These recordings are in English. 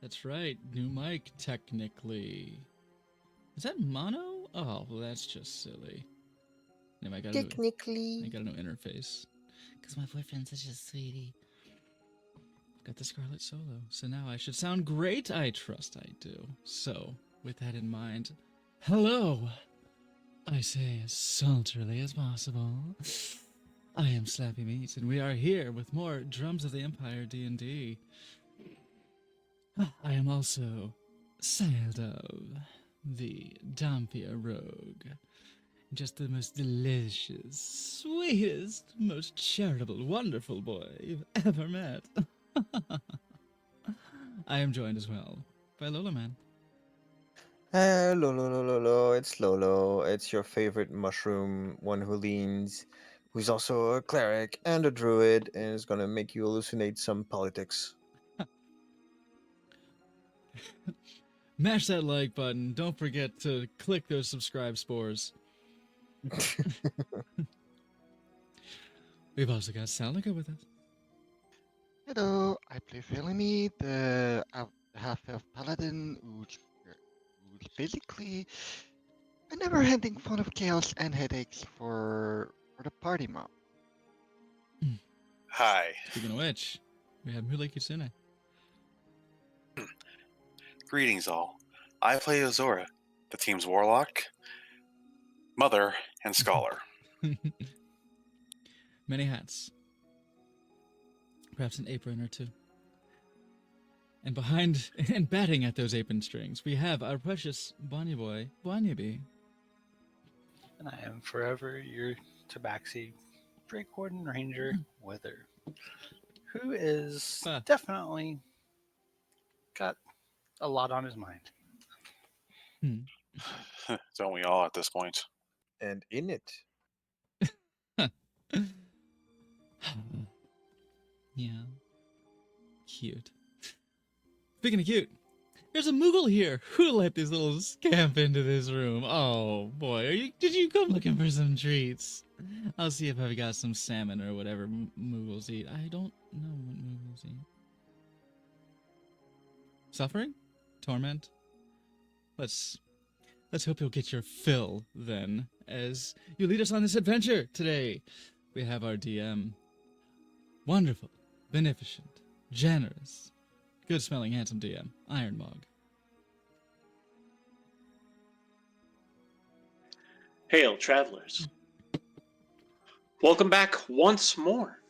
That's right. New mic, technically. Is that mono? Oh, well, that's just silly. Anyway, I Technically. got a new interface. Because my boyfriend's such a sweetie. Got the Scarlet Solo. So now I should sound great. I trust I do. So, with that in mind, hello. I say as sultrily as possible. I am Slappy Meat, and we are here with more Drums of the Empire D&D. I am also Sailed of the Dampia Rogue. Just the most delicious, sweetest, most charitable, wonderful boy you've ever met. I am joined as well by Lola Man. Hello, Lolo. It's Lolo. It's your favorite mushroom, one who leans, who's also a cleric and a druid, and is gonna make you hallucinate some politics. Mash that like button. Don't forget to click those subscribe spores. We've also got Salika with us. Hello, I play Felony, the half-elf paladin who's basically a never-ending fun of chaos and headaches for the party mob. Hi. Speaking of which, we have Mule Kitsune. Greetings, all. I play Azora, the team's warlock, mother, and scholar. Many hats. Perhaps an apron or two. And behind and batting at those apron strings, we have our precious Bonnie boy, Bonnie Bee. And I am forever your Tabaxi Drake Warden Ranger Wither, who is definitely got a lot on his mind. Don't we all at this point? And in it. Yeah. Cute. Speaking of cute, there's a Moogle here. Who let this little scamp into this room? Oh boy, did you come looking for some treats? I'll see if I've got some salmon or whatever Moogles eat. I don't know what Moogles eat. Suffering? Torment? Let's hope you'll get your fill then, as you lead us on this adventure today. We have our DM. Wonderful, beneficent, generous, good-smelling, handsome DM, Ironmog. Hail, travelers. Welcome back once more.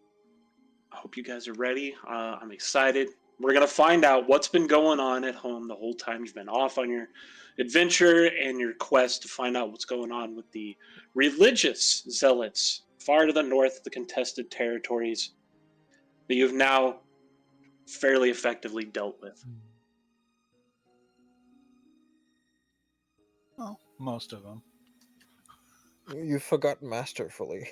I hope you guys are ready. I'm excited. We're going to find out what's been going on at home the whole time you've been off on your adventure and your quest to find out what's going on with the religious zealots far to the north of the contested territories that you've now fairly effectively dealt with. Well, most of them. You forgot masterfully.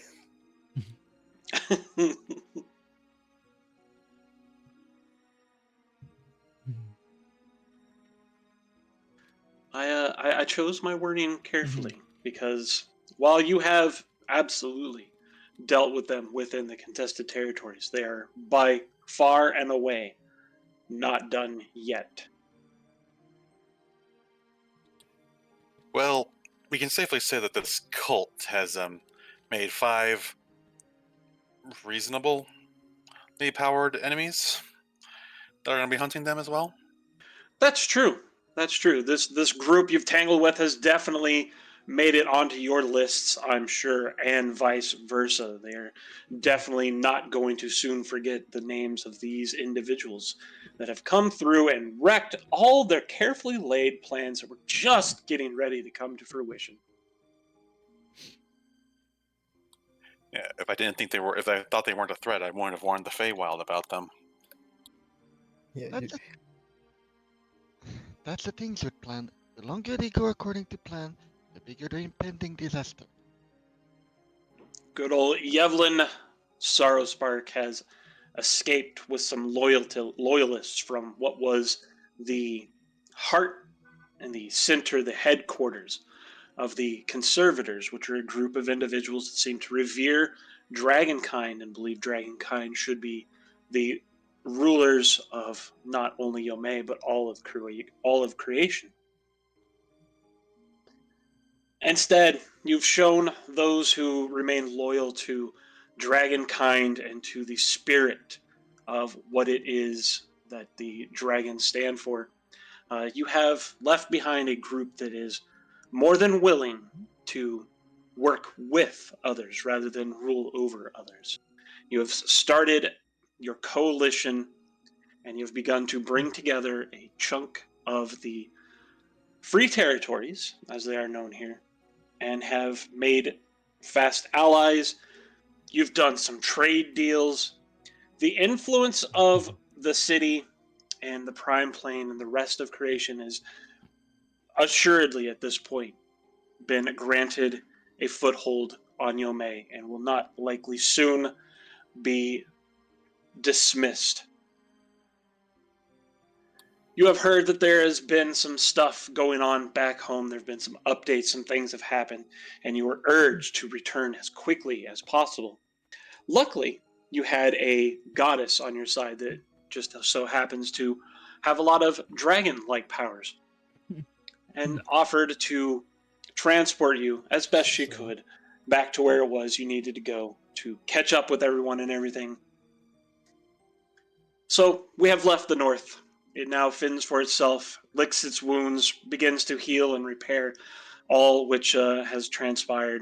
I chose my wording carefully because while you have absolutely dealt with them within the contested territories, they are by far and away not done yet. Well, we can safely say that this cult has made 5 reasonably powered enemies that are going to be hunting them as well. That's true. That's true. This group you've tangled with has definitely made it onto your lists, I'm sure, and vice versa. They're definitely not going to soon forget the names of these individuals that have come through and wrecked all their carefully laid plans that were just getting ready to come to fruition. Yeah, if I thought they weren't a threat, I wouldn't have warned the Feywild about them. Yeah, That's the things with plan. The longer they go according to plan, the bigger the impending disaster. Good old Yevlin Sorrowspark has escaped with some loyalists from what was the heart and the center, the headquarters of the Conservators, which are a group of individuals that seem to revere Dragonkind and believe Dragonkind should be the rulers of not only Yomei but all of creation. Instead, you've shown those who remain loyal to dragonkind and to the spirit of what it is that the dragons stand for. You have left behind a group that is more than willing to work with others rather than rule over others. You have started your coalition and you've begun to bring together a chunk of the free territories, as they are known here, and have made fast allies. You've done some trade deals. The influence of the city and the Prime Plane and the rest of creation has assuredly at this point been granted a foothold on Yomei and will not likely soon be dismissed. You have heard that there has been some stuff going on back home. There have been some updates, some things have happened, and you were urged to return as quickly as possible. Luckily, you had a goddess on your side that just so happens to have a lot of dragon-like powers and offered to transport you as best she could back to where it was you needed to go to catch up with everyone and everything. So we have left the north. It now fends for itself, licks its wounds, begins to heal and repair all which has transpired.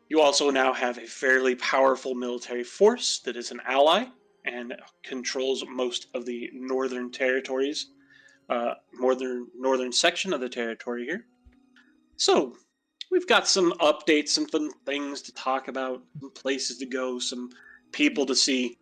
You also now have a fairly powerful military force that is an ally and controls most of the northern territories, northern section of the territory here. So we've got some updates, some fun things to talk about, some places to go, some people to see.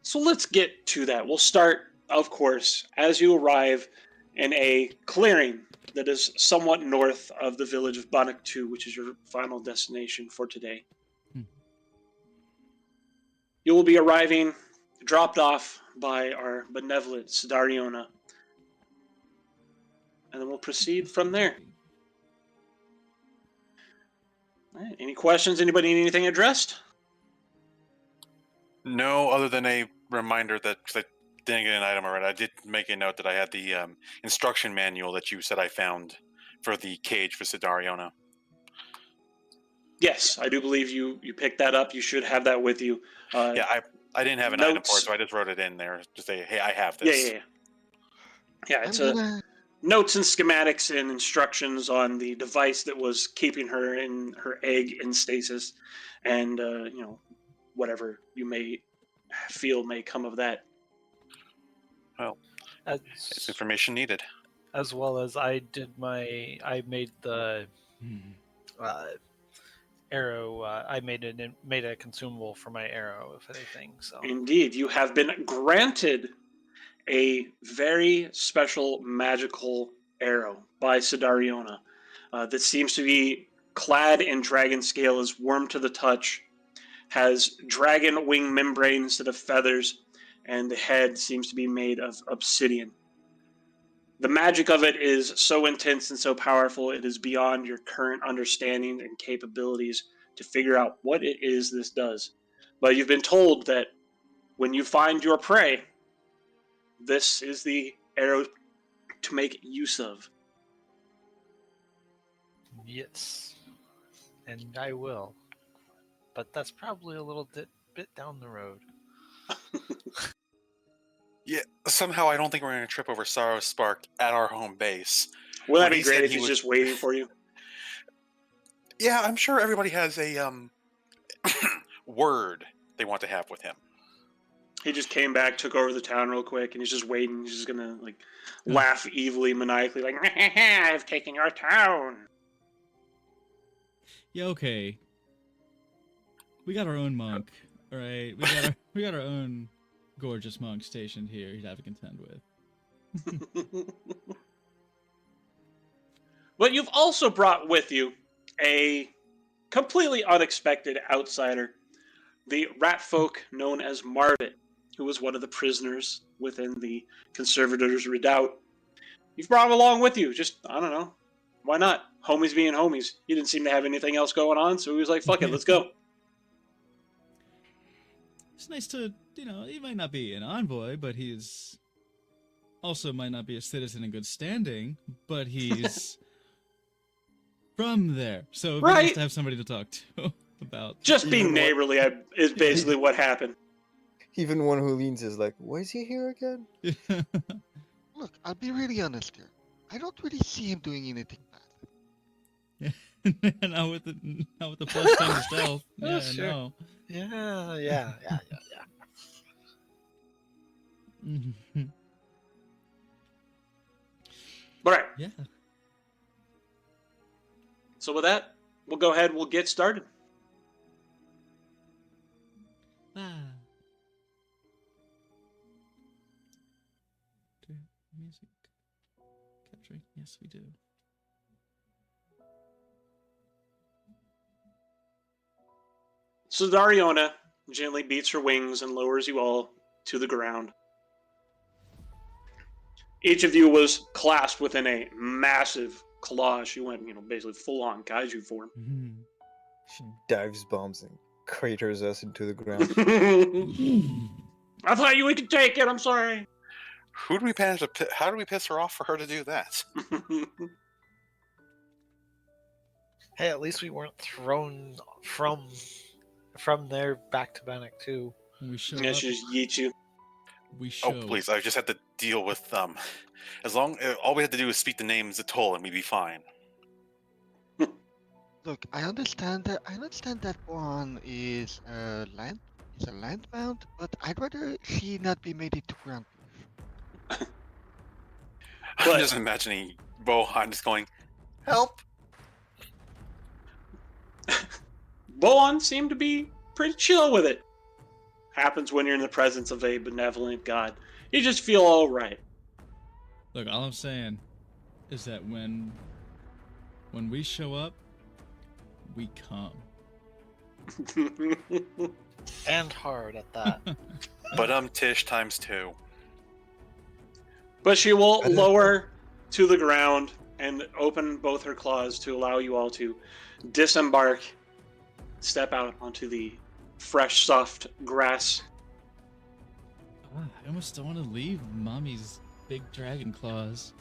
So let's get to that. We'll start, of course, as you arrive in a clearing that is somewhat north of the village of Banaktu, which is your final destination for today. You will be arriving, dropped off by our benevolent Sidariona, and then we'll proceed from there. All right, any questions? Anybody need anything addressed? No, other than a reminder that, because I didn't get an item already, I did make a note that I had the instruction manual that you said I found for the cage for Sidariona. Yes, I do believe you picked that up. You should have that with you. Yeah, I didn't have an item for it, notes- so I just wrote it in there to say, hey, I have this. Yeah, it's notes and schematics and instructions on the device that was keeping her in her egg in stasis, and whatever you may feel may come of that. Well, it's information needed. As well as I made the arrow. I made a consumable for my arrow, if anything. So Indeed, you have been granted a very special magical arrow by Sidariona that seems to be clad in dragon scale, is warm to the touch, has dragon wing membrane instead of feathers, and the head seems to be made of obsidian. The magic of it is so intense and so powerful, it is beyond your current understanding and capabilities to figure out what it is this does. But you've been told that when you find your prey, this is the arrow to make use of. yes, and I will. But that's probably a little bit down the road. Yeah, somehow I don't think we're going to trip over Sorrow Spark at our home base. Wouldn't that When be he great said if he he's was- just waiting for you? Yeah, I'm sure everybody has a word they want to have with him. He just came back, took over the town real quick, and he's just waiting. He's just gonna laugh evilly, maniacally, like, "I've taken your town." Yeah, okay. We got our own monk, all right? We got our own gorgeous monk stationed here he'd have to contend with. But you've also brought with you a completely unexpected outsider, the rat folk known as Marvit, who was one of the prisoners within the Conservators' Redoubt. You've brought him along with you. Just, I don't know. Why not? Homies being homies. He didn't seem to have anything else going on, so he was like, fuck it, let's go. it's nice to, he might not be an envoy, but he's also might not be a citizen in good standing, but he's from there. So it'd be nice Right. to have somebody to talk to about. Just being Even what- neighborly is basically what happened. Even one who leans is like, why is he here again? Look, I'll be really honest here. I don't really see him doing anything bad. Not with the plus 10 to stealth. Oh, Yeah, sure. no. Yeah. All right. Yeah. So with that, we'll go ahead. We'll get started. Ah. Do music capturing? Yes, we do. So Dariona gently beats her wings and lowers you all to the ground. Each of you was clasped within a massive claw. She went, basically full-on kaiju form. Mhm. She dives bombs and craters us into the ground. I thought you could take it. I'm sorry. Who do we manage to? How do we piss her off for her to do that? Hey, at least we weren't thrown from there back to Bannock too. We show Yeah, up. she just yeets you. We show. Oh please! I just had to deal with As long all we had to do is speak the name Zatol and we'd be fine. Look, I understand that Bohan is a landbound, but I'd rather she not be made into ground beef. I'm But- just imagining Bohan just going, "Help!" Boan seemed to be pretty chill with it. Happens when you're in the presence of a benevolent god. You just feel all right. Look, all I'm saying is that when we show up, we come. And hard at that. But Tish times 2. But she will lower to the ground and open both her claws to allow you all to disembark, step out onto the fresh, soft grass. I almost don't want to leave Mommy's big dragon claws.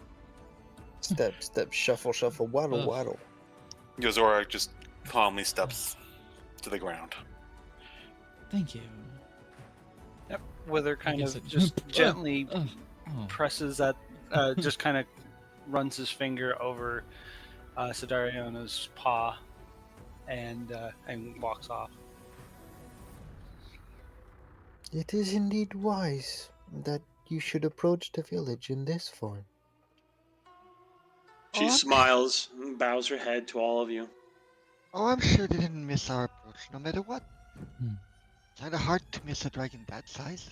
Step, shuffle, shuffle, waddle, Ugh. waddle. Yozora just calmly steps to the ground. Thank you. Yep. Wither kind guess of it- just gently Oh, oh. presses that, just kind of runs his finger over Sidariona's paw and walks off. It is indeed wise that you should approach the village in this form. She Oh, smiles and bows her head to all of you. Oh, I'm sure they didn't miss our approach, no matter what. Hmm. Kinda hard to miss a dragon that size.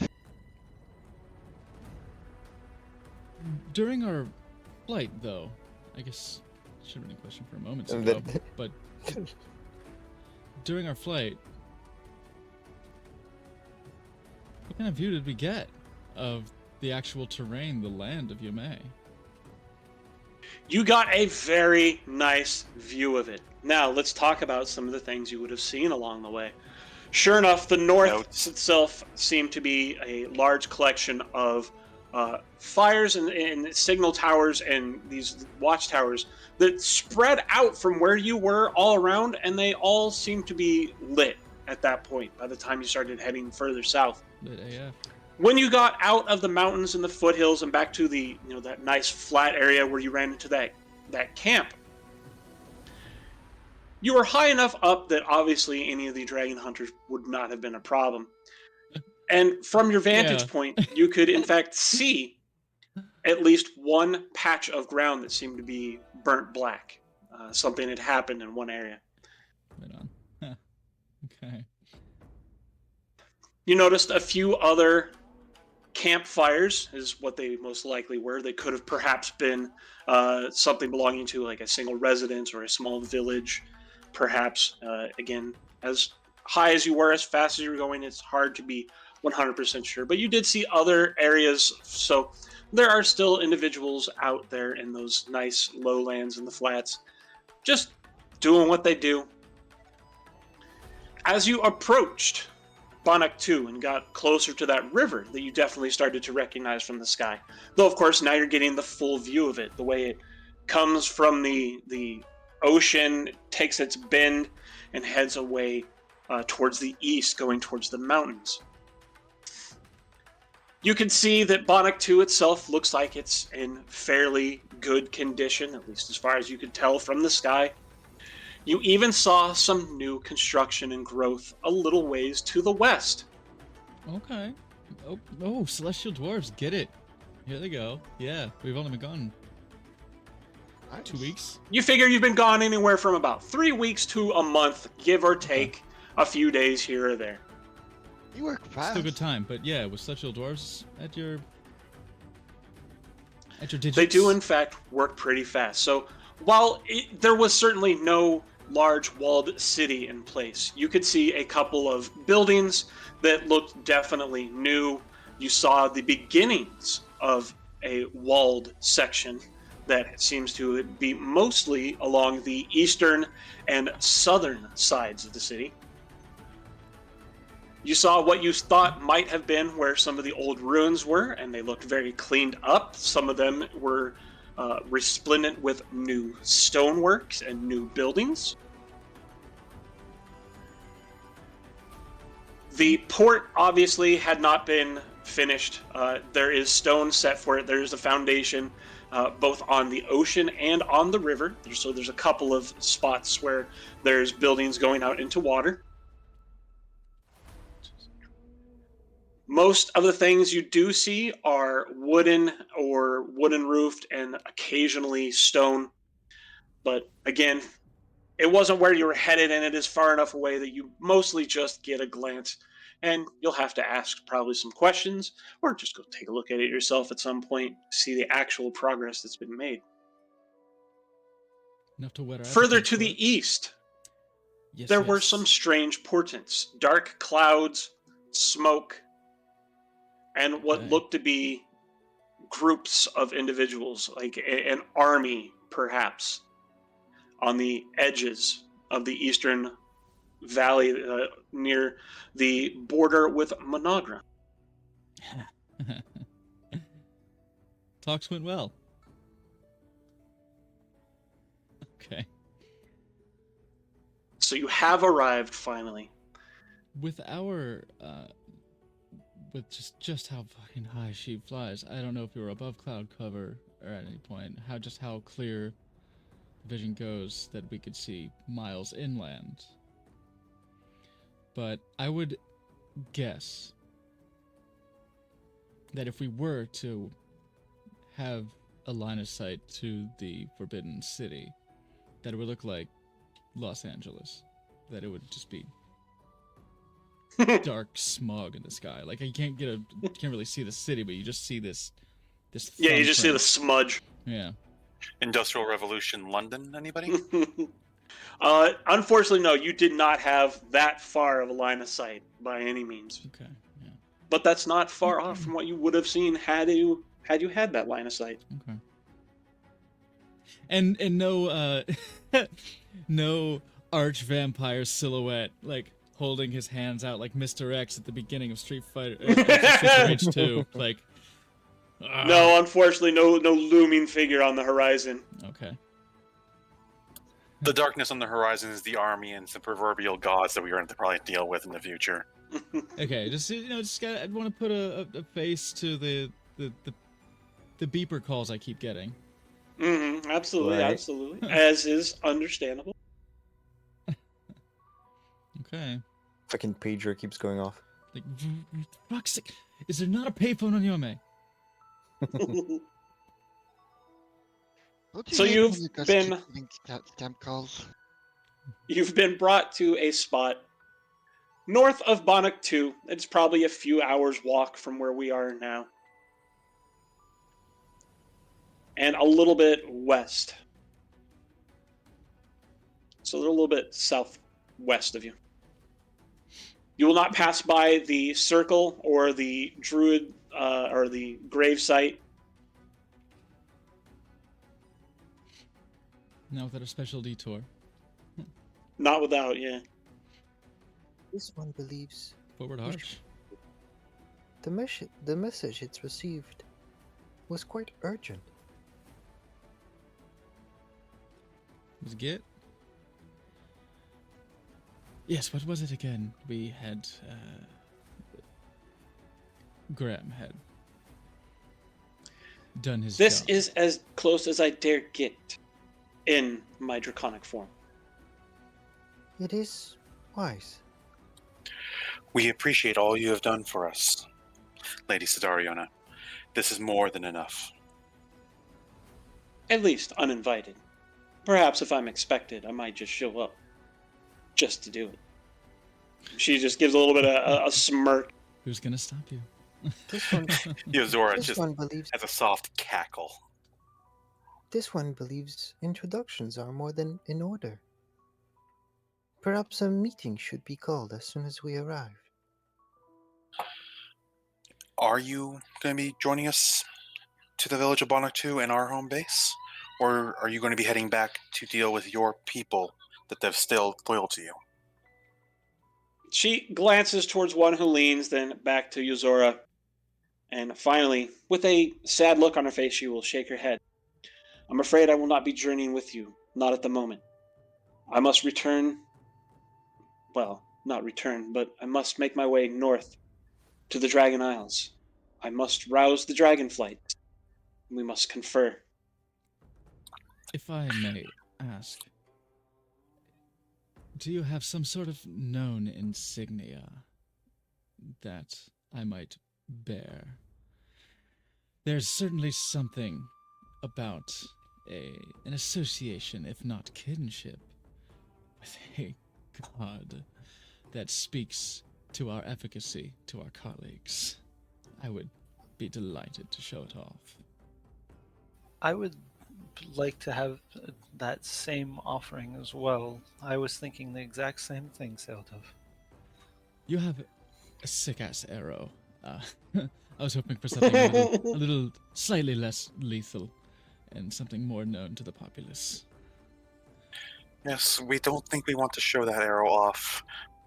During our flight, though, I guess I should have been a question for a moment And ago, then- but during our flight, what kind of view did we get of the actual terrain, the land of Yamei? You got a very nice view of it. Now, let's talk about some of the things you would have seen along the way. Sure enough, the north Notes. itself seemed to be a large collection of fires and signal towers and these watchtowers that spread out from where you were all around, and they all seemed to be lit at that point by the time you started heading further south. Lit AF. When you got out of the mountains and the foothills and back to the that nice flat area where you ran into that camp, you were high enough up that obviously any of the dragon hunters would not have been a problem. And from your vantage Yeah. point, you could in fact see at least one patch of ground that seemed to be burnt black. Something had happened in one area. Right on. Huh. Okay. You noticed a few other campfires, is what they most likely were. They could have perhaps been something belonging to like a single residence or a small village. Perhaps, again, as high as you were, as fast as you were going, it's hard to be 100% sure. But you did see other areas, so there are still individuals out there in those nice lowlands and the flats, just doing what they do. As you approached Bonnock 2 and got closer to that river that you definitely started to recognize from the sky. Though, of course, now you're getting the full view of it, the way it comes from the ocean, takes its bend, and heads away towards the east, going towards the mountains. You can see that Bonnock 2 itself looks like it's in fairly good condition, at least as far as you could tell from the sky. You even saw some new construction and growth a little ways to the west. Okay. Oh, Celestial Dwarves, get it. Here they go. Yeah, we've only been gone Nice. 2 weeks. You figure you've been gone anywhere from about 3 weeks to a month, give or take a few days here or there. You work fast. Still good time, but yeah, with Celestial Dwarves at your digits. They do, in fact, work pretty fast. So while there was certainly no large walled city in place, you could see a couple of buildings that looked definitely new. You saw the beginnings of a walled section that seems to be mostly along the eastern and southern sides of the city. You saw what you thought might have been where some of the old ruins were, and they looked very cleaned up. Some of them were resplendent with new stoneworks and new buildings. The port obviously had not been finished. There is stone set for it. There's a foundation both on the ocean and on the river. So there's a couple of spots where there's buildings going out into water. Most of the things you do see are wooden or wooden roofed and occasionally stone. But again, it wasn't where you were headed, and it is far enough away that you mostly just get a glance. And you'll have to ask probably some questions, or just go take a look at it yourself at some point to see the actual progress that's been made. Enough to whet our Further appetites to for the it. east, Yes, there were yes. some strange portents. Dark clouds, smoke, and what Okay. looked to be groups of individuals, like an army, perhaps, on the edges of the eastern valley near the border with Monagra. Talks went well. Okay. So you have arrived finally. With our with just how fucking high she flies, I don't know if we were above cloud cover or at any point how clear the vision goes that we could see miles inland. But I would guess that if we were to have a line of sight to the Forbidden City, that it would look like Los Angeles. That it would just be dark smog in the sky. Like you can't really see the city, but you just see this Yeah, you just see the thumbprint. smudge. Yeah. Industrial Revolution London, anybody? Unfortunately, no, you did not have that far of a line of sight by any means. Okay. Yeah. But that's not far off from what you would have seen had you had that line of sight. Okay. And no no arch vampire silhouette like holding his hands out like Mr. X at the beginning of Street Fighter Rage 2. Like No, unfortunately, no looming figure on the horizon. Okay. The darkness on the horizon is the army and some proverbial gods that we are going to probably deal with in the future. Okay, I want to put a face to the beeper calls I keep getting. Absolutely, Right. absolutely. As is understandable. Okay. Fucking pager keeps going off. Like, fuck's sake, is there not a payphone on Yome? Don't you So hate you've when you just been- keep getting scam calls? You've been brought to a spot north of Bonnock 2. It's probably a few hours walk from where we are now. And a little bit west. So they're a little bit southwest of you. You will not pass by the circle or the druid or the grave site. Now without a special detour. Not without, yeah. This one believes. Straightforward harsh. The message it's received was quite urgent. Was Git? Yes, what was it again? We had, Graham had done his This job. is as close as I dare get in my draconic form. It is wise. We appreciate all you have done for us, Lady Sidariona. This is more than enough. At least uninvited. Perhaps if I'm expected, I might just show up. Just to do it. She just gives a little bit of a smirk. Who's gonna stop you? This one, Yozora this just one believes. has a soft cackle. This one believes introductions are more than in order. Perhaps a meeting should be called as soon as we arrive. Are you going to be joining us to the village of Bonactu and our home base? Or are you going to be heading back to deal with your people that have still loyal to you? She glances towards one who leans, then back to Yuzora. And finally, with a sad look on her face, she will shake her head. I'm afraid I will not be journeying with you, not at the moment. I must return. Well, not return, but I must make my way north to the Dragon Isles. I must rouse the Dragonflight. We must confer. If I may ask, do you have some sort of known insignia that I might bear? There's certainly something about an association, if not kinship, with a god that speaks to our efficacy to our colleagues. I would be delighted to show it off. I would like to have that same offering as well. I was thinking the exact same thing, Seldov. You have a sick-ass arrow. I was hoping for something a little slightly less lethal and something more known to the populace. Yes, we don't think we want to show that arrow off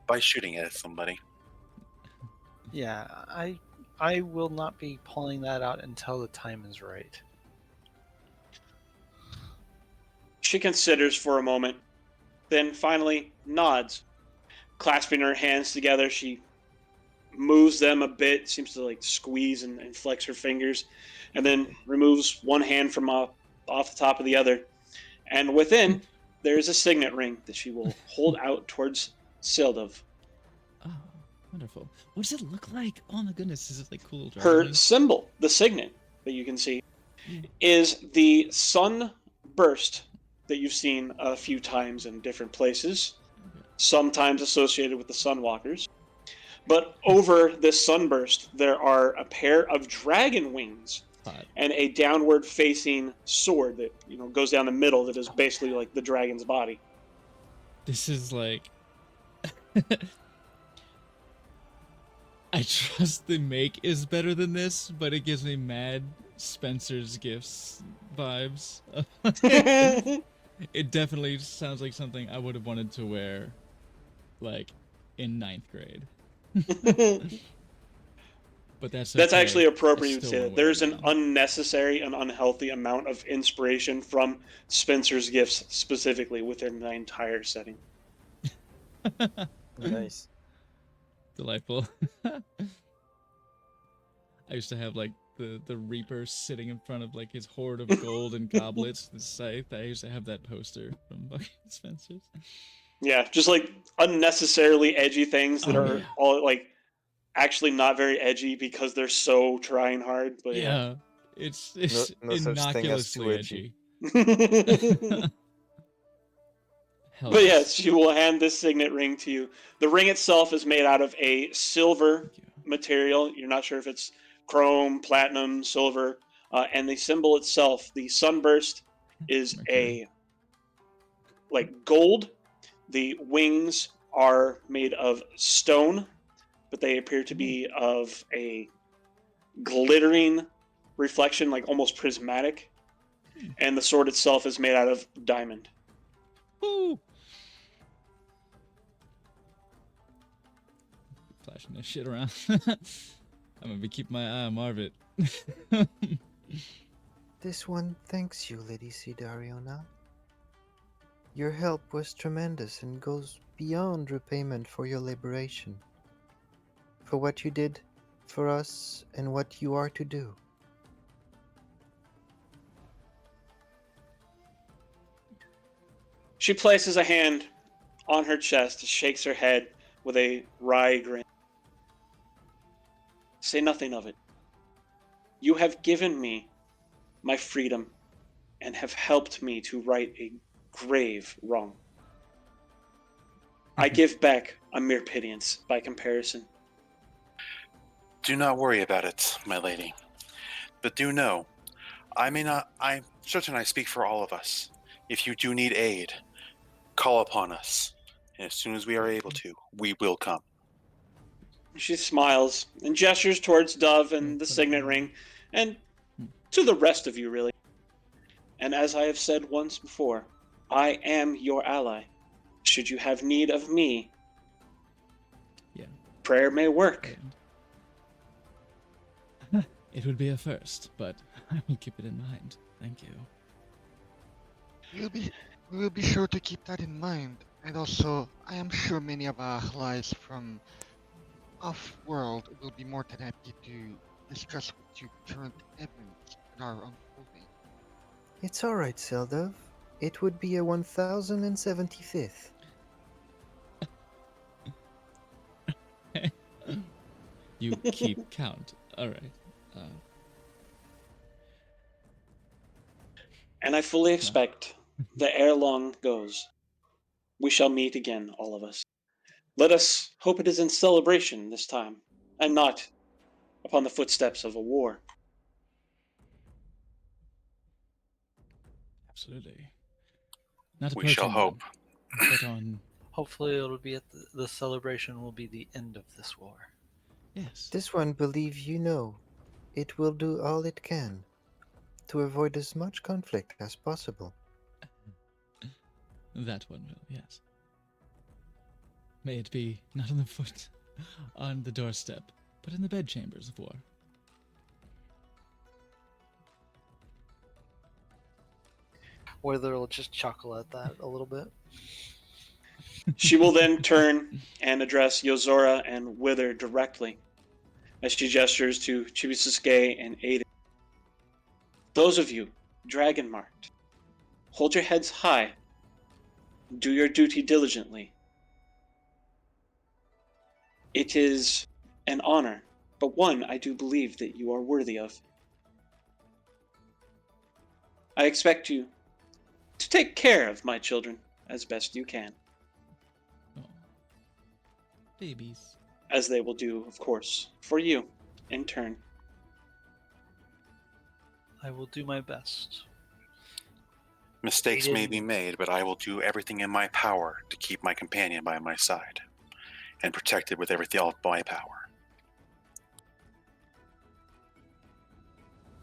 by shooting it at somebody. Yeah, I will not be pulling that out until the time is right. She considers for a moment, then finally nods. Clasping her hands together, she moves them a bit, seems to like squeeze and flex her fingers, and then removes one hand from off the top of the other. And within, there is a signet ring that she will hold out towards Sildov. Oh, wonderful. What does it look like? Oh my goodness, is it like cool? Her symbol, the signet that you can see, is the sunburst that you've seen a few times in different places, sometimes associated with the Sunwalkers. But over this sunburst, there are a pair of dragon wings and a downward-facing sword that goes down the middle that is basically like the dragon's body. This is like... I trust the make is better than this, but it gives me mad Spencer's Gifts vibes. It definitely sounds like something I would have wanted to wear, like, in 9th grade. But that's okay. Actually appropriate to say that. There's an an unnecessary and unhealthy amount of inspiration from Spencer's Gifts specifically within the entire setting. Nice. Delightful. I used to have like the Reaper sitting in front of like his hoard of gold and goblets, the scythe. I used to have that poster from Bucky Spencer's. Yeah, just like unnecessarily edgy things that are all like actually not very edgy because they're so trying hard. But yeah. It's No such thing as too innocuously edgy. But yes, she will hand this signet ring to you. The ring itself is made out of a silver material. You're not sure if it's chrome, platinum, silver. And the symbol itself, the sunburst, is a like gold. The wings are made of stone, but they appear to be of a glittering reflection, like almost prismatic. And the sword itself is made out of diamond. Woo! flashing that shit around. I'm gonna be keeping my eye on Marvit. This one thanks you, Lady Sidariona. Your help was tremendous and goes beyond repayment for your liberation. For what you did for us and what you are to do. She places a hand on her chest, shakes her head with a wry grin. Say nothing of it. You have given me my freedom and have helped me to right a grave wrong. I give back a mere pittance by comparison. Do not worry about it, my lady. But do know, I'm certain I speak for all of us. If you do need aid, call upon us. And as soon as we are able to, we will come. She smiles and gestures towards Dove and the signet ring, and to the rest of you, really. And as I have said once before, I am your ally. Should you have need of me, Yeah. prayer may work. It would be a first, but I will keep it in mind. Thank you. We will be sure to keep that in mind. And also, I am sure many of our allies from off-world will be more than happy to discuss with you current events that are unfolding. It's alright, Seldov. It would be a 1075th. You keep count. All right. And I fully expect that ere long goes, we shall meet again, all of us. Let us hope it is in celebration this time, and not upon the footsteps of a war. Absolutely. Not We shall approaching hope. one, but on. Hopefully, it'll be at the celebration will be the end of this war. Yes. This one believes you know it will do all it can to avoid as much conflict as possible. That one will, yes. May it be not on the foot, on the doorstep, but in the bedchambers of war. Whether it'll just chuckle at that a little bit. She will then turn and address Yozora and Wither directly, as she gestures to Chibisuke and Aiden. Those of you, dragon marked, hold your heads high. Do your duty diligently. It is an honor, but one I do believe that you are worthy of. I expect you to take care of my children as best you can, Oh. Babies. as they will do, of course, for you in turn. I will do my best. Mistakes may Aiden. be made, but I will do everything in my power to keep my companion by my side and protect it with everything of my power.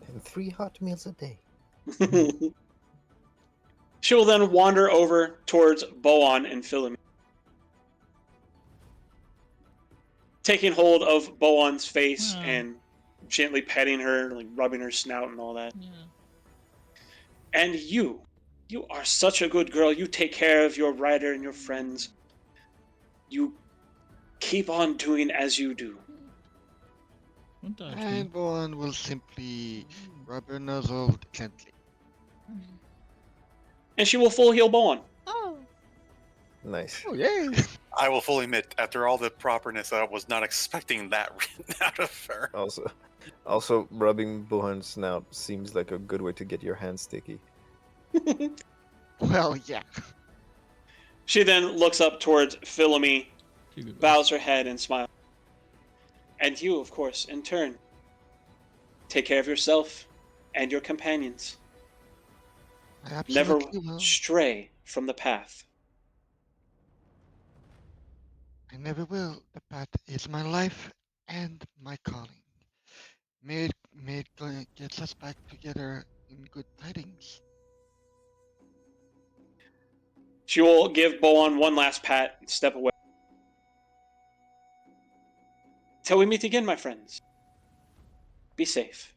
And 3 hot meals a day. She will then wander over towards Boan and Philomene, taking hold of Boan's face Wow. and gently petting her, like rubbing her snout and all that. Yeah. And you are such a good girl. You take care of your rider and your friends. You keep on doing as you do. Don't dodge me. And Boan will simply rub her nozzle gently. And she will full heal Boan. Nice. Oh, yay! I will fully admit, after all the properness, I was not expecting that written out of her. Also, rubbing Bohan's snout seems like a good way to get your hands sticky. Well, yeah. She then looks up towards Philomene, Too good. bows her head and smiles. And you, of course, in turn, take care of yourself and your companions. I Never absolutely will. stray from the path. I never will. The path is my life and my calling. May it gets us back together in good tidings. She will give Boan one last pat and step away. Till we meet again, my friends. Be safe.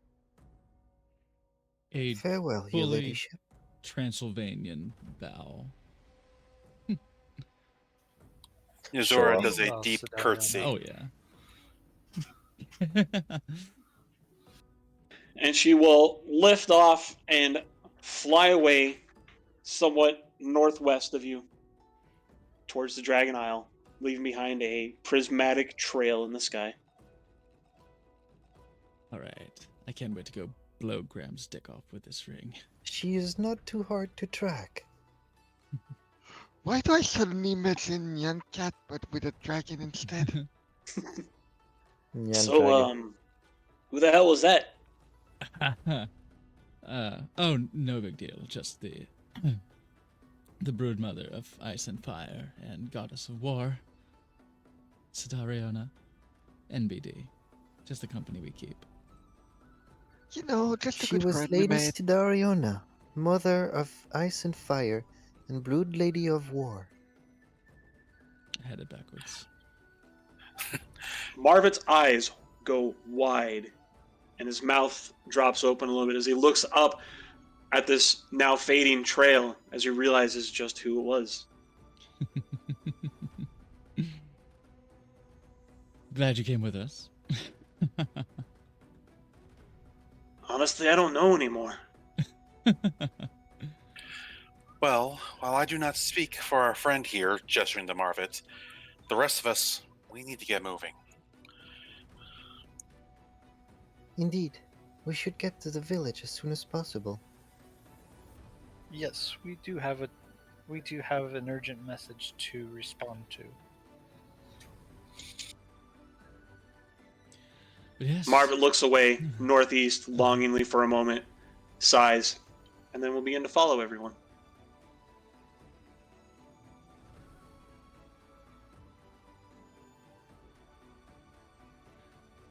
A Farewell, your fully ladyship. Transylvanian bow. Yuzora off. does a Well, deep Sidarion. curtsy. Oh yeah. And she will lift off and fly away somewhat northwest of you towards the Dragon Isle, leaving behind a prismatic trail in the sky. All right. I can't wait to go blow Graham's dick off with this ring. She is not too hard to track. Why do I suddenly imagine Nyan Cat but with a dragon instead? Nyan So, dragon. who the hell was that? Oh, no big deal. Just the brood mother of ice and fire and goddess of war, Sidariona, NBD. Just the company we keep. You know, just a She good was friend we Lady made. Sidariona, mother of ice and fire, and brood lady of war. I had it backwards. Marvit's eyes go wide, and his mouth drops open a little bit as he looks up at this now fading trail as he realizes just who it was. Glad you came with us. Honestly, I don't know anymore. Well, while I do not speak for our friend here, gesturing to Marvit, the rest of us, we need to get moving. Indeed, we should get to the village as soon as possible. Yes, we do have an urgent message to respond to. But yes. Marvit looks away northeast longingly for a moment, sighs, and then will begin to follow everyone.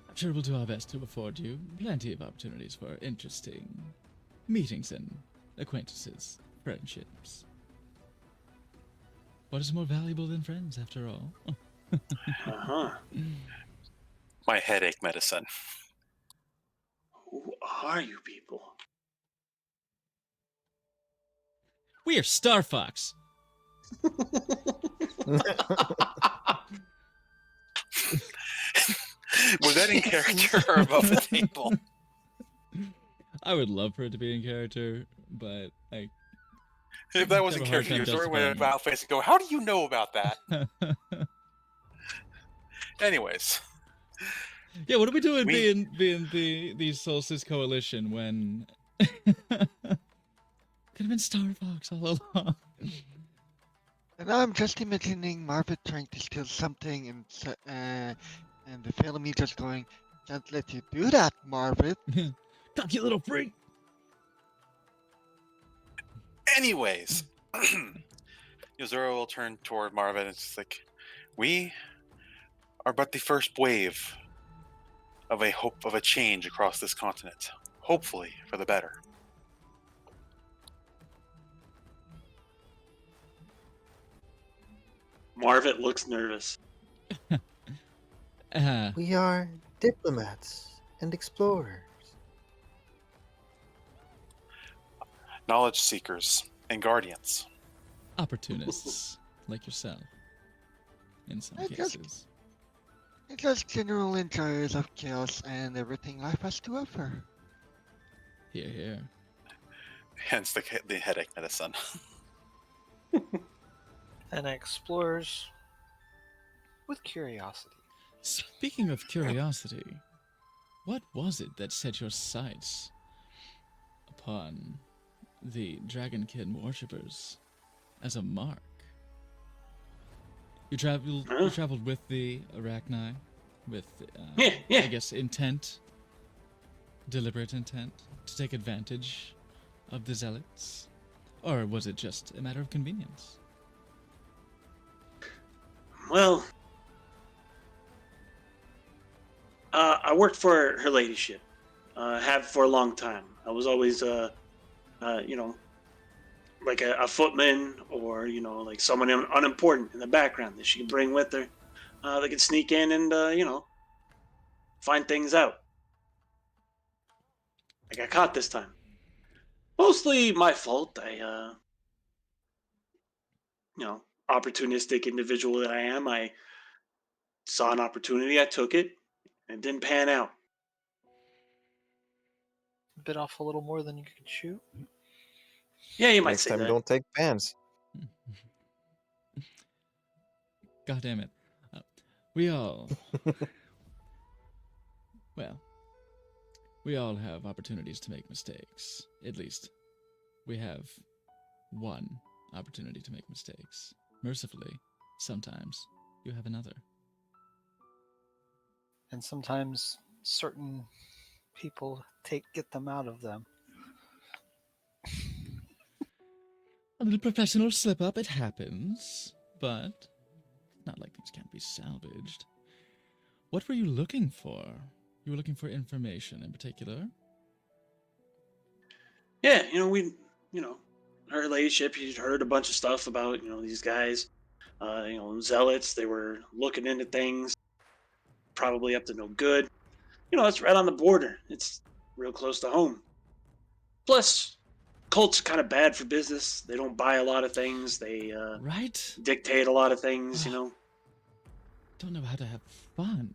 I'm sure we'll do our best to afford you plenty of opportunities for interesting meetings and acquaintances, friendships. What is more valuable than friends, after all? Uh-huh. My headache medicine. Who are you people? We are Star Fox. Was that in character or above the table? I would love for it to be in character, but I If that was in Have a hard character, time Yuzora would have justifying it. about face and go, "How do you know about that?" Anyways, yeah. What are we doing We- being the Solstice Coalition when could have been Star Fox all along? And I'm just imagining Marvin trying to steal something and the family just going, "Can't let you do that, Marvin." Cocky little freak. anyways, Yuzora will turn toward Marvin and it's like, "We are but the first wave of a hope of a change across this continent. Hopefully for the better." Marvit looks nervous. We are diplomats and explorers. Knowledge seekers and guardians. Opportunists like yourself, in some I just- cases. And just general enjoyers of chaos and everything life has to offer. Here, here. Hence the headache medicine. And explorers with curiosity. Speaking of curiosity, what was it that set your sights upon the Dragonkin worshippers as a mark? You traveled with the Arachni, with Yeah. I guess intent, deliberate intent to take advantage of the zealots, or was it just a matter of convenience? Well, I worked for her ladyship. Have for a long time. I was always, like a footman or, like someone unimportant in the background that she could bring with her. They could sneak in and, find things out. I got caught this time. Mostly my fault. Opportunistic individual that I am, I saw an opportunity, I took it, and it didn't pan out. Bit off a little more than you could chew. Yeah, you might Next say time, that. don't take pants. God damn it. We all. Well, we all have opportunities to make mistakes. At least, we have one opportunity to make mistakes. Mercifully, sometimes you have another. And sometimes certain people get them out of them. A little professional slip up, it happens, but not like things can't be salvaged. What were you looking for? You were looking for information in particular? Yeah, her relationship, he'd heard a bunch of stuff about, these guys, zealots. They were looking into things, probably up to no good. It's right on the border. It's real close to home. Plus, cult's kind of bad for business. They don't buy a lot of things. They Right? dictate a lot of things, Don't know how to have fun.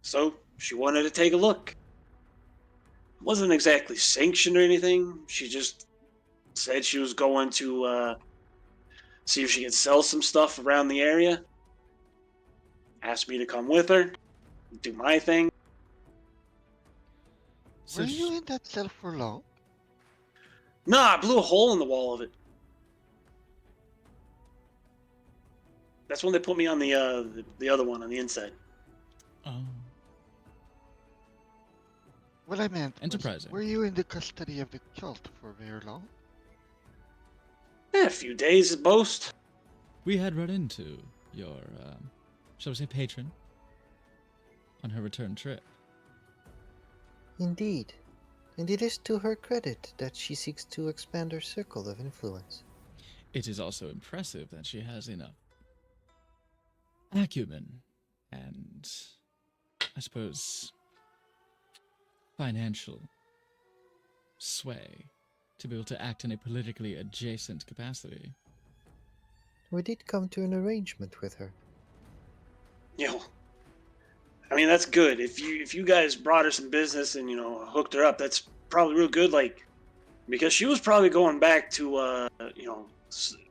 So she wanted to take a look. Wasn't exactly sanctioned or anything. She just said she was going to see if she could sell some stuff around the area. Asked me to come with her, do my thing. So Were you in that cell for long? Nah, I blew a hole in the wall of it. That's when they put me on the other one on the inside. Oh. What I meant was, Enterprising. were you in the custody of the cult for very long? A few days at most. We had run into your, shall we say, patron on her return trip. Indeed. And it is to her credit that she seeks to expand her circle of influence. It is also impressive that she has enough acumen and, I suppose, financial sway to be able to act in a politically adjacent capacity. We did come to an arrangement with her. I mean, that's good. If you guys brought her some business and hooked her up, that's probably real good. Like, because she was probably going back to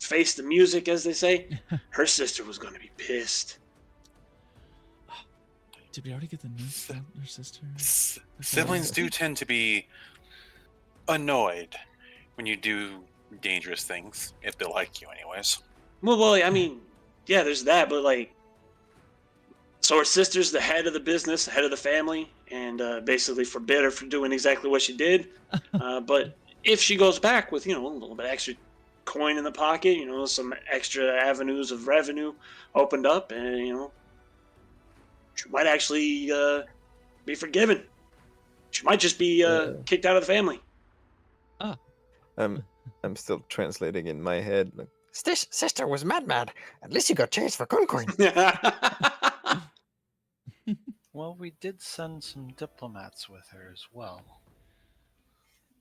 face the music, as they say. Her sister was going to be pissed. Did we already get the news from her sister? Siblings do tend to be annoyed when you do dangerous things, if they like you, anyways. Well, I mean, yeah, there's that, but like, so her sister's the head of the business, the head of the family, and basically forbid her from doing exactly what she did. But if she goes back with a little bit extra coin in the pocket, some extra avenues of revenue opened up, and she might actually be forgiven. She might just be kicked out of the family. I'm still translating in my head. Like, Sister was mad. At least you got chased for coin. Well, we did send some diplomats with her as well.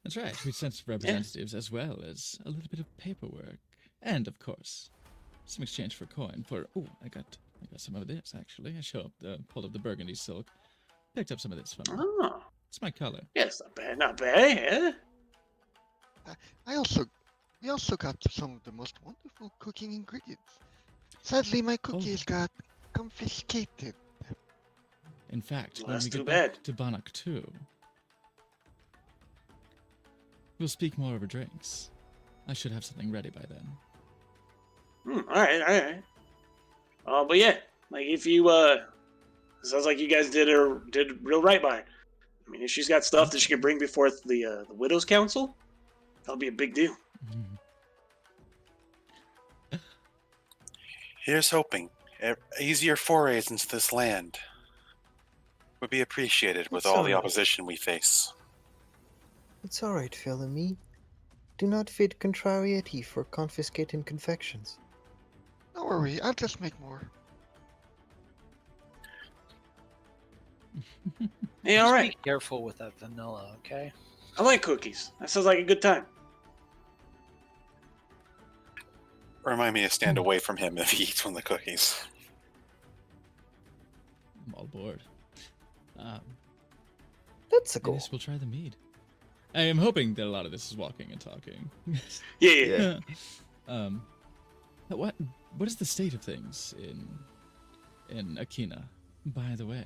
That's right. We sent representatives as well as a little bit of paperwork, and of course, some exchange for coin. I got some of this actually. I pulled up the burgundy silk, picked up some of this from her. Oh, It's my color. yes, not bad, yeah. We also got some of the most wonderful cooking ingredients. Sadly, my cookies got confiscated. In fact, Well, when that's we too get back bad. to Bannock 2, we'll speak more over drinks. I should have something ready by then. All right. But yeah, like if you sounds like you guys did real right by her. I mean, if she's got stuff that she could bring before the Widows' Council, that'll be a big deal. Here's hoping easier forays into this land would be appreciated with It's all the alright. opposition we face. It's alright, Philomene. Do not feed contrariety for confiscating confections. Don't worry, I'll just make more. Hey, all Just right. be careful with that vanilla, okay? I like cookies. That sounds like a good time. Remind me to stand away from him if he eats one of the cookies. I'm all bored. That's a I goal. guess we'll try the mead. I am hoping that a lot of this is walking and talking. Yeah. What is the state of things in Akina, by the way?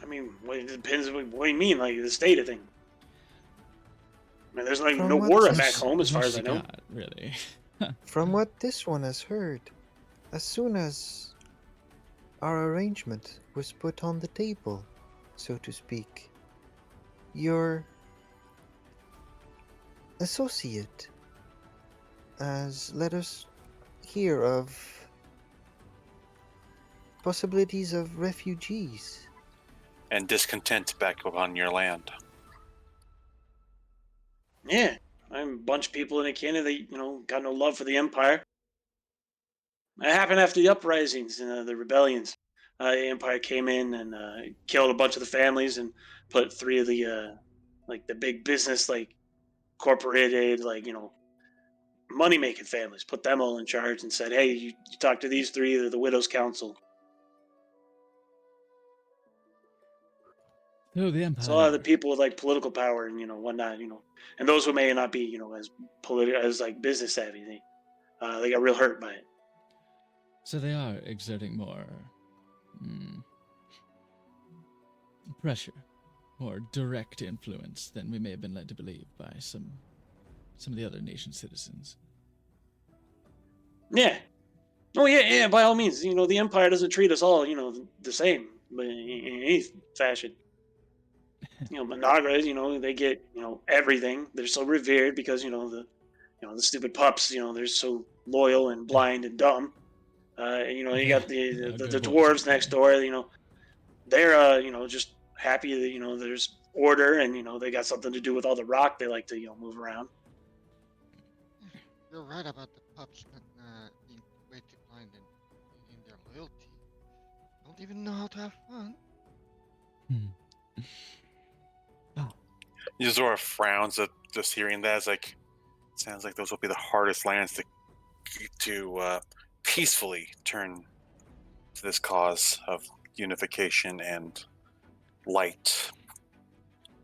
I mean, it depends. What do you mean, like the state of thing? I mean, there's like From no what war this- back home, as far much as I know. got, really. From what this one has heard, as soon as our arrangement was put on the table, so to speak, your associate has let us hear of possibilities of refugees. And discontent back upon your land. Yeah, I'm a bunch of people in Akina that got no love for the Empire. It happened after the uprisings and the rebellions. The Empire came in and killed a bunch of the families and put three of the like the big business like corporated money making families. Put them all in charge and said, "Hey, you talk to these three. They're the Widows' Council." Oh, the Empire. So a lot of the people with like political power and whatnot, and those who may not be as as like business savvy, they got real hurt by it. So they are exerting more pressure or direct influence than we may have been led to believe by some of the other nation citizens. Yeah. Oh yeah. By all means, the Empire doesn't treat us all, the same, but in any fashion. Managra, they get everything. They're so revered because the stupid pups. They're so loyal and blind and dumb. You got the Good dwarves boys, next okay. door. They're just happy that there's order and they got something to do with all the rock they like to move around. You're right about the pups not being way too blind in their loyalty. Don't even know how to have fun. Yuzora frowns at just hearing that. It's like, sounds like those will be the hardest lands to peacefully turn to this cause of unification and light.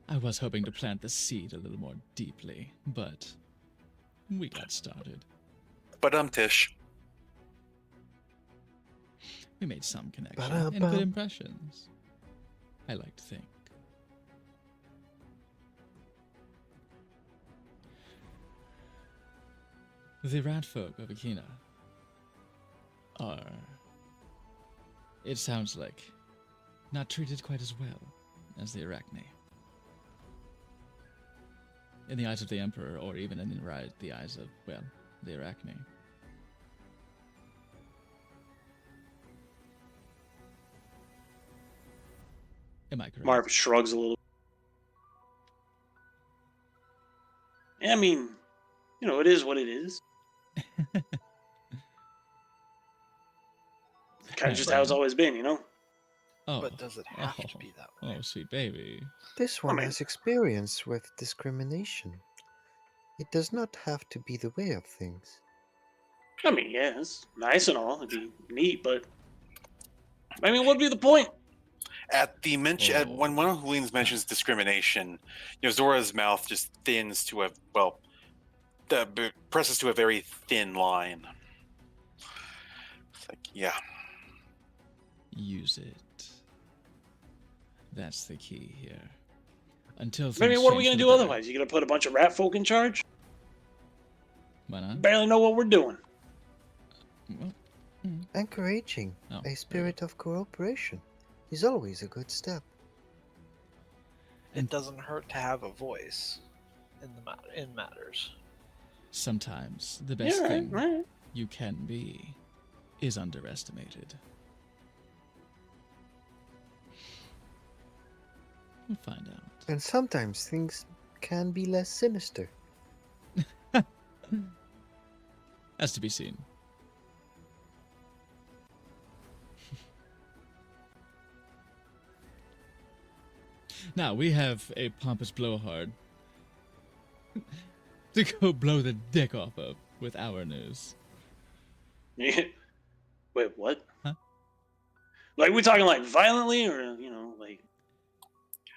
I was hoping to plant the seed a little more deeply, but we got started. But Tish, We made some connection and good Ba-da-bum. impressions. I like to think. The rat folk of Akina are, it sounds like, not treated quite as well as the Arachne. In the eyes of the Emperor, or even in the eyes of, well, the Arachne. Am I correct? Marv shrugs a little. Yeah, I mean, it is what it is. Kind of just how it's always been, Oh, But does it have to be that way? oh, sweet baby. This one mean- has experience with discrimination. It does not have to be the way of things. I mean, yeah, it's nice and all. It'd be neat, but I mean, what'd be the point? At the mention, Oh. when one of Helene's mentions discrimination, Zora's mouth just thins to presses to a very thin line. It's like, yeah. Use it. That's the key here. Until I mean, things what are we change gonna for do the better. otherwise? You gonna put a bunch of rat folk in charge? Why not? Barely know what we're doing. Well, Encouraging Oh, a very spirit of cooperation is always a good step. It doesn't hurt to have a voice in matters. sometimes the best Yeah, thing right. you can be is underestimated. We'll find out. And sometimes things can be less sinister. Has to be seen. Now we have a pompous blowhard to go blow the dick off of with our news. Wait, what? Huh? Like, we talking like violently, or like?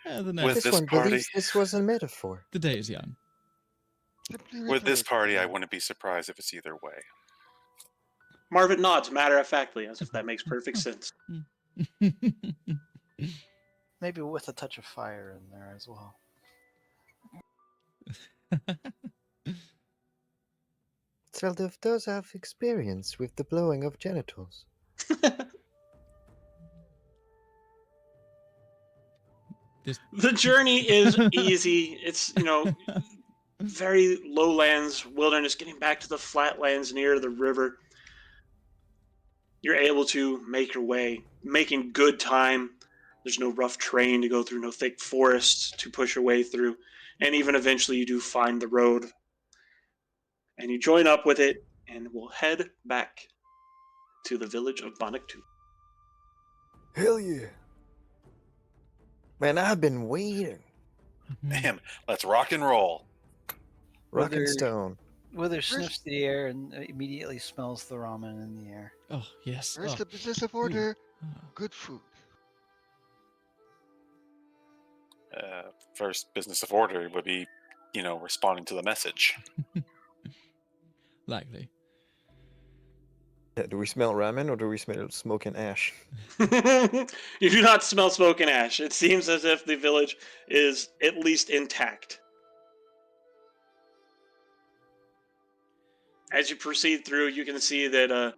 The, With next, This this one party- believes this was a metaphor. the day is young. Simply With this rhetorical. party, I wouldn't be surprised if it's either way. Marvin nods matter of factly, as if that makes perfect sense. Maybe with a touch of fire in there as well. Zeldov does have experience with the blowing of genitals. The journey is easy. It's, very lowlands, wilderness, getting back to the flatlands near the river. You're able to make your way, making good time. There's no rough terrain to go through, no thick forests to push your way through. And even eventually you do find the road. And you join up with it and will head back to the village of Bonaktu. Hell yeah. Man, I've been waiting. Damn, let's rock and roll. Rock and Whether- stone. Wither sniffs the air and immediately smells the ramen in the air. Oh, yes. First, Oh. the business of order, Ah. good food. First business of order would be, responding to the message. Likely. Yeah, do we smell ramen or do we smell smoke and ash? You do not smell smoke and ash. It seems as if the village is at least intact. As you proceed through, you can see that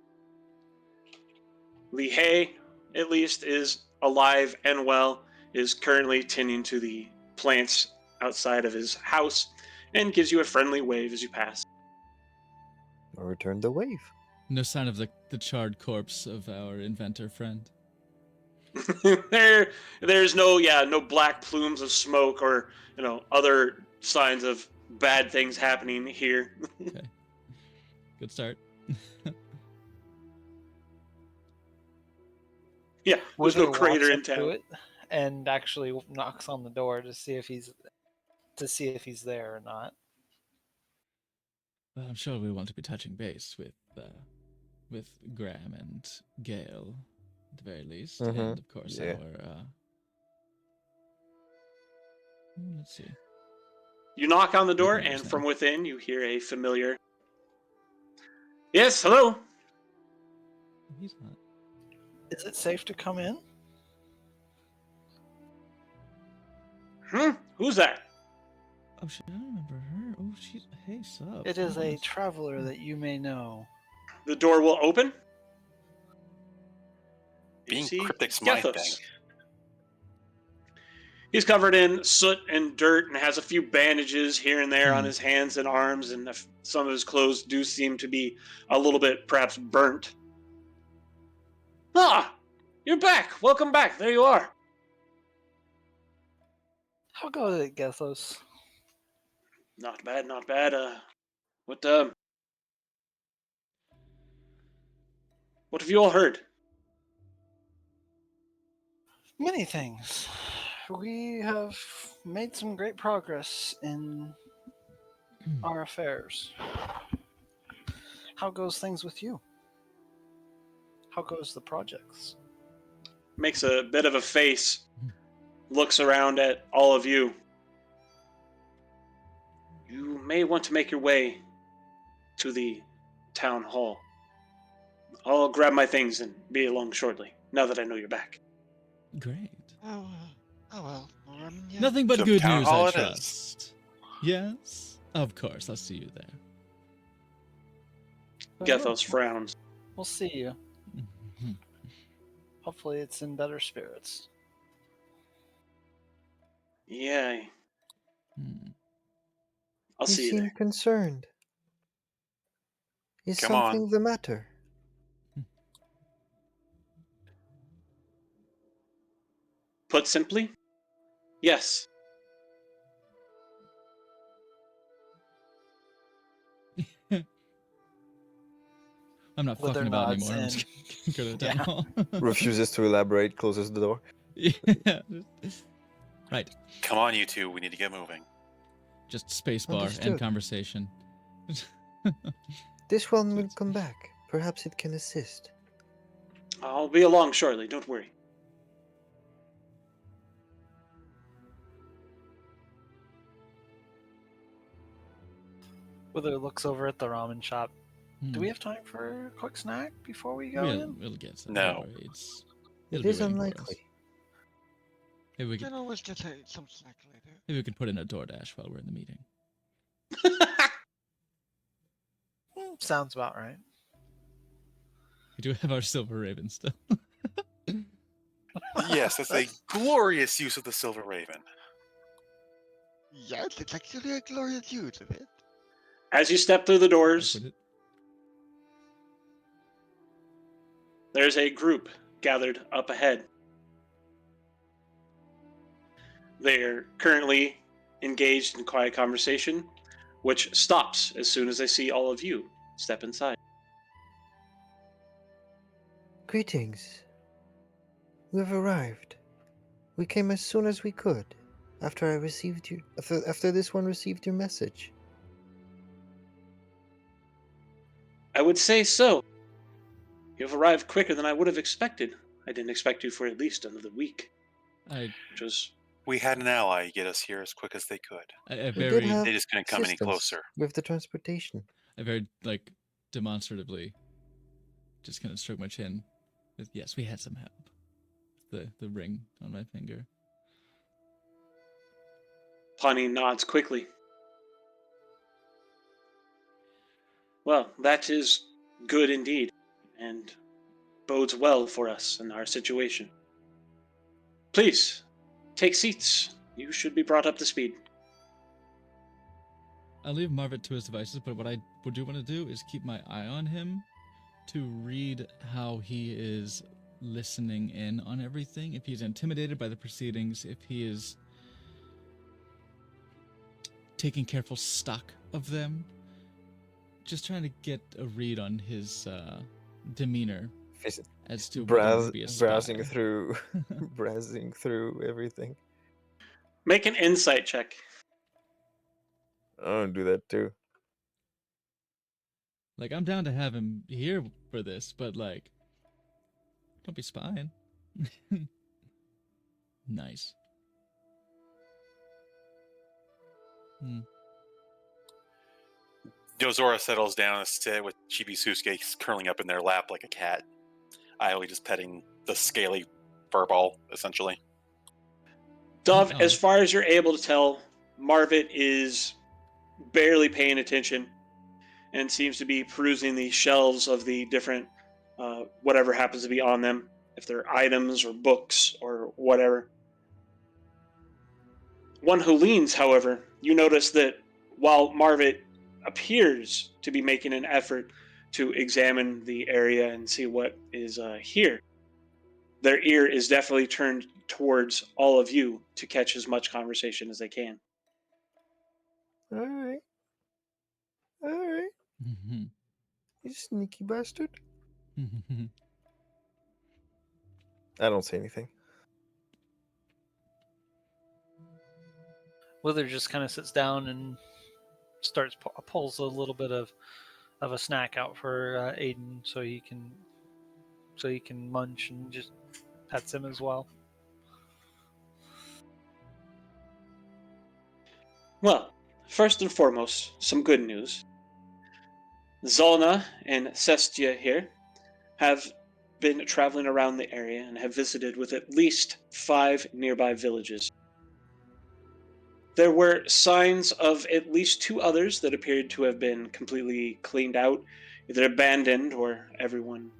Li Hei, at least, is alive and well, is currently tending to the plants outside of his house, and gives you a friendly wave as you pass. Or return the wave. No sign of the charred corpse of our inventor friend. There's no black plumes of smoke or other signs of bad things happening here. Good start. Yeah, there's no Wither crater walks in up to town. it and actually knocks on the door to see if he's there or not. Well, I'm sure we want to be touching base with Graham and Gale, at the very least, Mhm, and of course yeah. our. Let's see. You knock on the door, Open and this from now. within you hear a familiar. Yes, hello. He's not. Is it safe to come in? Who's that? Oh shit! I don't remember her. Oh, she's. Hey, sup? It is a Nice. traveler that you may know. The door will open. You Being see cryptic's my Gethos. thing. He's covered in soot and dirt and has a few bandages here and there on his hands and arms, and some of his clothes do seem to be a little bit perhaps burnt. Ah, you're back. Welcome back. There you are. How goes it, Gethos? Not bad, not bad. What have you all heard? Many things. We have made some great progress in our affairs. How goes things with you? How goes the projects? Makes a bit of a face, looks around at all of you. You may want to make your way to the town hall. I'll grab my things and be along shortly, now that I know you're back. Great. Oh well. No ramen yet? Nothing but To good town news, hall I it is. trust. Yes, of course. I'll see you there. Gethos frowns. We'll see you. Hopefully it's in better spirits. Yeah, Hmm. I'll You see you seem there. concerned. Is Come on. something the matter? Put simply, yes. I'm not Wither fucking about nods anymore. I'm and- just gonna go to the town Yeah. hall. Refuses to elaborate, closes the door. Yeah. Right. Come on, you two. We need to get moving. Just spacebar and Understood. conversation. This one will come back. Perhaps it can assist. I'll be along shortly, don't worry. Wither looks over at the ramen shop. Do we Hmm. have time for a quick snack before we go in? We'll get some. No. Don't worry, It it'll be is waiting for us. unlikely. Maybe we Can can always get some snack later. maybe we can put in a DoorDash while we're in the meeting. Sounds about right. We do have our silver raven still. Yes, that's a glorious use of the Silver Raven. Yes, it's actually a glorious use of it. As you step through the doors, Put it- there's a group gathered up ahead. They're currently engaged in quiet conversation, which stops as soon as they see all of you step inside. Greetings. We have arrived. We came as soon as we could, after I received you. After this one received your message. I would say so. You have arrived quicker than I would have expected. I didn't expect you for at least another week, I which was We had an ally get us here as quick as they could. I We did very have They just couldn't come any assistance closer. with the transportation. I very like demonstratively just kind of stroke my chin. Yes, we had some help. The ring on my finger. Pawnee nods quickly. Well, that is good indeed, and bodes well for us in our situation. Please, take seats. You should be brought up to speed. I'll leave Marvit to his devices, but what I do want to do is keep my eye on him to read how he is listening in on everything, if he's intimidated by the proceedings, if he is taking careful stock of them. Just trying to get a read on his demeanor Is it as to whether he would be a spy. browsing through, browsing through everything. Make an insight check. I don't do that too. Like, I'm down to have him here for this, but like, don't be spying. Nice. Dozora settles down and sit with Chibisuke curling up in their lap like a cat. Ioli just petting the scaly furball, essentially. Dove, Oh. as far as you're able to tell, Marvit is barely paying attention and seems to be perusing the shelves of the different whatever happens to be on them, if they're items or books or whatever. One who leans, however, you notice that while Marvit appears to be making an effort to examine the area and see what is here, their ear is definitely turned towards all of you to catch as much conversation as they can. Alright. Alright. Mhm. You sneaky bastard. I don't say anything. Wither just kind of sits down and starts pulls a little bit of a snack out for Aiden so he can munch, and just pets him as well. Well, first and foremost, some good news. Zolna and Cestia here have been traveling around the area and have visited with at least 5 nearby villages. There were signs of at least 2 others that appeared to have been completely cleaned out, either abandoned or everyone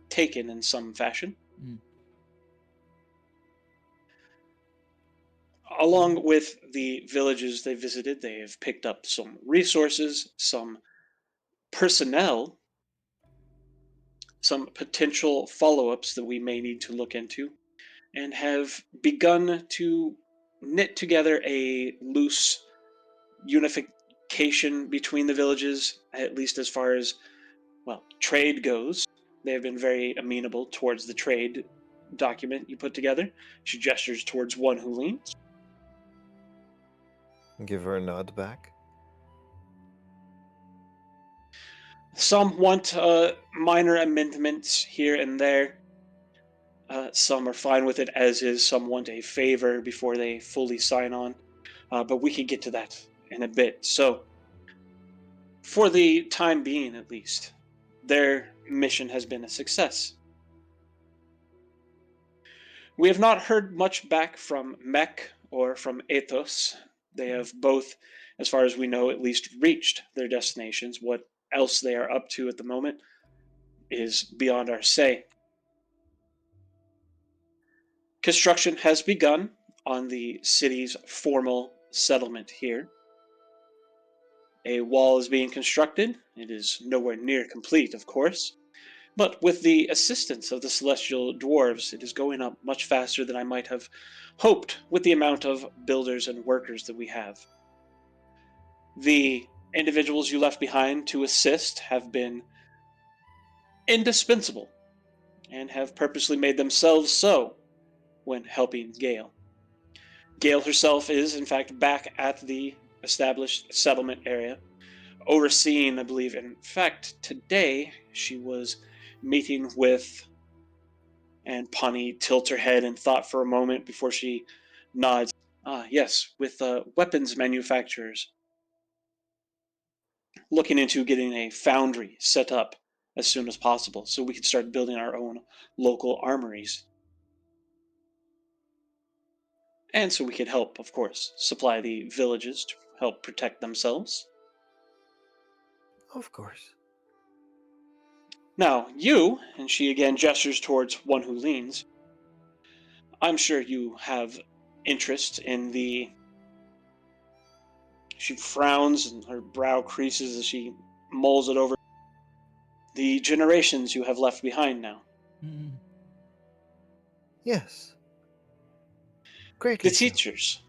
taken in some fashion. Mm. Along with the villages they visited, they have picked up some resources, some personnel, some potential follow-ups that we may need to look into, and have begun to knit together a loose unification between the villages, at least as far as, well, trade goes. They have been very amenable towards the trade document you put together. She gestures towards one who leans. Give her a nod back. Some want minor amendments here and there. Some are fine with it as is. Some want a favor before they fully sign on. But we can get to that in a bit. So, for the time being at least, their mission has been a success. We have not heard much back from Mech or from Athos. They have both, as far as we know, at least reached their destinations. What else they are up to at the moment is beyond our say. Construction has begun on the city's formal settlement here. A wall is being constructed. It is nowhere near complete, of course, but with the assistance of the celestial dwarves, it is going up much faster than I might have hoped with the amount of builders and workers that we have. The individuals you left behind to assist have been indispensable and have purposely made themselves so when helping Gale. Gale herself is, in fact, back at the established settlement area, overseeing, I believe, in fact, today she was meeting with, and Pawnee tilts her head in thought for a moment before she nods. Yes, with weapons manufacturers, looking into getting a foundry set up as soon as possible so we can start building our own local armories. And so we could help, of course, supply the villages to help protect themselves. Of course. Now, you, and she again gestures towards one who leans, I'm sure you have interest in the. She frowns and her brow creases as she mulls it over. The generations you have left behind now. Mm. Yes. The Greatly so. teachers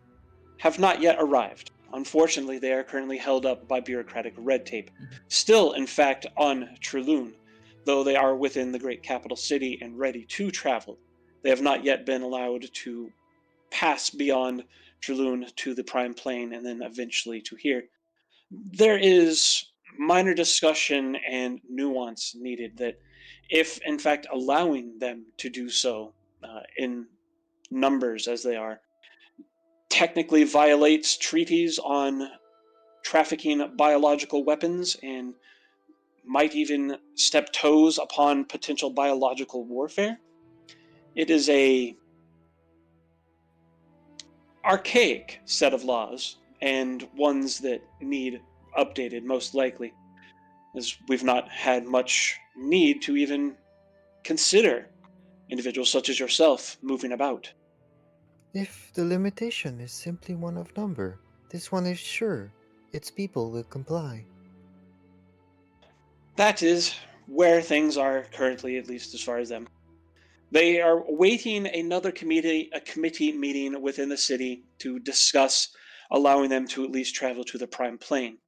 have not yet arrived. Unfortunately, they are currently held up by bureaucratic red tape. Still, in fact, on Trelune, though they are within the great capital city and ready to travel, they have not yet been allowed to pass beyond Trelune to the Prime Plane and then eventually to here. There is minor discussion and nuance needed that, if in fact allowing them to do so in numbers as they are, technically violates treaties on trafficking biological weapons and might even step toes upon potential biological warfare. It is a archaic set of laws and ones that need updated most likely, as we've not had much need to even consider individuals such as yourself moving about. If the limitation is simply one of number, this one is sure its people will comply. That is where things are currently, at least as far as them. They are awaiting a committee meeting within the city to discuss allowing them to at least travel to the Prime Plane.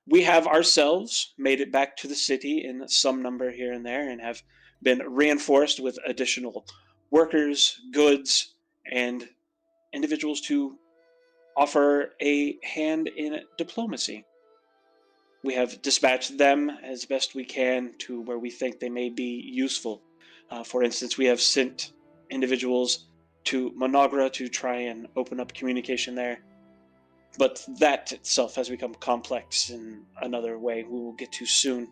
We have ourselves made it back to the city in some number here and there and have been reinforced with additional workers, goods, and individuals to offer a hand in diplomacy. We have dispatched them as best we can to where we think they may be useful. For instance, we have sent individuals to Monogra to try and open up communication there. But that itself has become complex in another way we will get to soon.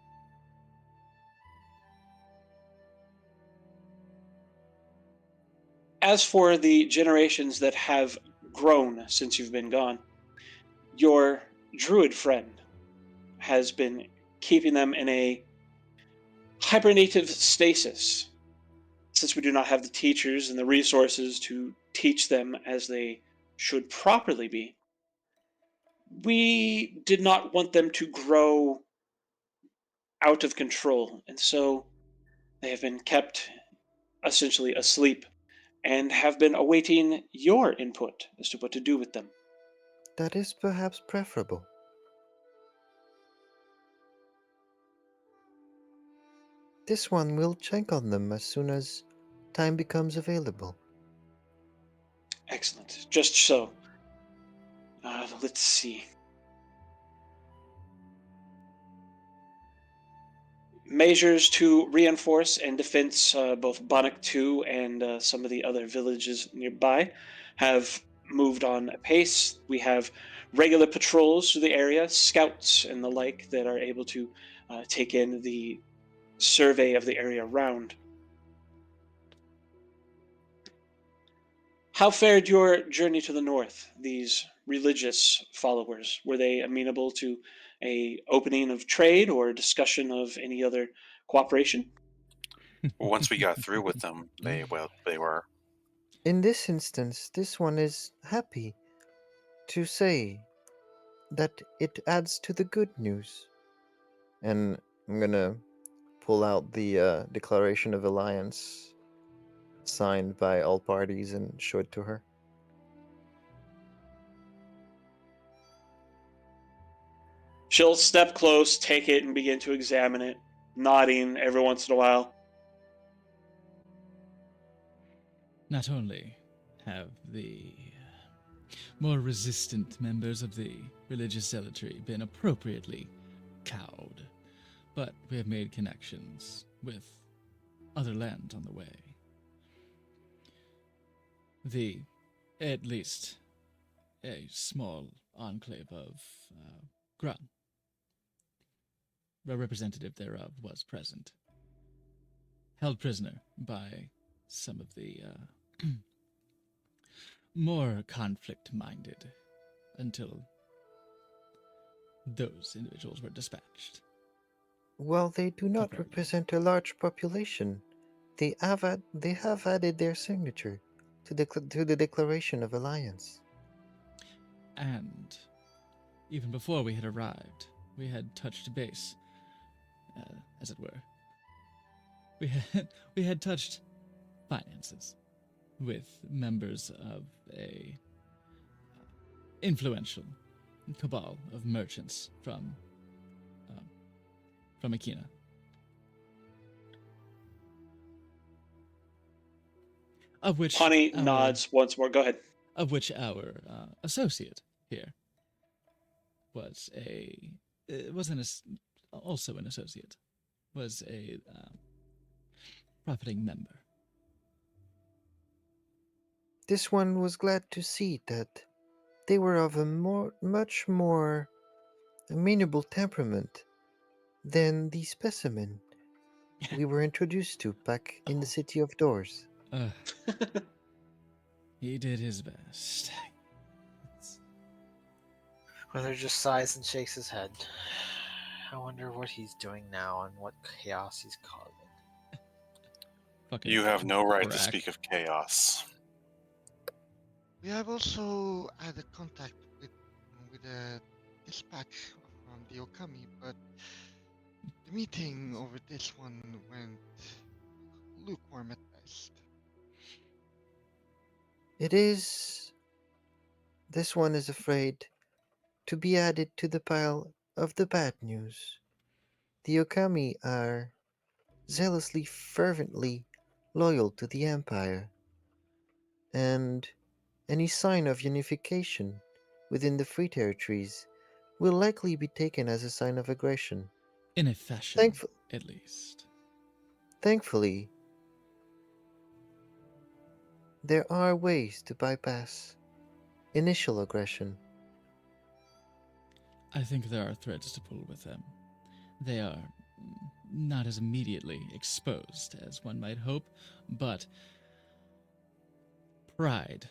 As for the generations that have grown since you've been gone, your druid friend has been keeping them in a hibernative stasis. Since we do not have the teachers and the resources to teach them as they should properly be, we did not want them to grow out of control, and so they have been kept essentially asleep and have been awaiting your input as to what to do with them. That is perhaps preferable. This one will check on them as soon as time becomes available. Excellent. Just so. Let's see. Measures to reinforce and defense both Bannock 2 and some of the other villages nearby have moved on apace. We have regular patrols through the area, scouts and the like that are able to take in the survey of the area around. How fared your journey to the north? These religious followers, were they amenable to a opening of trade or discussion of any other cooperation? Once we got through with them, they were. In this instance, this one is happy to say that it adds to the good news. And I'm gonna pull out the Declaration of Alliance signed by all parties and show it to her. She'll step close, take it, and begin to examine it, nodding every once in a while. Not only have the more resistant members of the religious zealotry been appropriately cowed, but we have made connections with other land on the way. At least, a small enclave of Grun. A representative thereof was present, held prisoner by some of the more conflict-minded until those individuals were dispatched. While they do not Temporarily. represent a large population, they have added their signature to the Declaration of Alliance. And even before we had arrived, we had touched base, as it were. We had touched finances with members of a influential cabal of merchants from Akina. Of which Honey our- nods once more. Go ahead. Of which our associate here also an associate, was a profiting member. This one was glad to see that they were of a much more amenable temperament than the specimen we were introduced to back in the City of Doors. He did his best. Wither just sighs and shakes his head. I wonder what he's doing now and what chaos he's causing. Fucking You have no right to Brack. speak of chaos. We have also had a contact with a dispatch from the Okami, but the meeting over this one went lukewarm at best. This one is afraid to be added to the pile of the bad news. The Okami are zealously, fervently loyal to the Empire, and any sign of unification within the Free Territories will likely be taken as a sign of aggression. In a fashion, at least. Thankfully, there are ways to bypass initial aggression. I think there are threads to pull with them. They are not as immediately exposed as one might hope, but pride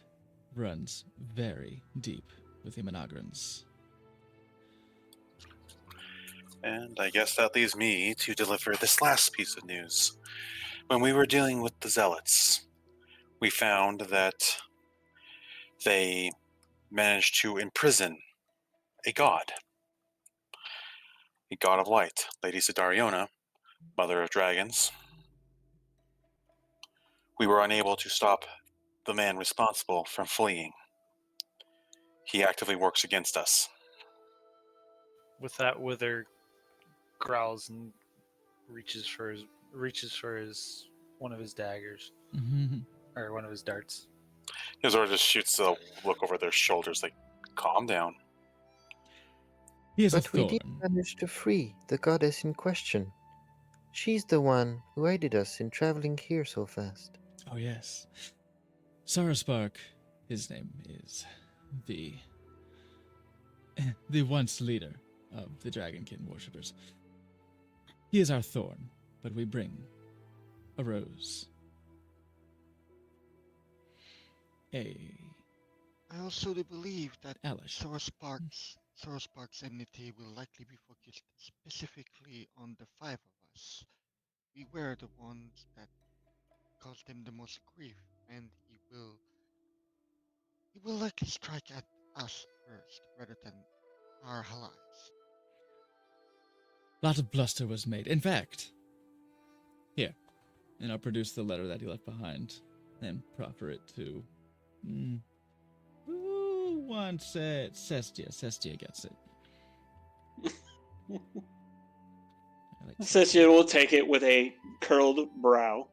runs very deep with the Monograns. And I guess that leaves me to deliver this last piece of news. When we were dealing with the Zealots, we found that they managed to imprison a god of light, Lady Sidariona, Mother of Dragons. We were unable to stop the man responsible from fleeing. He actively works against us. With that, Wither growls and reaches for his one of his daggers or one of his darts. His just shoots a look over their shoulders, like, Calm down. He is a But we did thorn. manage to free the goddess in question. She's the one who aided us in traveling here so fast. Oh, yes. Saraspark, his name is the the once leader of the Dragonkin worshippers. He is our thorn, but we bring a rose. A I also do believe that Elish. Source Park's enmity will likely be focused specifically on the five of us. We were the ones that caused him the most grief, and he will likely strike at us first rather than our allies. A lot of bluster was made. In fact, here, and I'll produce the letter that he left behind and proffer it to. Who wants it? Cestia. Cestia gets it. I like Cessia will take it with a curled brow.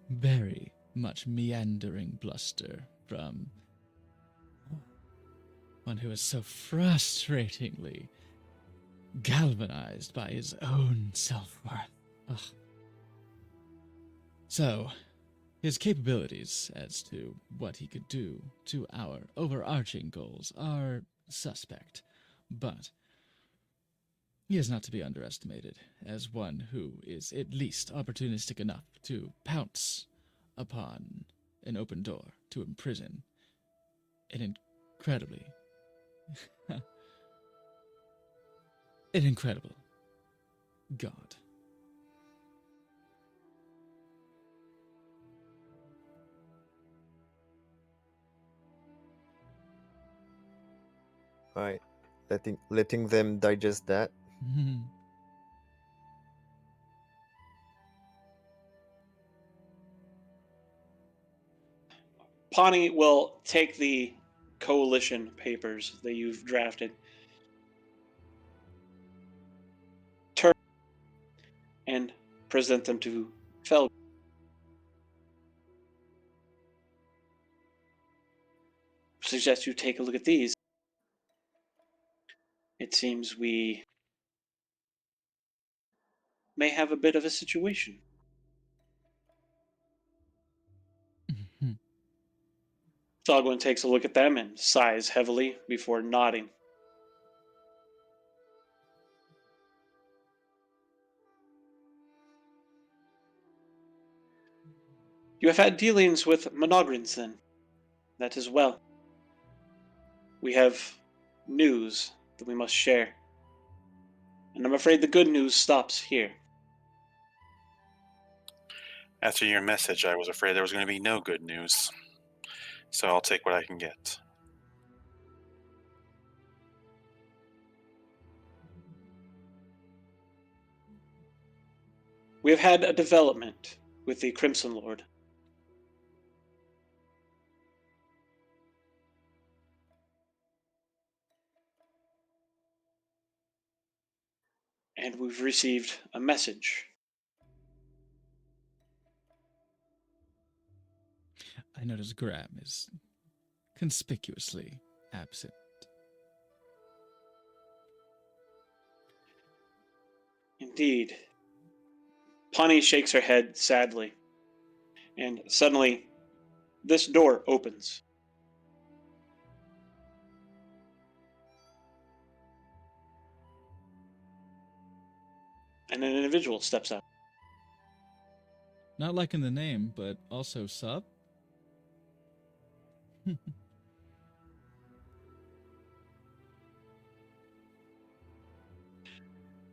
very much meandering bluster from one who is so frustratingly galvanized by his own self-worth. Ugh. So, his capabilities as to what he could do to our overarching goals are suspect, but he is not to be underestimated as one who is at least opportunistic enough to pounce upon an open door to imprison an incredibly an incredible god. Alright. Letting them digest that. Pawnee will take the coalition papers that you've drafted, turn and present them to Fel. Suggest you take a look at these. It seems we may have a bit of a situation. Zogwin takes a look at them and sighs heavily before nodding. You have had dealings with Monogrins, then? That is well. We have news that we must share. And I'm afraid the good news stops here. After your message, I was afraid there was going to be no good news. So I'll take what I can get. We have had a development with the Crimson Lord. And we've received a message. I notice Graham is conspicuously absent. Indeed. Pawnee shakes her head sadly. And suddenly, this door opens. And an individual steps out. Not liking the name, but also sub?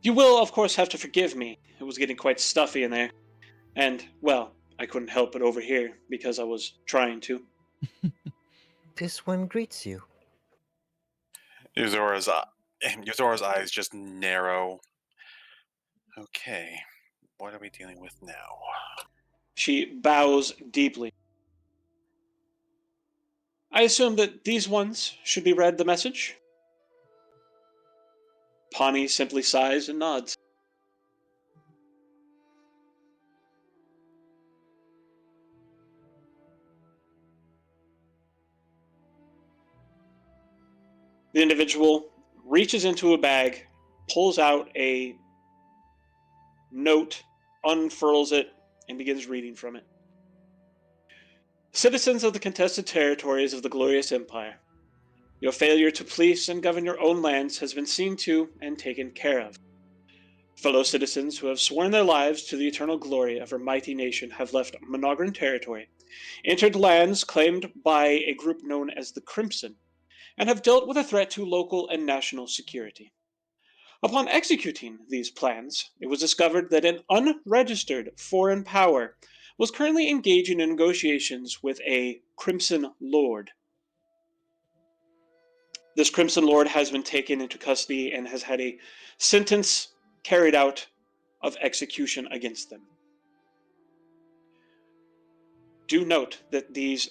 You will, of course, have to forgive me. It was getting quite stuffy in there. And, well, I couldn't help but overhear because I was trying to. This one greets you. Euzora's eyes just narrow. Okay, what are we dealing with now? She bows deeply. I assume that these ones should be read the message? Pawnee simply sighs and nods. The individual reaches into a bag, pulls out a note, unfurls it, and begins reading from it. Citizens of the contested territories of the glorious empire, your failure to police and govern your own lands has been seen to and taken care of. Fellow citizens who have sworn their lives to the eternal glory of our mighty nation have left Monogran territory, entered lands claimed by a group known as the Crimson, and have dealt with a threat to local and national security. Upon executing these plans, it was discovered that an unregistered foreign power was currently engaging in negotiations with a Crimson Lord. This Crimson Lord has been taken into custody and has had a sentence carried out of execution against them. Do note that these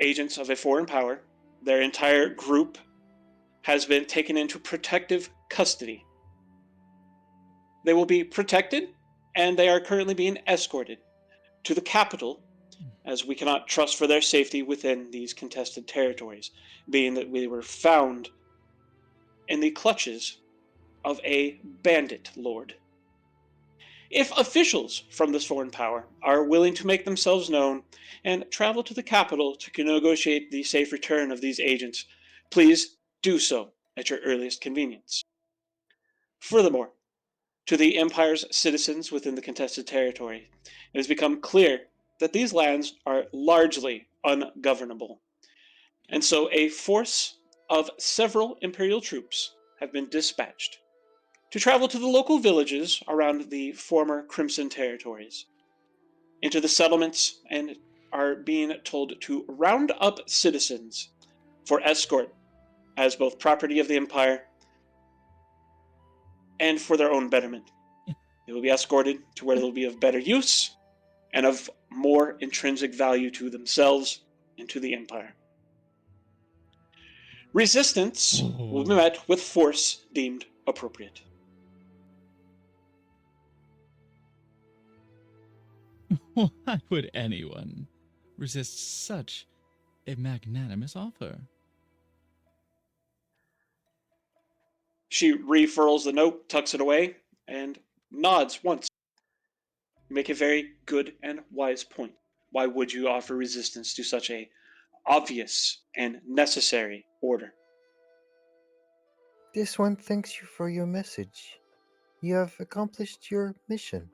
agents of a foreign power, their entire group, has been taken into protective custody. They will be protected, and they are currently being escorted to the capital, as we cannot trust for their safety within these contested territories, being that we were found in the clutches of a bandit lord. If officials from this foreign power are willing to make themselves known and travel to the capital to negotiate the safe return of these agents, please do so at your earliest convenience. Furthermore, to the Empire's citizens within the contested territory, it has become clear that these lands are largely ungovernable, and so a force of several Imperial troops have been dispatched to travel to the local villages around the former Crimson territories, into the settlements, and are being told to round up citizens for escort as both property of the Empire and for their own betterment. They will be escorted to where they'll be of better use and of more intrinsic value to themselves and to the Empire. Resistance will be met with force deemed appropriate. Why would anyone resist such a magnanimous offer? She refurls the note, tucks it away, and nods once. You make a very good and wise point. Why would you offer resistance to such a obvious and necessary order? This one thanks you for your message. You have accomplished your mission.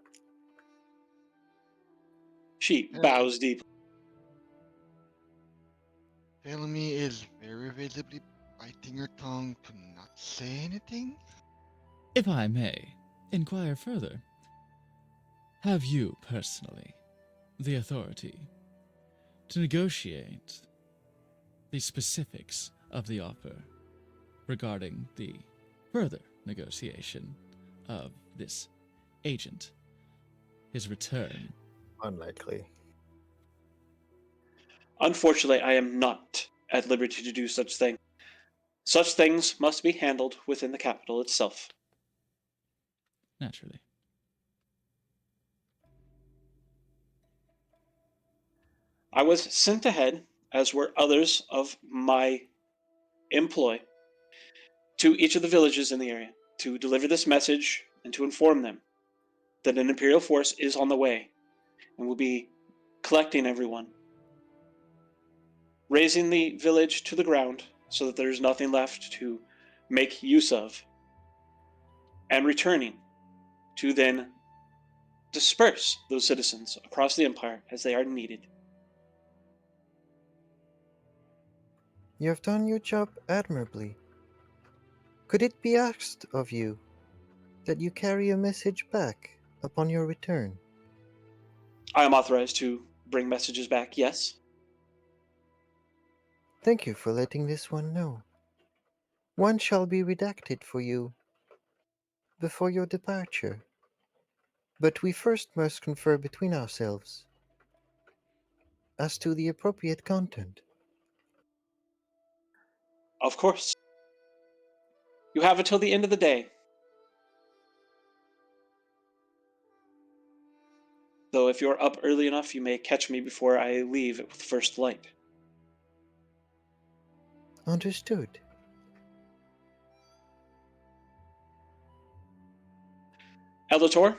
She bows deeply. Felony is very visibly biting her tongue to not say anything. If I may inquire further, have you personally the authority to negotiate the specifics of the offer regarding the further negotiation of this agent, his return? Unlikely. Unfortunately, I am not at liberty to do such thing. Such things must be handled within the capital itself. Naturally. I was sent ahead, as were others of my employ, to each of the villages in the area to deliver this message and to inform them that an Imperial force is on the way and will be collecting everyone, raising the village to the ground so that there's nothing left to make use of, and returning to then disperse those citizens across the Empire as they are needed. You have done your job admirably. Could it be asked of you that you carry a message back upon your return? I am authorized to bring messages back, yes. Thank you for letting this one know. One shall be redacted for you before your departure. But we first must confer between ourselves as to the appropriate content. Of course. You have until the end of the day. Though if you're up early enough, you may catch me before I leave with first light. Understood. Eldator,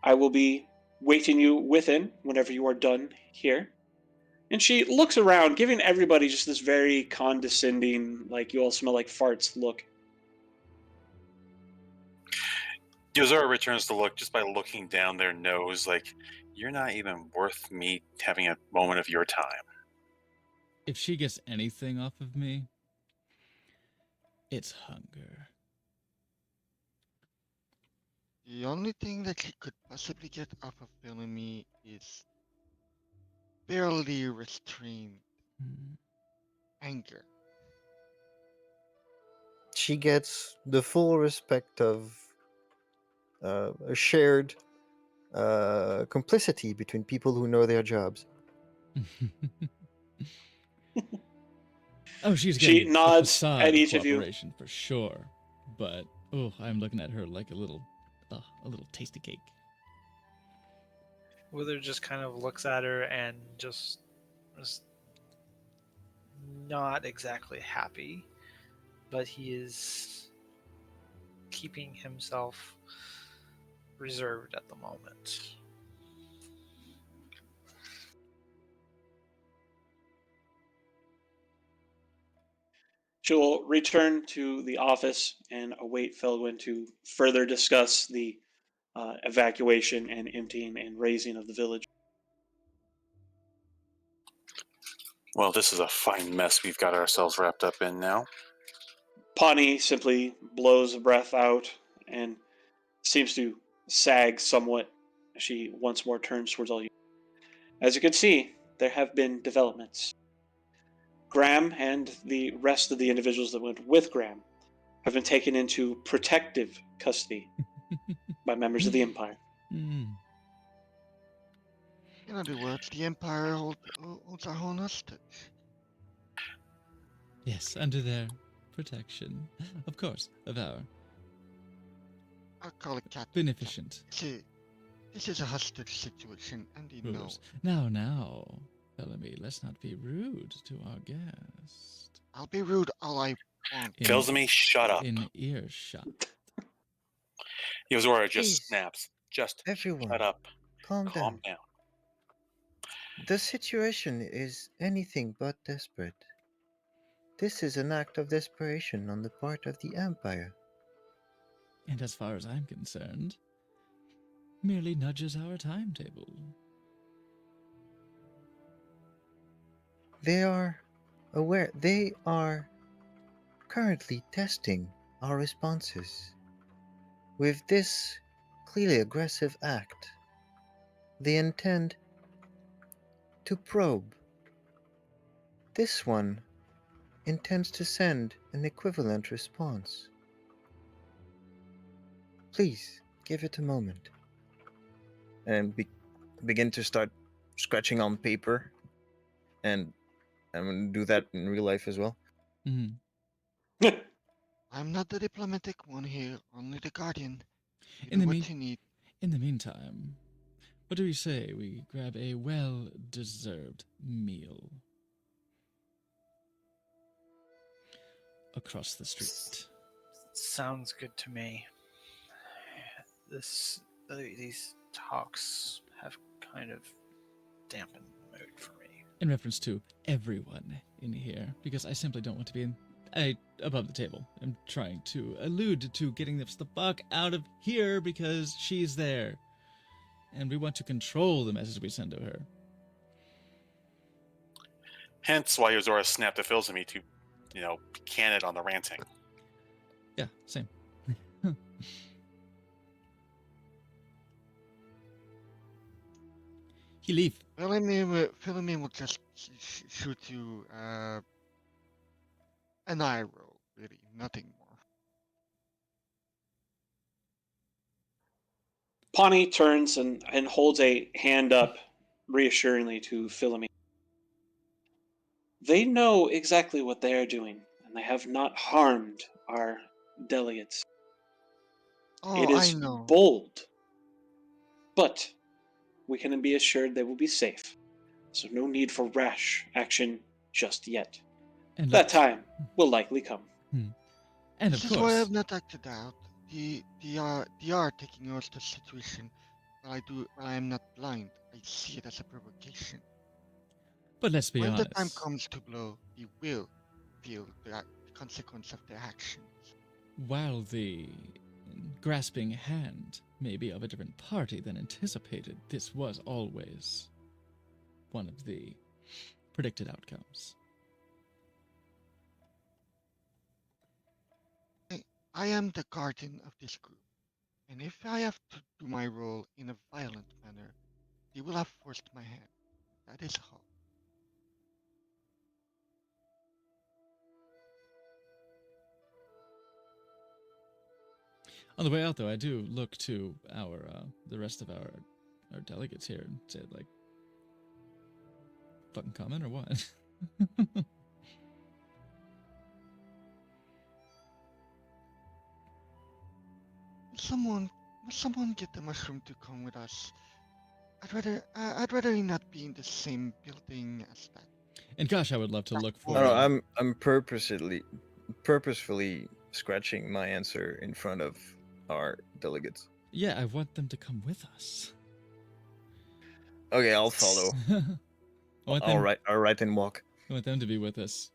I will be waiting you within whenever you are done here. And she looks around, giving everybody just this very condescending, like, you all smell like farts look. Yozora returns to look just by looking down their nose, like, you're not even worth me having a moment of your time. If she gets anything off of me, it's hunger. The only thing that she could possibly get off of Philomene is barely restrained Hmm. anger. She gets the full respect of a shared complicity between people who know their jobs. Oh, she's She getting the nods facade at of each of you. cooperation for sure. But I'm looking at her like a little tasty cake. Wither just kind of looks at her and just is not exactly happy, but he is keeping himself reserved at the moment. She'll return to the office and await Felwyn to further discuss the evacuation and emptying and raising of the village. Well, this is a fine mess we've got ourselves wrapped up in now. Pawnee simply blows a breath out and seems to sag somewhat as she once more turns towards all you. As you can see, there have been developments. Graham and the rest of the individuals that went with Graham have been taken into protective custody by members of the Empire. Mm. In other words, the Empire holds our whole hostage. Yes, under their protection, of course, of our I'll call it cat. beneficent See, this is a hostage situation, and you know. rulers. Now, Bellamy, let's not be rude to our guest. I'll be rude all I want. In- Philomene, shut up. In earshot. Yozora just Please. snaps. Just Everyone, shut up. calm Calm down. down. The situation is anything but desperate. This is an act of desperation on the part of the Empire. And as far as I'm concerned, merely nudges our timetable. They are currently testing our responses. With this clearly aggressive act, they intend to probe. This one intends to send an equivalent response. Please give it a moment. And begin to start scratching on paper. And I'm going to do that in real life as well. Mhm. I'm not the diplomatic one here, only the guardian. You In do the what mean- you need. In the meantime, what do we say we grab a well-deserved meal across the street? Sounds good to me. These talks have kind of dampened the mood for me. In reference to everyone in here, because I simply don't want to be above the table. I'm trying to allude to getting the fuck out of here because she's there. And we want to control the message we send to her. Hence why Yozora snapped to Philomene to, can it on the ranting. Yeah, same. He leave. Philomene will just shoot you an eye roll, really, nothing more. Pawnee turns and holds a hand up reassuringly to Philomene. They know exactly what they are doing, and they have not harmed our delegates. Oh, It I is know. bold, but we can be assured they will be safe. So no need for rash action just yet. And That time will likely come. And This of is why I course, have not acted out. they are taking notice of the situation. While I am not blind, I see it as a provocation. But let's be When the honest. time comes to blow, they will feel the consequence of their actions. While the grasping hand may be of a different party than anticipated, this was always one of the predicted outcomes. I am the guardian of this group, and if I have to do my role in a violent manner, they will have forced my hand. That is all. On the way out, though, I do look to our the rest of our delegates here and say, like, fucking comment or what? Will someone get the mushroom to come with us? I'd rather he not be in the same building as that. And gosh, I would love to look for. No, no, I'm purposefully scratching my answer in front of our delegates. Yeah, I want them to come with us. Okay, I'll follow. I'll write and walk. I want them to be with us,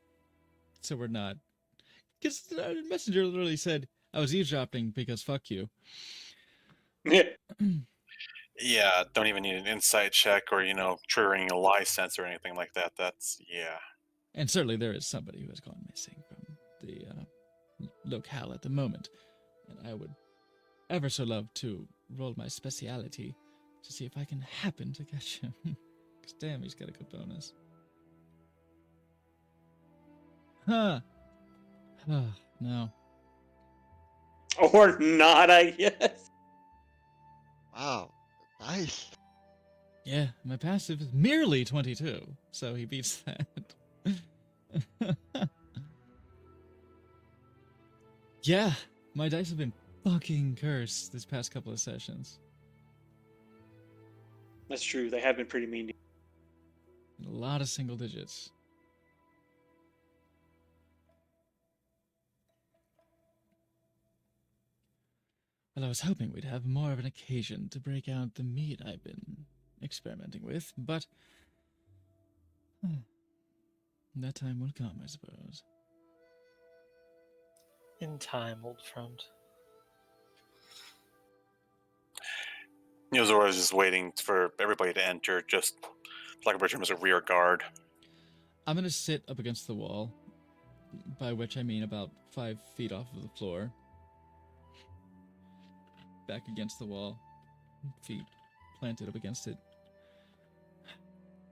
so we're not. Because the messenger literally said I was eavesdropping because fuck you. Yeah, don't even need an insight check or, triggering a lie sense or anything like that. That's, yeah. And certainly there is somebody who has gone missing from the locale at the moment. And I would ever so love to roll my speciality to see if I can happen to catch him. Because damn, he's got a good bonus. Huh. No. Or not, I guess. Wow, nice. Yeah, my passive is merely 22, so he beats that. Yeah, my dice have been fucking cursed this past couple of sessions. That's true. They have been pretty mean. A lot of single digits. Well, I was hoping we'd have more of an occasion to break out the meat I've been experimenting with, but that time will come, I suppose. In time, old friend. Zora is just waiting for everybody to enter, just like a Bertram as a rear guard. I'm gonna sit up against the wall, by which I mean about 5 feet off of the floor. Back against the wall, feet planted up against it.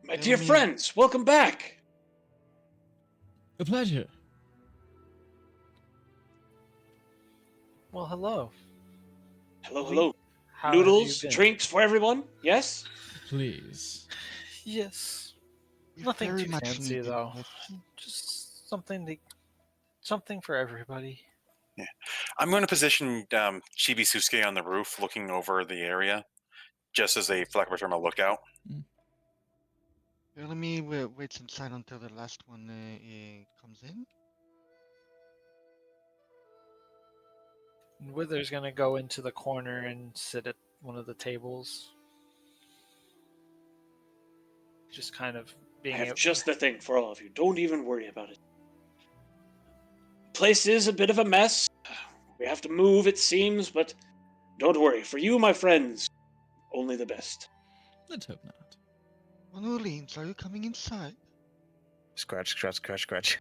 My dear friends, welcome back. A pleasure. Well, hello. Hello. How have you Noodles, been? drinks for everyone? Yes? Please. Yes. We Nothing very too much fancy need though. it. Just something for everybody. Yeah. I'm going to position Chibisuke on the roof looking over the area, just as a Black Bertram lookout. Let me wait inside until the last one comes in. And Wither's gonna go into the corner and sit at one of the tables. Just kind of being I have just the thing for all of you. Don't even worry about it. The place is a bit of a mess. We have to move, it seems, but don't worry. For you, my friends, only the best. Let's hope not. Orleans, are you coming inside? Scratch, scratch, scratch, scratch.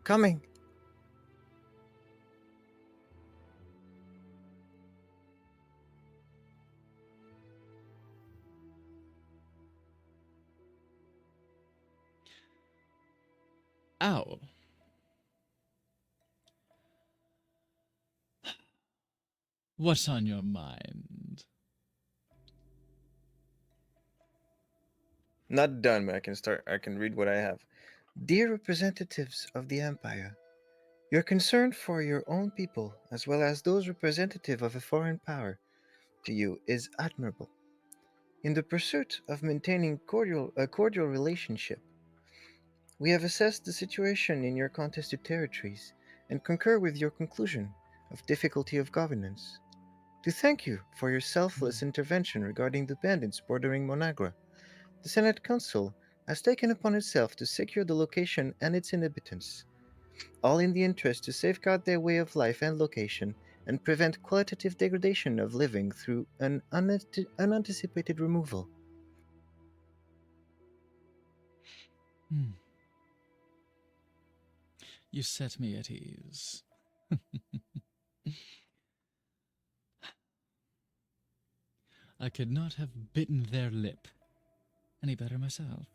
Coming. Ow. What's on your mind? Not done, but I can start. I can read what I have. Dear representatives of the Empire, your concern for your own people, as well as those representative of a foreign power, to you is admirable. In the pursuit of maintaining a cordial relationship, we have assessed the situation in your contested territories and concur with your conclusion of difficulty of governance, to thank you for your selfless intervention regarding the bandits bordering Monagra. The Senate Council has taken upon itself to secure the location and its inhabitants, all in the interest to safeguard their way of life and location and prevent qualitative degradation of living through an unanticipated removal. Hmm. You set me at ease. I could not have bitten their lip any better myself.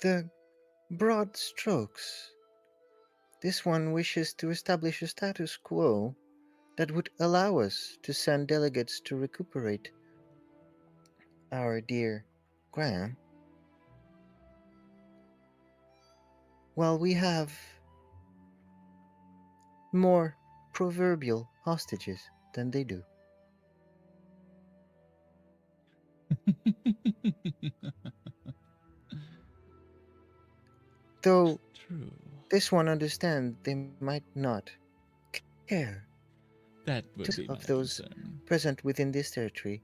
The broad strokes. This one wishes to establish a status quo that would allow us to send delegates to recuperate our dear Graham, while we have more proverbial hostages than they do. Though True. this one understands they might not care That would be my of those concern. present within this territory.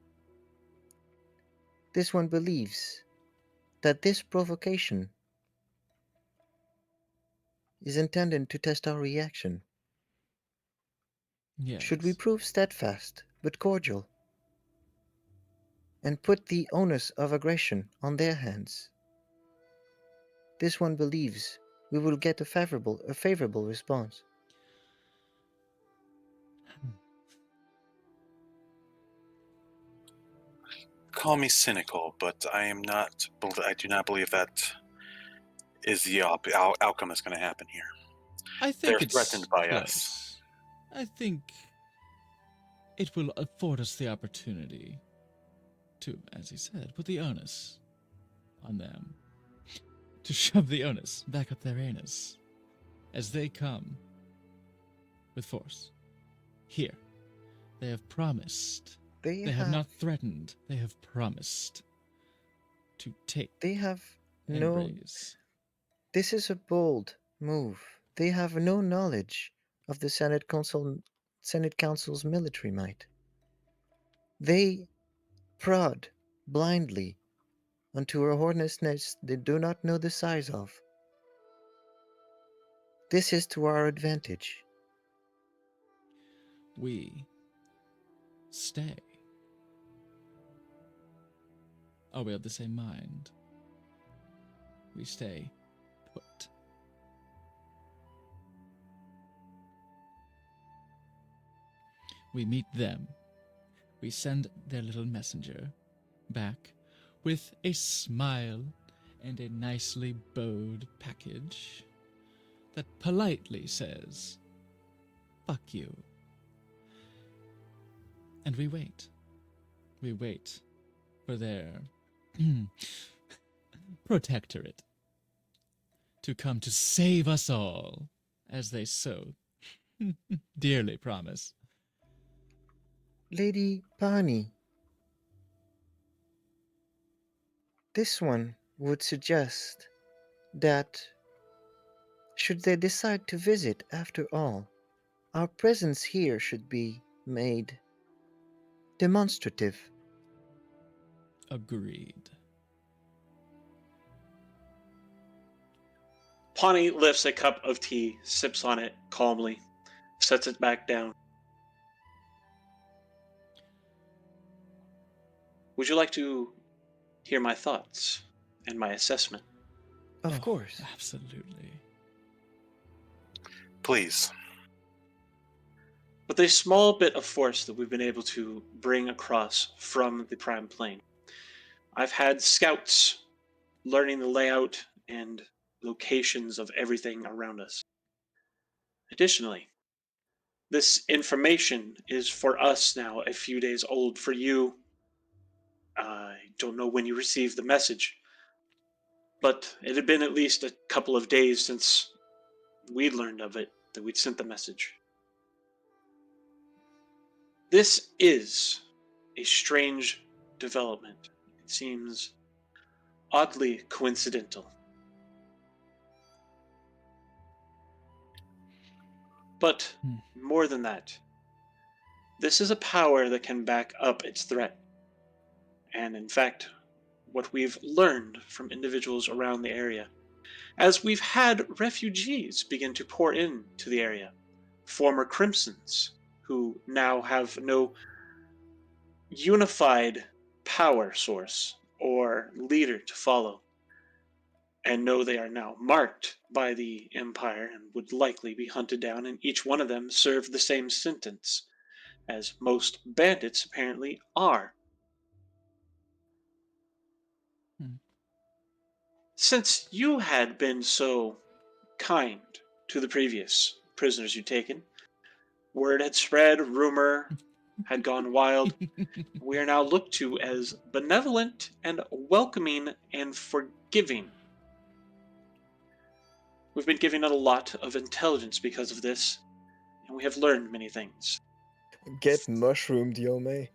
This one believes that this provocation is intended to test our reaction. Yes. Should we prove steadfast but cordial and put the onus of aggression on their hands, this one believes we will get a favorable response. Call me cynical, but I am not. I do not believe that is the outcome that's going to happen here. I think They're it's threatened by close. us. I think it will afford us the opportunity to, as he said, put the onus on them. To shove the onus back up their anus as they come with force. Here, they have promised. They They have not threatened. They have promised to take They have and no. raise. This is a bold move. They have no knowledge of the Senate Council's military might. They prod blindly onto a hornet's nest they do not know the size of. This is to our advantage. We stay. Are we of the same mind? We stay put. We meet them. We send their little messenger back with a smile and a nicely bowed package that politely says, "Fuck you." And we wait. We wait for their protectorate to come to save us all, as they so dearly promise. Lady Pani, this one would suggest that, should they decide to visit after all, our presence here should be made demonstrative. Agreed. Pawnee lifts a cup of tea, sips on it calmly, sets it back down. Would you like to hear my thoughts and my assessment? Of course. Absolutely. Please. With a small bit of force that we've been able to bring across from the Prime Plane, I've had scouts learning the layout and locations of everything around us. Additionally, this information is for us now a few days old. For you, I don't know when you received the message, but it had been at least a couple of days since we'd learned of it, that we'd sent the message. This is a strange development. It seems oddly coincidental. But more than that, this is a power that can back up its threat. And in fact, what we've learned from individuals around the area, as we've had refugees begin to pour into the area, former Crimsons who now have no unified power source or leader to follow, and know they are now marked by the Empire and would likely be hunted down, and each one of them serve the same sentence, as most bandits apparently are. Since you had been so kind to the previous prisoners you'd taken, word had spread, rumor had gone wild. We are now looked to as benevolent and welcoming and forgiving. We've been given a lot of intelligence because of this, and we have learned many things. Get mushroomed, Yome.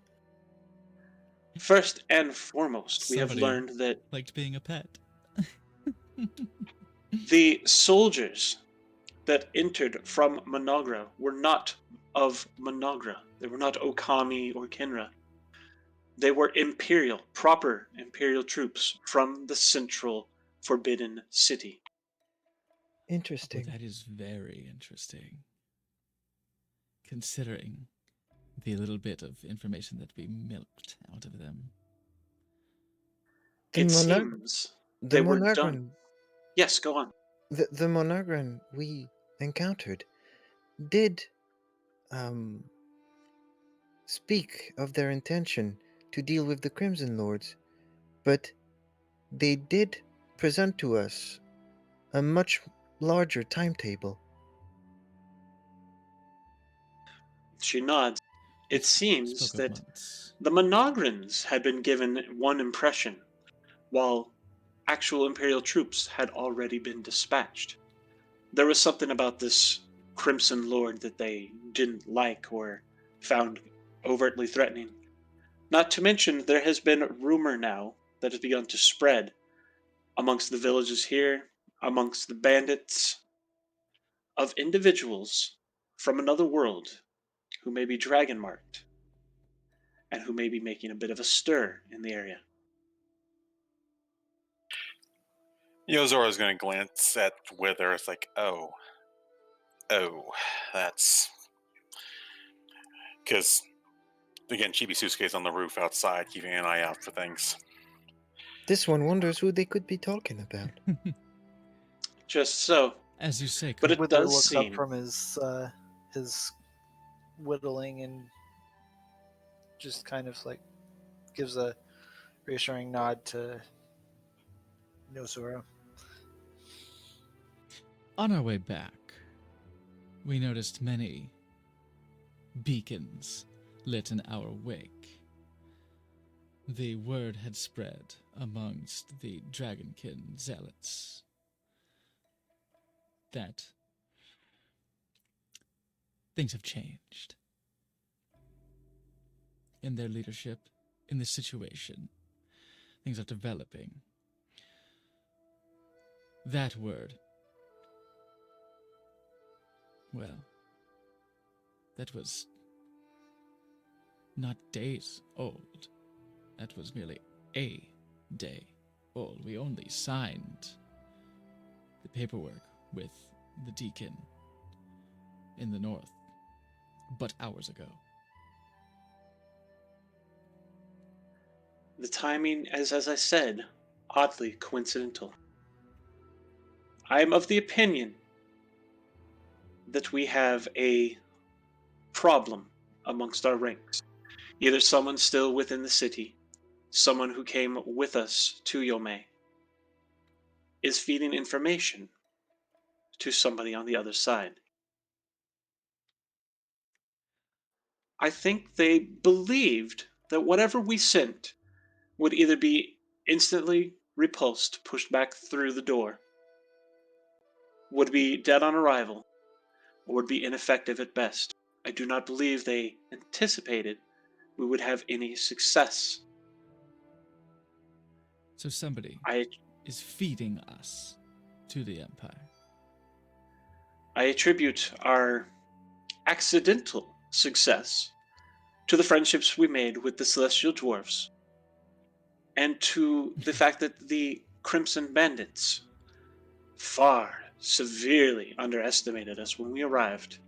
First and foremost, we have Somebody learned that liked being a pet. the soldiers that entered from Managra were not of Managra. They were not Okami or Kinra. They were imperial, proper imperial troops from the central Forbidden City. Oh, Interesting. that is very interesting. Considering the little bit of information that we milked out of them. The It monarch- seems The they were done. Monagran, Yes, go on. the Monagran we encountered did speak of their intention to deal with the Crimson Lords, but they did present to us a much larger timetable. She nods. It seems Spoke of that months. the Monograns had been given one impression, while actual Imperial troops had already been dispatched. There was something about this Crimson Lord that they didn't like or found overtly threatening. Not to mention, there has been rumor now that has begun to spread amongst the villages here, amongst the bandits, of individuals from another world who may be dragon marked and who may be making a bit of a stir in the area. Yozora's going to glance at Wither. It's like, oh, that's because again, Chibisuke's on the roof outside, keeping an eye out for things. This one wonders who they could be talking about. Just so. As you say, But it Wither does looks seem up from his whittling and just kind of like gives a reassuring nod to Yozora. on our way back, we noticed many beacons lit in our wake. The word had spread amongst the Dragonkin zealots that things have changed in their leadership, in the situation. Things are developing. That word, well, that was not days old. That was merely a day old. We only signed the paperwork with the deacon in the north, but hours ago. the timing, as I said, oddly coincidental. I am of the opinion that we have a problem amongst our ranks. Either someone still within the city, someone who came with us to Yome, is feeding information to somebody on the other side. I think they believed that whatever we sent would either be instantly repulsed, pushed back through the door, would be dead on arrival, or would be ineffective at best. I do not believe they anticipated we would have any success. So somebody I is feeding us to the Empire. attribute our accidental success to the friendships we made with the Celestial Dwarfs, and to the fact that the Crimson Bandits far severely underestimated us when we arrived.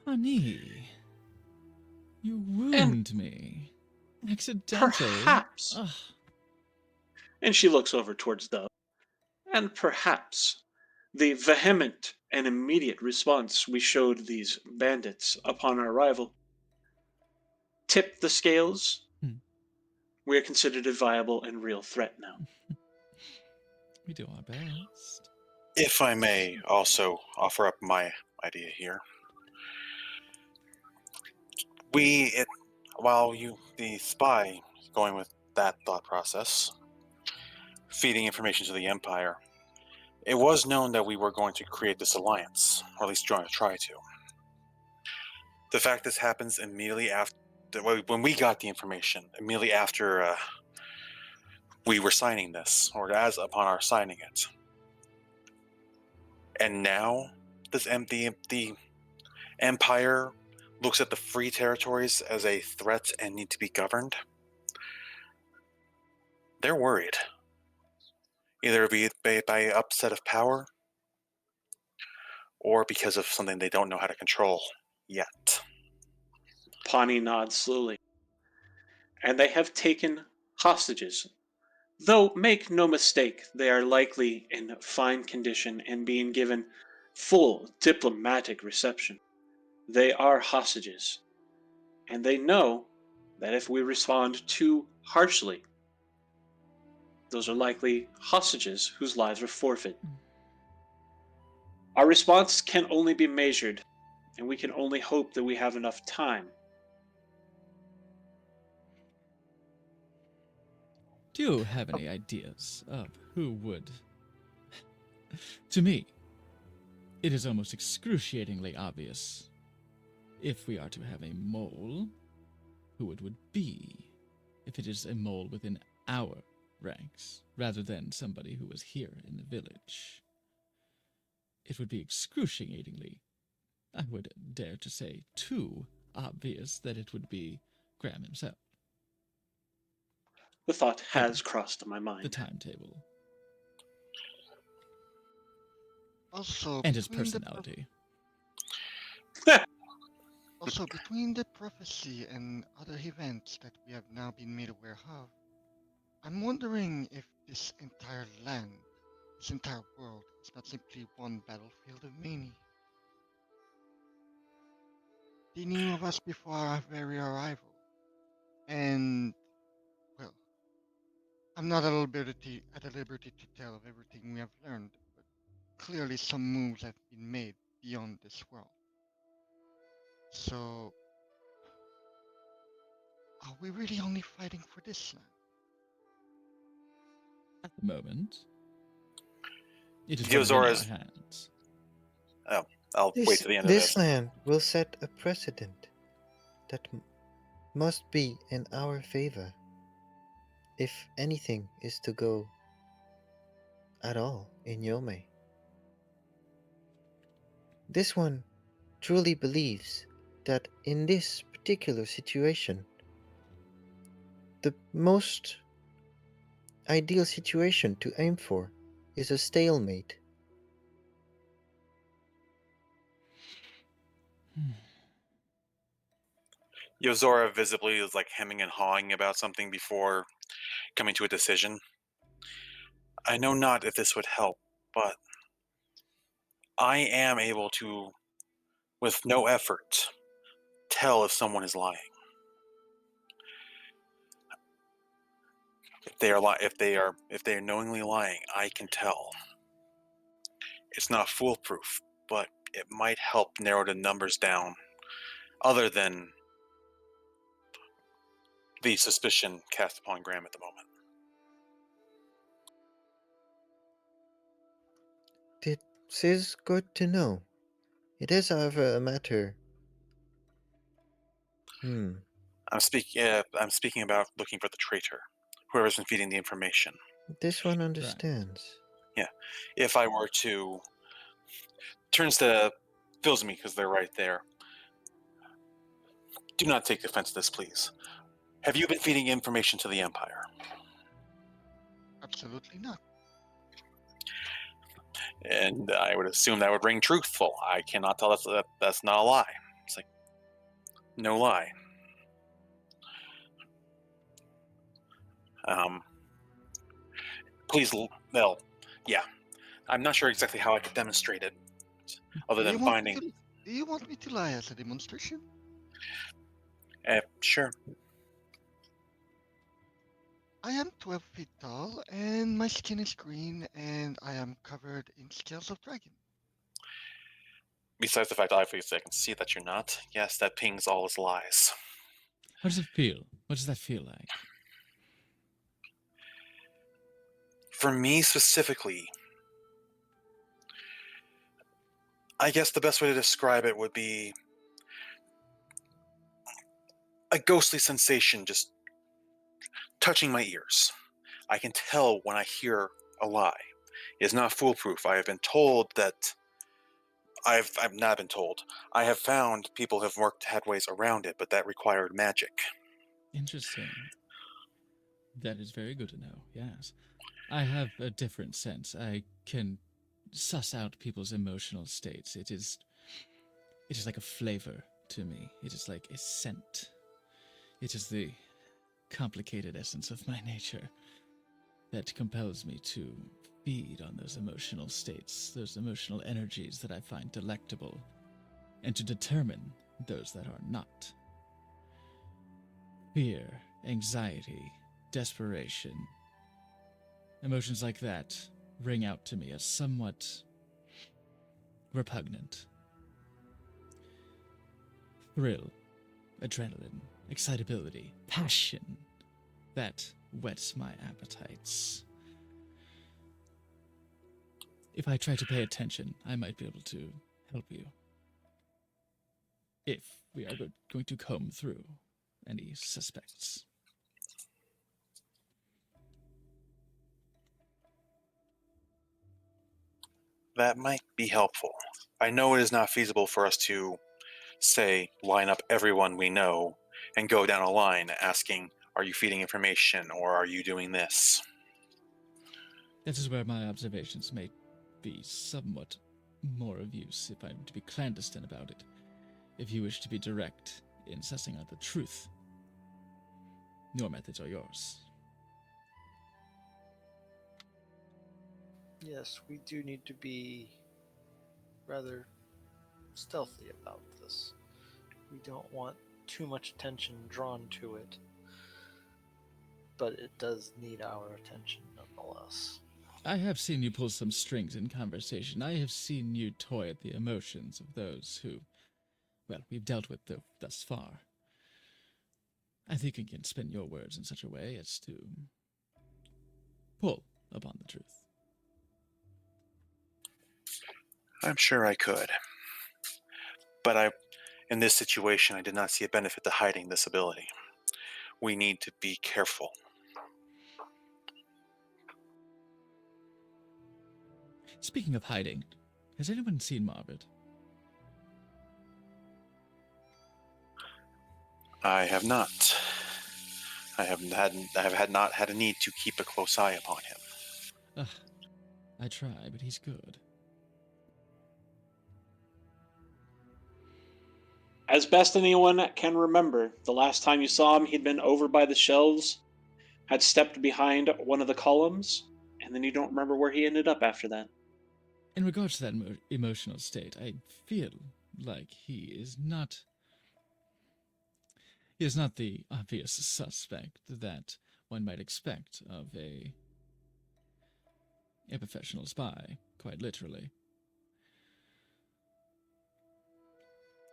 Honey, you And wound me. Accidentally. perhaps, Ugh. and she looks over towards Dove, and perhaps the vehement and immediate response we showed these bandits upon our arrival tipped the scales. Hmm. We are considered a viable and real threat now. We do our best. If I may also offer up my idea here. While the spy, going with that thought process, feeding information to the Empire, it was known that we were going to create this alliance, or at least try to. The fact this happens immediately after, when we got the information, immediately after we were signing this, or as upon our signing it. And now, the Empire looks at the free territories as a threat and need to be governed. They're worried. Either by upset of power, or because of something they don't know how to control yet. Pawnee nods slowly. And they have taken hostages. Though, make no mistake, they are likely in fine condition and being given full diplomatic reception. They are hostages. And they know that if we respond too harshly, those are likely hostages whose lives are forfeit. Our response can only be measured, and we can only hope that we have enough time. Do you have any ideas of who would? To me, it is almost excruciatingly obvious. If we are to have a mole, who it would be, if it is a mole within our ranks, rather than somebody who was here in the village. It would be excruciatingly, I would dare to say, too obvious that it would be Graham himself. The thought has crossed my The mind. timetable. Also, And his between the personality. Also, between the prophecy and other events that we have now been made aware of, I'm wondering if this entire land, this entire world, is not simply one battlefield of many. They knew of us before our very arrival, and, well, I'm not at liberty to tell of everything we have learned, but clearly some moves have been made beyond this world. So, are we really only fighting for this land? At the moment, it is within Yozora our is- hands. I'll wait This, to the end of this this. land will set a precedent that must be in our favor, if anything is to go at all in Yome. This one truly believes that in this particular situation, the most ideal situation to aim for is a stalemate. Yozora visibly is like hemming and hawing about something before coming to a decision. I know not if this would help, but I am able to, with no effort, tell if someone is lying. If they are knowingly lying, I can tell. It's not foolproof, but it might help narrow the numbers down, other than the suspicion cast upon Graham at the moment. This is good to know. It is, however, a matter. I'm speaking about looking for the traitor, whoever's been feeding the information. This one understands. If I were to turns to fills me because they're right there. Do not take offense to this, please. Have you been feeding information to the Empire? Absolutely not. And I would assume that would ring truthful. I cannot tell that's not a lie. It's like, no lie. Please, well, yeah. I'm not sure exactly how I could demonstrate it, other Do you than want me finding. do you want me to lie as a demonstration? Sure. I am 12 feet tall, and my skin is green, and I am covered in scales of dragon. Besides the fact, obviously, I can see that you're not. Yes, that pings all as lies. How does it feel? What does that feel like? For me specifically, I guess the best way to describe it would be a ghostly sensation just touching my ears. I can tell when I hear a lie. It is not foolproof. I have been told that I've not been told. I have found people have had ways around it, but that required magic. Interesting. That is very good to know, yes. I have a different sense. I can suss out people's emotional states. It is like a flavor to me. It is like a scent. It is the complicated essence of my nature that compels me to feed on those emotional states, those emotional energies that I find delectable, and to determine those that are not. Fear, anxiety, desperation, emotions like that ring out to me as somewhat repugnant. Thrill, adrenaline, excitability, passion, that whets my appetites. If I try to pay attention, I might be able to help you. If we are going to comb through any suspects. That might be helpful. I know it is not feasible for us to, say, line up everyone we know and go down a line asking, are you feeding information or are you doing this? That is where my observations may be somewhat more of use if I'm to be clandestine about it. If you wish to be direct in sussing out the truth, your methods are yours. Yes, we do need to be rather stealthy about this. We don't want too much attention drawn to it, but it does need our attention nonetheless. I have seen you pull some strings in conversation. I have seen you toy at the emotions of those who, well, we've dealt with thus far. I think you can spin your words in such a way as to pull upon the truth. I'm sure I could. But in this situation, I did not see a benefit to hiding this ability. We need to be careful. Speaking of hiding, has anyone seen Margaret? I have not. I have not had a need to keep a close eye upon him. Ugh, I try, but he's good. As best anyone can remember, the last time you saw him, he'd been over by the shelves, had stepped behind one of the columns, and then you don't remember where he ended up after that. In regards to that emotional state, I feel like he is not the obvious suspect that one might expect of a professional spy, quite literally.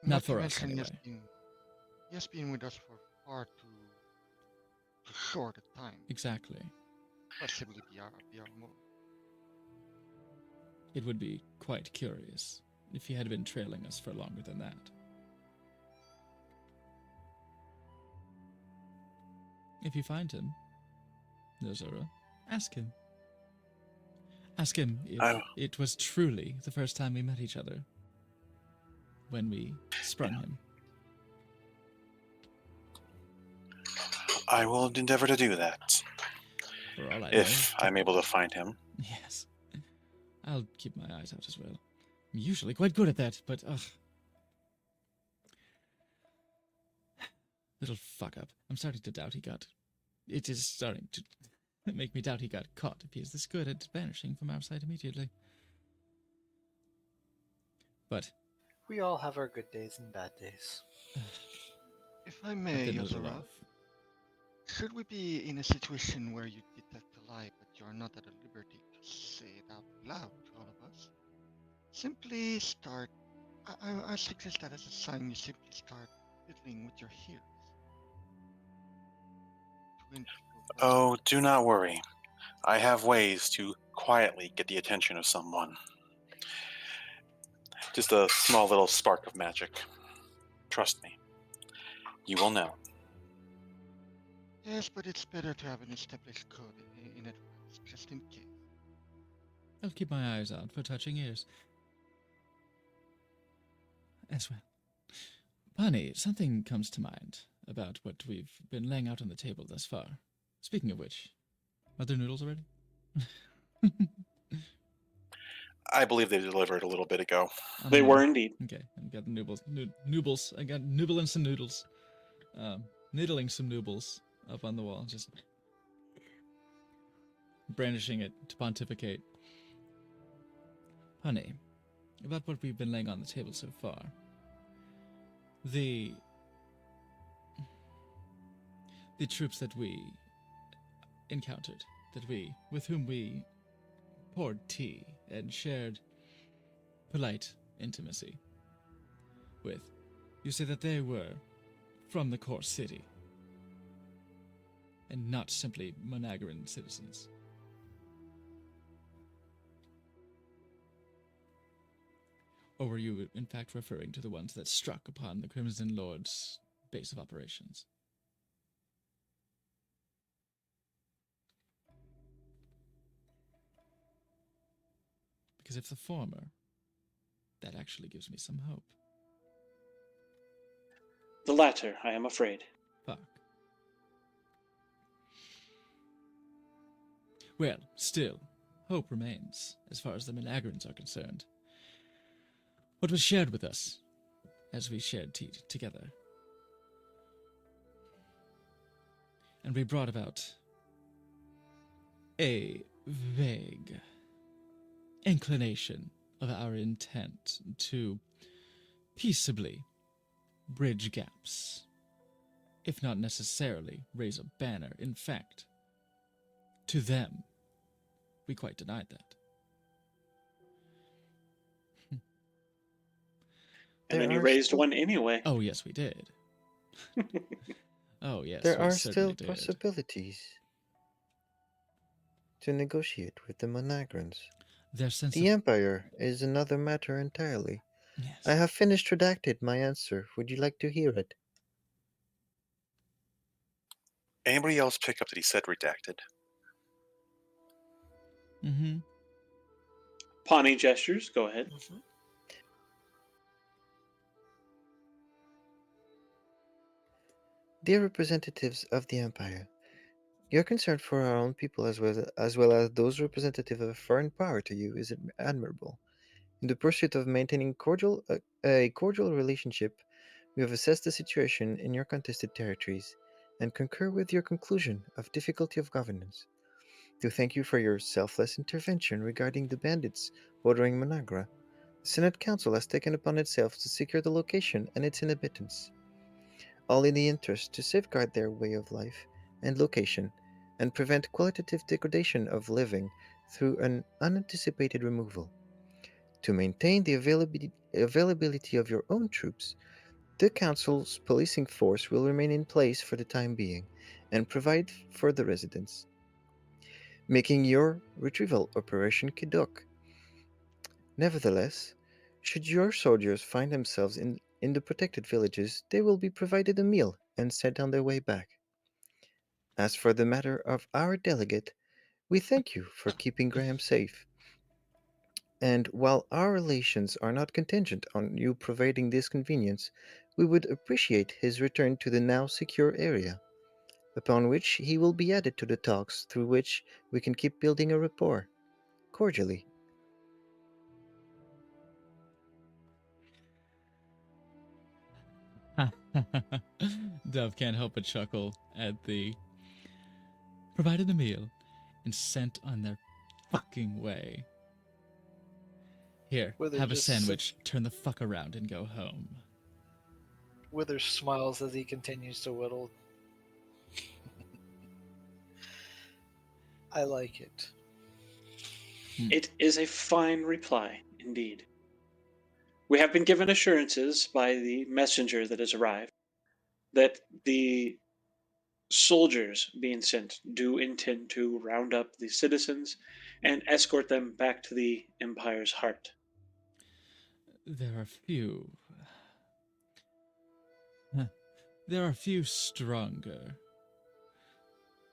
Not for us, anyway. He has been with us for far too short a time. Exactly. Possibly beyond more. It would be quite curious if he had been trailing us for longer than that. If you find him, Nozora, ask him. Ask him if it was truly the first time we met each other. when we sprung him. I will endeavor to do that For all I if know. I'm able to find him. Yes. I'll keep my eyes out as well. I'm usually quite good at that, but ugh. Little fuck up. I'm starting to doubt he got. It is starting to make me doubt he got caught if he is this good at vanishing from our sight immediately. But We all have our good days and bad days. If I I've may, been a little Yozora, off. should we be in a situation where you detect a lie but you're not at a liberty to say it out loud to all of us, simply start. I suggest that as a sign you simply start fiddling with your heels. To win people's Oh, do not worry. I have ways to quietly get the attention of someone. Just a small little spark of magic. Trust me. You will know. Yes, but it's better to have an established code in advance, just in case. I'll keep my eyes out for touching ears. As well. Bunny, something comes to mind about what we've been laying out on the table thus far. Speaking of which, are there noodles already? I believe they delivered a little bit ago. They were indeed. Okay, I got the noodles. I got noobling some noodles. Niddling some noodles up on the wall, just brandishing it to pontificate. Honey, about what we've been laying on the table so far. The troops that we encountered, with whom we poured tea and shared polite intimacy with. You say that they were from the core city and not simply Monagran citizens. Or were you in fact referring to the ones that struck upon the Crimson Lord's base of operations? Because if the former, that actually gives me some hope. The latter, I am afraid. Fuck. Well, still, hope remains, as far as the Menagrins are concerned. What was shared with us, as we shared tea together. And we brought about a vague inclination of our intent to peaceably bridge gaps, if not necessarily raise a banner. In fact, to them, we quite denied that. And then you There are raised still- one anyway. Oh, yes, we did. Oh, yes, There we are certainly still did. possibilities to negotiate with the Monagrans. Their sense The of... Empire is another matter entirely. Yes. I have finished redacted my answer. Would you like to hear it? Anybody else pick up that he said redacted? Mm-hmm. Pawnee gestures, go ahead. Mhm. Dear representatives of the Empire, your concern for our own people as well as those representative of a foreign power to you is admirable. In the pursuit of maintaining a cordial relationship, we have assessed the situation in your contested territories and concur with your conclusion of difficulty of governance. To thank you for your selfless intervention regarding the bandits bordering Monagra, the Senate Council has taken upon itself to secure the location and its inhabitants, all in the interest to safeguard their way of life and location and prevent qualitative degradation of living through an unanticipated removal. To maintain the availability of your own troops, the Council's policing force will remain in place for the time being and provide for the residents, making your retrieval operation Kidok. Nevertheless, should your soldiers find themselves in the protected villages, they will be provided a meal and sent on their way back. As for the matter of our delegate, we thank you for keeping Graham safe And while our relations are not contingent on you providing this convenience, we would appreciate his return to the now secure area, upon which he will be added to the talks through which we can keep building a rapport. Cordially. Dove can't help but chuckle at the provided a meal and sent on their fucking way. Here, Wither have a just sandwich, turn the fuck around and go home. Wither smiles as he continues to whittle. I like it. It is a fine reply, indeed. We have been given assurances by the messenger that has arrived that the soldiers being sent do intend to round up the citizens and escort them back to the Empire's heart. There are few. There are few stronger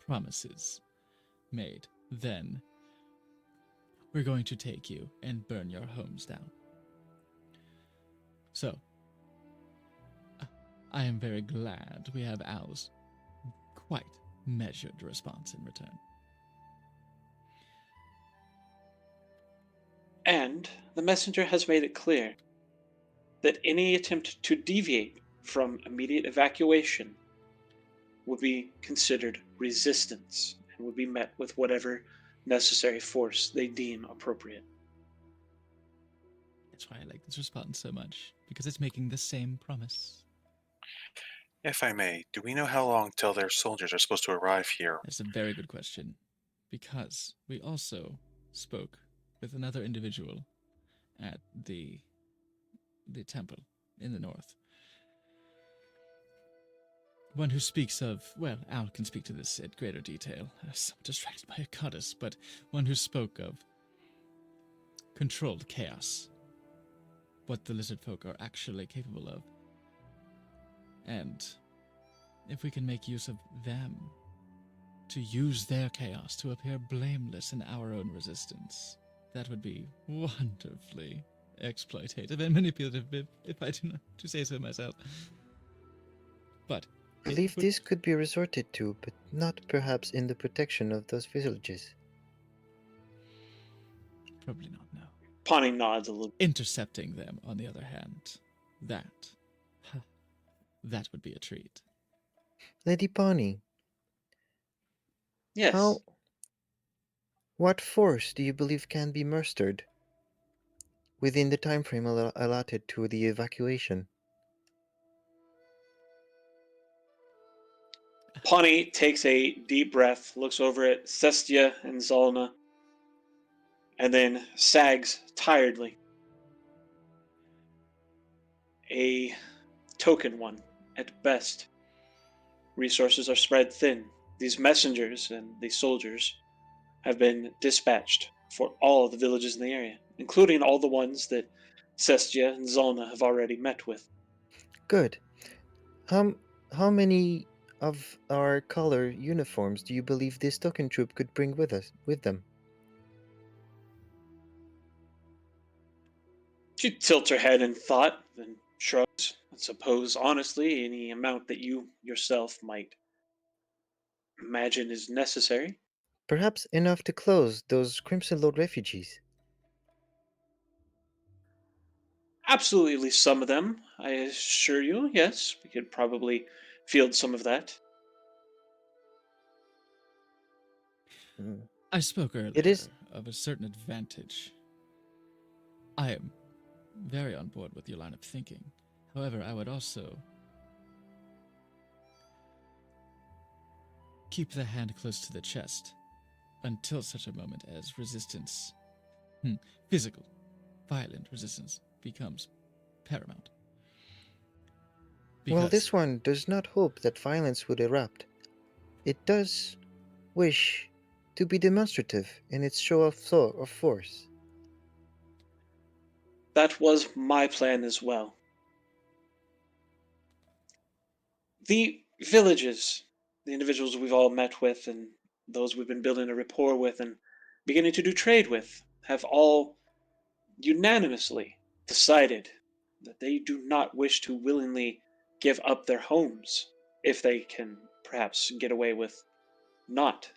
promises made than we're going to take you and burn your homes down. So, I am very glad we have Al's quite measured response in return. And the messenger has made it clear that any attempt to deviate from immediate evacuation would be considered resistance and would be met with whatever necessary force they deem appropriate. That's why I like this response so much, because it's making the same promise. If I may, do we know how long till their soldiers are supposed to arrive here? That's a very good question, because we also spoke with another individual at the temple in the north. One who speaks of, well, Al can speak to this at greater detail, as I'm distracted by a goddess, but one who spoke of controlled chaos, what the lizard folk are actually capable of. And if we can make use of them, to use their chaos to appear blameless in our own resistance, that would be wonderfully exploitative and manipulative, if I do not to say so myself. But I believe this could be resorted to, but not perhaps in the protection of those villages. probably not, no. Pawnee nods a little. Intercepting them, on the other hand, that would be a treat. Lady Pawnee, Yes. what force do you believe can be mustered within the time frame allotted to the evacuation? Pawnee takes a deep breath, looks over at Cestia and Zolna, and then sags tiredly. A token one, at best. Resources are spread thin. These messengers and the soldiers have been dispatched for all of the villages in the area, including all the ones that Cestia and Zolna have already met with. Good. How many of our color uniforms do you believe this token troop could bring with them? She tilts her head in thought, then shrugs. I suppose, honestly, any amount that you yourself might imagine is necessary. Perhaps enough to close those Crimson Lord refugees. Absolutely, at least some of them, I assure you. Yes, we could probably field some of that. Mm. I spoke earlier It is- of a certain advantage. I am very on board with your line of thinking. However, I would also keep the hand close to the chest until such a moment as resistance, physical, violent resistance, becomes paramount. Well, Because this one does not hope that violence would erupt. It does wish to be demonstrative in its show of force. That was my plan as well. The villages, the individuals we've all met with, and those we've been building a rapport with and beginning to do trade with, have all unanimously decided that they do not wish to willingly give up their homes if they can perhaps get away with not.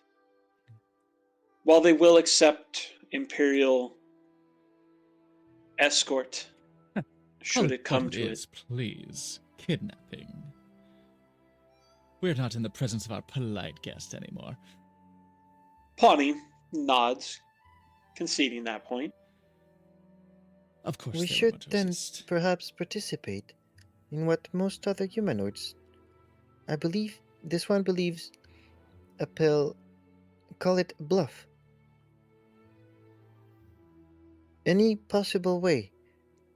While they will accept Imperial escort, should it come to it. Please. Kidnapping. We're not in the presence of our polite guest anymore. Pawnee nods, conceding that point. Of course, We they should want to then assist. perhaps participate in what most other humanoids, I believe, this one believes, call it bluff. Any possible way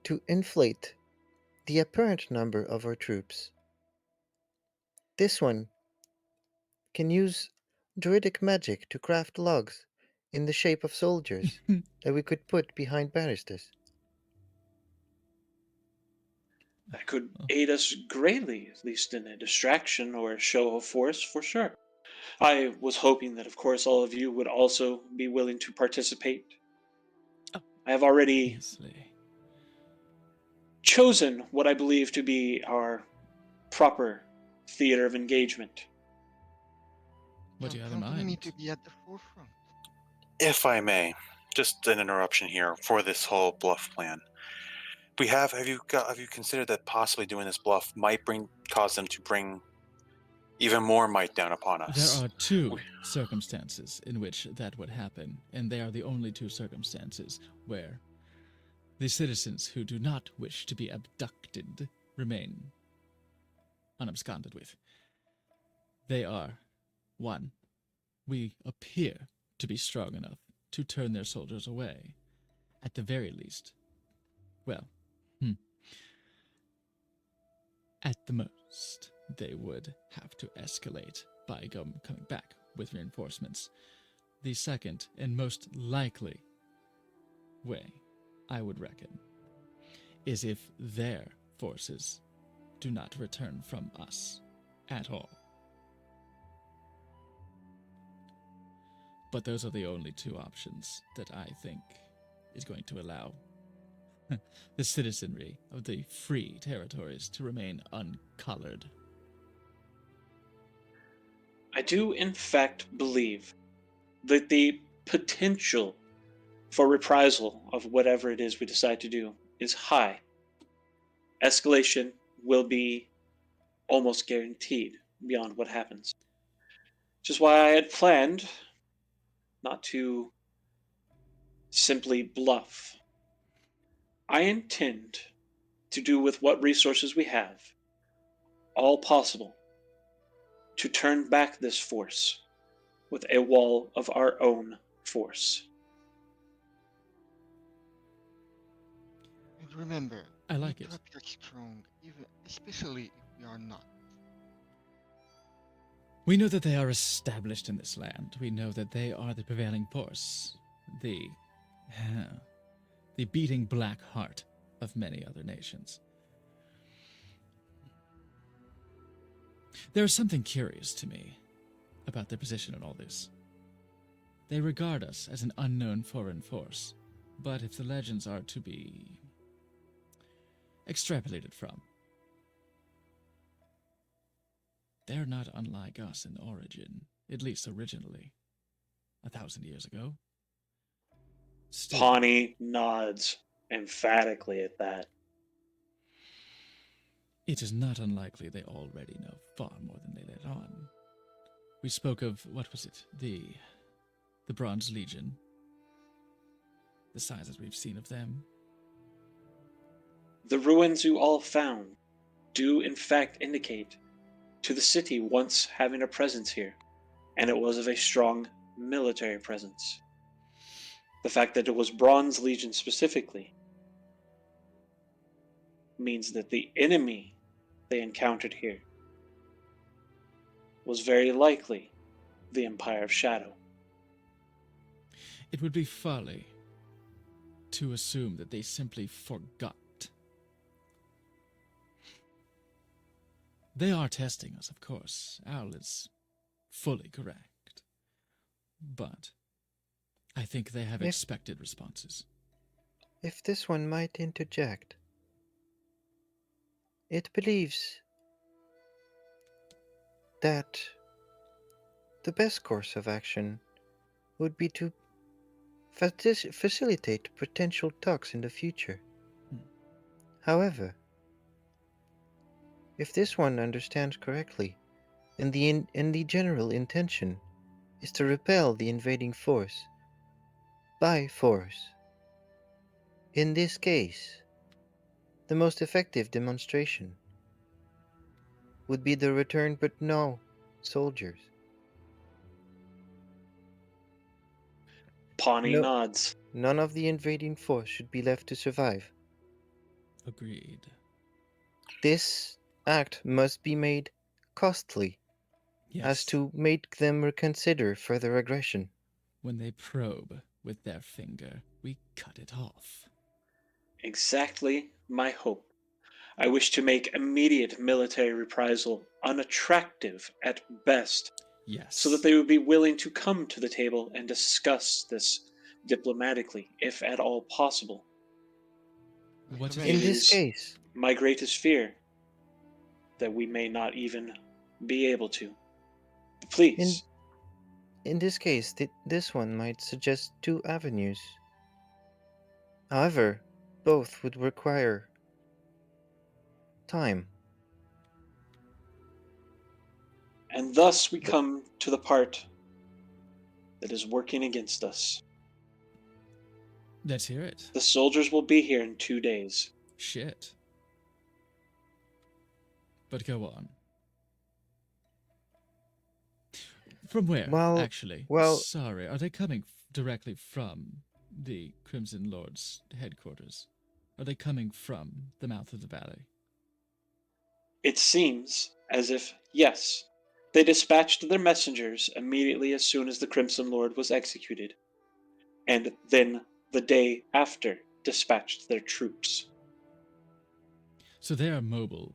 to inflate the apparent number of our troops. This one can use druidic magic to craft logs in the shape of soldiers that we could put behind barristers. That could aid us greatly, at least in a distraction or a show of force, for sure. I was hoping that, of course, all of you would also be willing to participate. I have already Obviously. chosen what I believe to be our proper theater of engagement. What do you have in Don't company mind? to be at the forefront. If I may, just an interruption here for this whole bluff plan. Have you considered that possibly doing this bluff might cause them to bring even more might down upon us? There are two circumstances in which that would happen, and they are the only two circumstances where the citizens who do not wish to be abducted remain unabsconded with. They are, one, we appear to be strong enough to turn their soldiers away. At the very least. Well, at the most, they would have to escalate by coming back with reinforcements. The second and most likely way, I would reckon, is if their forces do not return from us at all. But those are the only two options that I think is going to allow the citizenry of the free territories to remain uncolored. I do, in fact, believe that the potential for reprisal of whatever it is we decide to do is high. Escalation will be almost guaranteed beyond what happens. Which is why I had planned not to simply bluff. I intend to do with what resources we have all possible to turn back this force with a wall of our own force. And remember, I like we it. need to appear strong, even especially if we are not. We know that they are established in this land. We know that they are the prevailing force, the beating black heart of many other nations. There is something curious to me about their position in all this. They regard us as an unknown foreign force, but if the legends are to be extrapolated from, they're not unlike us in origin, at least originally, 1,000 years ago. Still, Pawnee nods emphatically at that. it is not unlikely they already know far more than they let on. We spoke of, what was it, the Bronze Legion, the sizes we've seen of them. The ruins you all found do in fact indicate to the city once having a presence here, and it was of a strong military presence. The fact that it was Bronze Legion specifically means that the enemy they encountered here was very likely the Empire of Shadow. It would be folly to assume that they simply forgot. They are testing us, of course. Al is fully correct. But I think they have If- expected responses. if this one might interject, it believes that the best course of action would be to facilitate potential talks in the future. Hmm. However, if this one understands correctly, and the general intention is to repel the invading force by force, in this case, the most effective demonstration would be the return but no soldiers. Pawnee No, nods. none of the invading force should be left to survive. Agreed. This act must be made costly as Yes. to make them reconsider further aggression. When they probe with their finger, we cut it off. Exactly my hope. I wish to make immediate military reprisal unattractive at best, Yes. so that they would be willing to come to the table and discuss this diplomatically, if at all possible. What Mr. is It In Mayor, this is case, my greatest fear that we may not even be able to. Please, in this case, this one might suggest two avenues. However, both would require time. and thus we come to the part that is working against us. Let's hear it. The soldiers will be here in 2 days. Shit. But go on. From where, Well- actually? well- Sorry, are they coming directly from the Crimson Lord's headquarters? Are they coming from the mouth of the valley? It seems as if, yes, they dispatched their messengers immediately as soon as the Crimson Lord was executed, and then the day after dispatched their troops. So they are mobile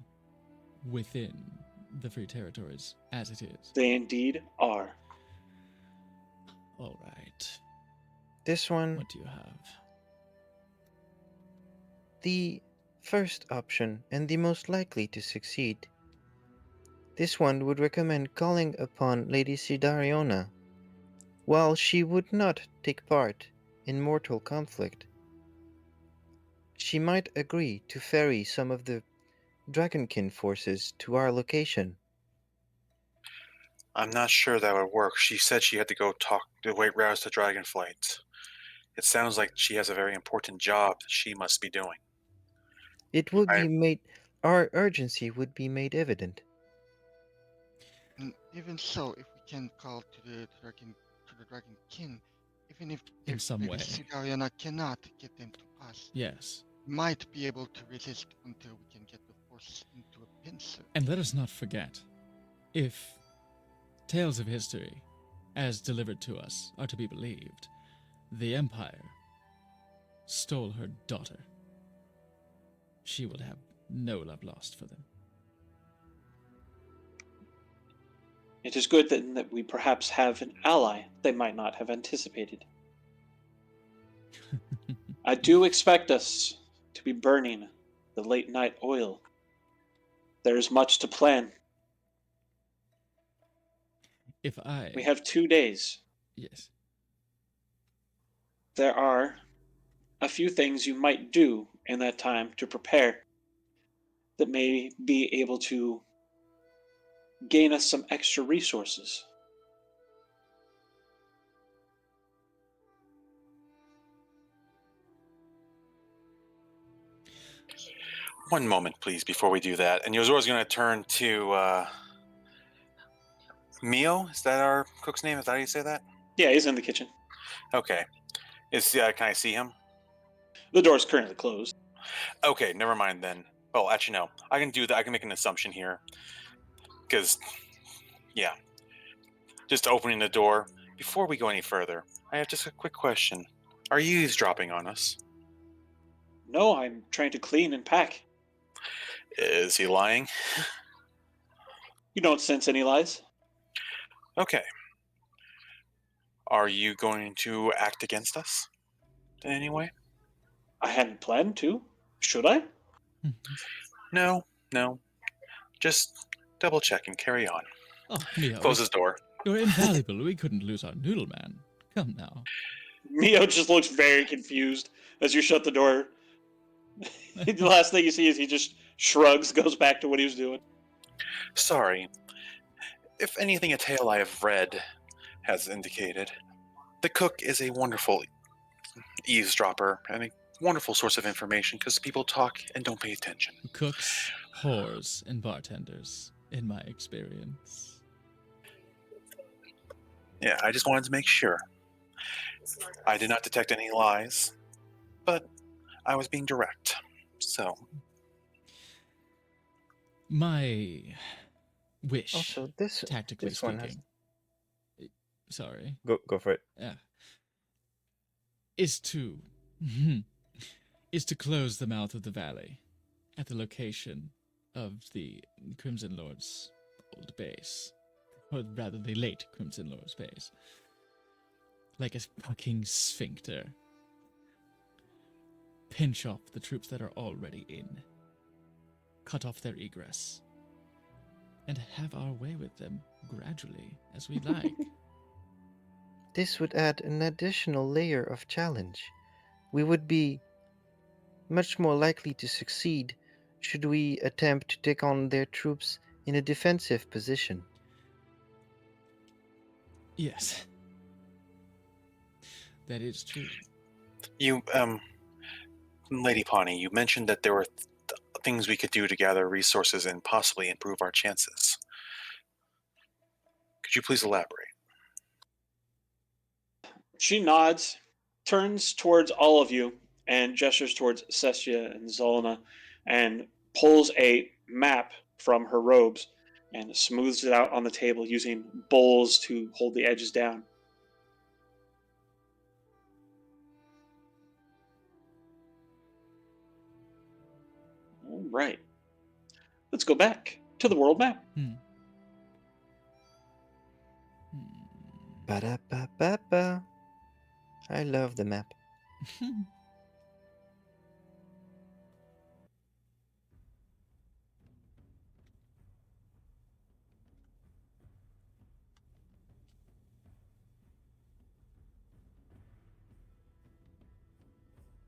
within the Free Territories, as it is. They indeed are. All right. This one, What do you have? the first option and the most likely to succeed. This one would recommend calling upon Lady Sidariona. While she would not take part in mortal conflict, she might agree to ferry some of the Dragonkin forces to our location. I'm not sure that would work. She said she had to go talk to wait rouse to Dragonflight. It sounds like she has a very important job that she must be doing. It would I- be made Our urgency would be made evident. And even so, if we can call to the Dragon King, even if In some way. Sidariana cannot get them to us, Yes. might be able to resist until we can get the forces into a pincer. And let us not forget, if tales of history, as delivered to us, are to be believed, the Empire stole her daughter. She will have no love lost for them. It is good then that we perhaps have an ally they might not have anticipated. I do expect us to be burning the late night oil. There is much to plan. If I... We have 2 days. Yes. There are a few things you might do in that time to prepare that may be able to gain us some extra resources. One moment, please, before we do that. And Yozora's going to turn to Mio. Is that our cook's name? Is that how you say that? Yeah, he's in the kitchen. Okay. Can I see him? The door's currently closed. Okay, never mind then. Well, actually, no. I can do that. I can make an assumption here. Because, yeah. Just opening the door. Before we go any further, I have just a quick question. Are you eavesdropping on us? No, I'm trying to clean and pack. Is he lying? You don't sense any lies? Okay. Are you going to act against us in any way? I hadn't planned to. Should I? No, no. Just double check and carry on. Oh, Mio, Close his door. you're invaluable. We couldn't lose our noodle man. Come now. Mio just looks very confused as you shut the door. The last thing you see is he just shrugs, goes back to what he was doing. Sorry. If anything, a tale I have read has indicated, the cook is a wonderful eavesdropper and a wonderful source of information because people talk and don't pay attention. Cooks, whores, and bartenders, in my experience. Yeah, I just wanted to make sure. I did not detect any lies, but I was being direct. So, My wish, Also, this tactically this one speaking, has sorry, go for it. is to is to close the mouth of the valley at the location of the Crimson Lord's old base, or rather, the late Crimson Lord's base, like a fucking sphincter. Pinch off the troops that are already in, cut off their egress, and have our way with them gradually as we like. This would add an additional layer of challenge. We would be much more likely to succeed should we attempt to take on their troops in a defensive position. Yes. That is true. you, Lady Pawnee, you mentioned that there were things we could do to gather resources and possibly improve our chances. Could you please elaborate? She nods, turns towards all of you, and gestures towards Cestia and Zolna, and pulls a map from her robes and smooths it out on the table using bowls to hold the edges down. All right. Let's go back to the world map. Ba-da-ba-ba-ba. I love the map.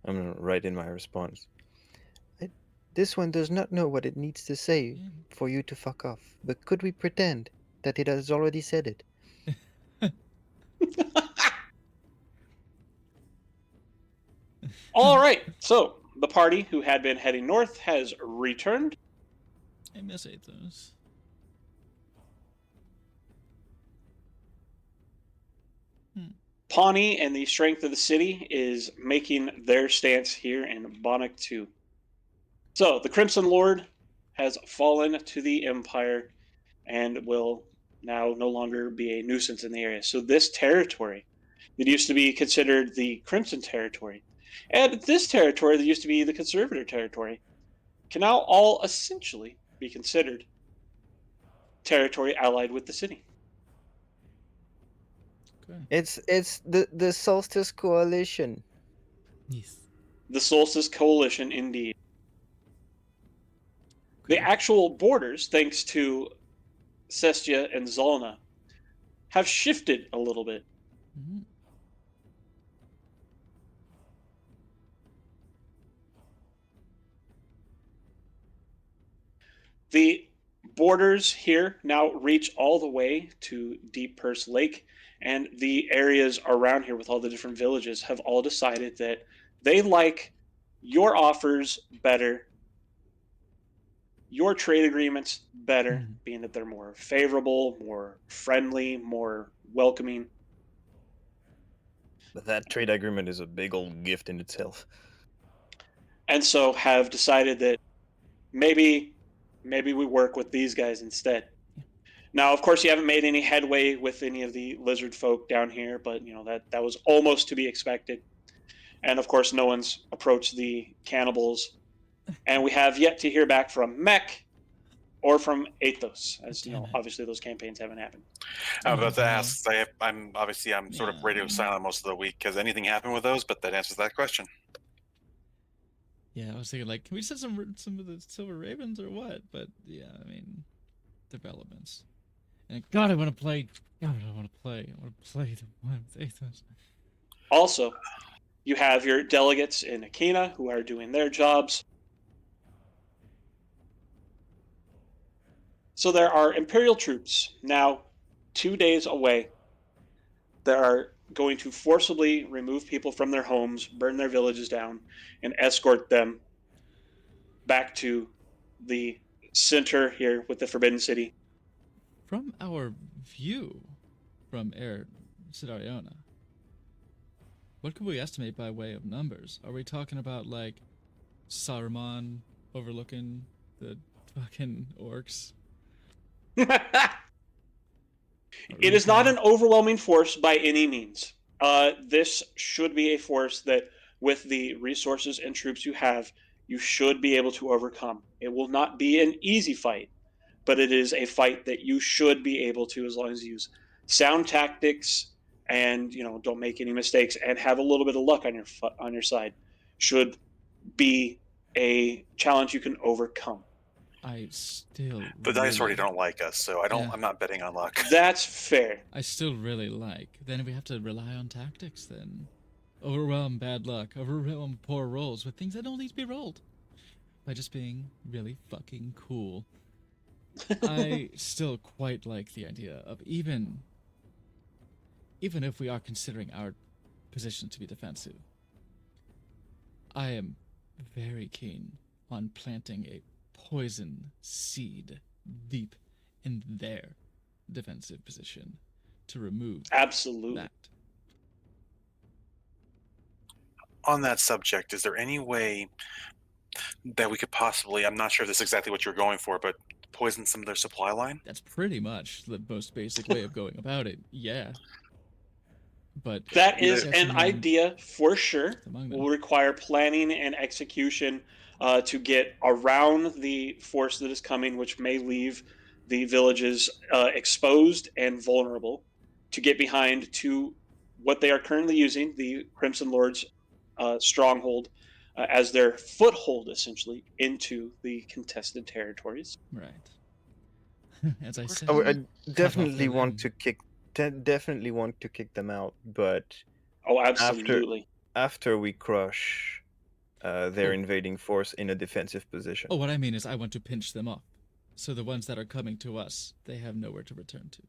I'm gonna write in my response. This one does not know what it needs to say for you to fuck off, but could we pretend that it has already said it? All right. So the party who had been heading north has returned. I miss Athos. Pawnee and the strength of the city is making their stance here in Bonnock 2. So the Crimson Lord has fallen to the Empire and will now no longer be a nuisance in the area. So this territory that used to be considered the Crimson territory, and this territory that used to be the Conservator territory, can now all essentially be considered territory allied with the city. Okay. It's the Solstice Coalition. Yes. The Solstice Coalition, indeed. The actual borders, thanks to Cestia and Zolna, have shifted a little bit. Mhm. The borders here now reach all the way to Deep Purse Lake, and the areas around here with all the different villages have all decided that they like your offers better, your trade agreements better, Mhm. being that they're more favorable, more friendly, more welcoming. But that trade agreement is a big old gift in itself. And so have decided that maybe we work with these guys instead. Now, of course, you haven't made any headway with any of the lizard folk down here, but you know that was almost to be expected. And of course, no one's approached the cannibals, and we have yet to hear back from Mech or from Athos, as you know, Damn it. obviously those campaigns haven't happened. I'm about to Mhm. ask. I'm sort of radio Yeah. silent most of the week. Has anything happened with those? But that answers that question. Yeah, I was thinking like, can we send some of the Silver Ravens or what? But yeah, I mean, developments. And God, I want to play. God, I want to play. I want to play the one with Athos. Also, you have your delegates in Akina who are doing their jobs. So there are Imperial troops now 2 days away that are going to forcibly remove people from their homes, burn their villages down, and escort them back to the center here with the Forbidden City. From our view from Air Sidariona, what could we estimate by way of numbers? Are we talking about like Saruman overlooking the fucking orcs? It is not an overwhelming force by any means. This should be a force that, with the resources and troops you have, you should be able to overcome. It will not be an easy fight, but it is a fight that you should be able to, as long as you use sound tactics and don't make any mistakes and have a little bit of luck on your side. Should be a challenge you can overcome. I still The dice already really- don't like us, so I don't. Yeah. I'm not betting on luck. That's fair. I still really like. Then we have to rely on tactics then. Overwhelm bad luck. Overwhelm poor rolls with things that don't need to be rolled. By just being really fucking cool. I still quite like the idea of even if we are considering our position to be defensive, I am very keen on planting a poison seed deep in their defensive position to remove Absolutely. that. On that subject, is there any way that we could possibly, I'm not sure if this is exactly what you're going for, but poison some of their supply line? That's pretty much the most basic way of going about it. Yeah. But That is yes, an I mean, idea for sure. among them. Will require planning and execution to get around the force that is coming, which may leave the villages exposed and vulnerable, to get behind to what they are currently using, the Crimson Lord's stronghold, as their foothold, essentially, into the contested territories. Right. As I said, I off definitely their want limb. to kick. Definitely want to kick them out, but Oh, absolutely. after we crush their Oh. invading force in a defensive position. Oh, what I mean is I want to pinch them off. So the ones that are coming to us, they have nowhere to return to.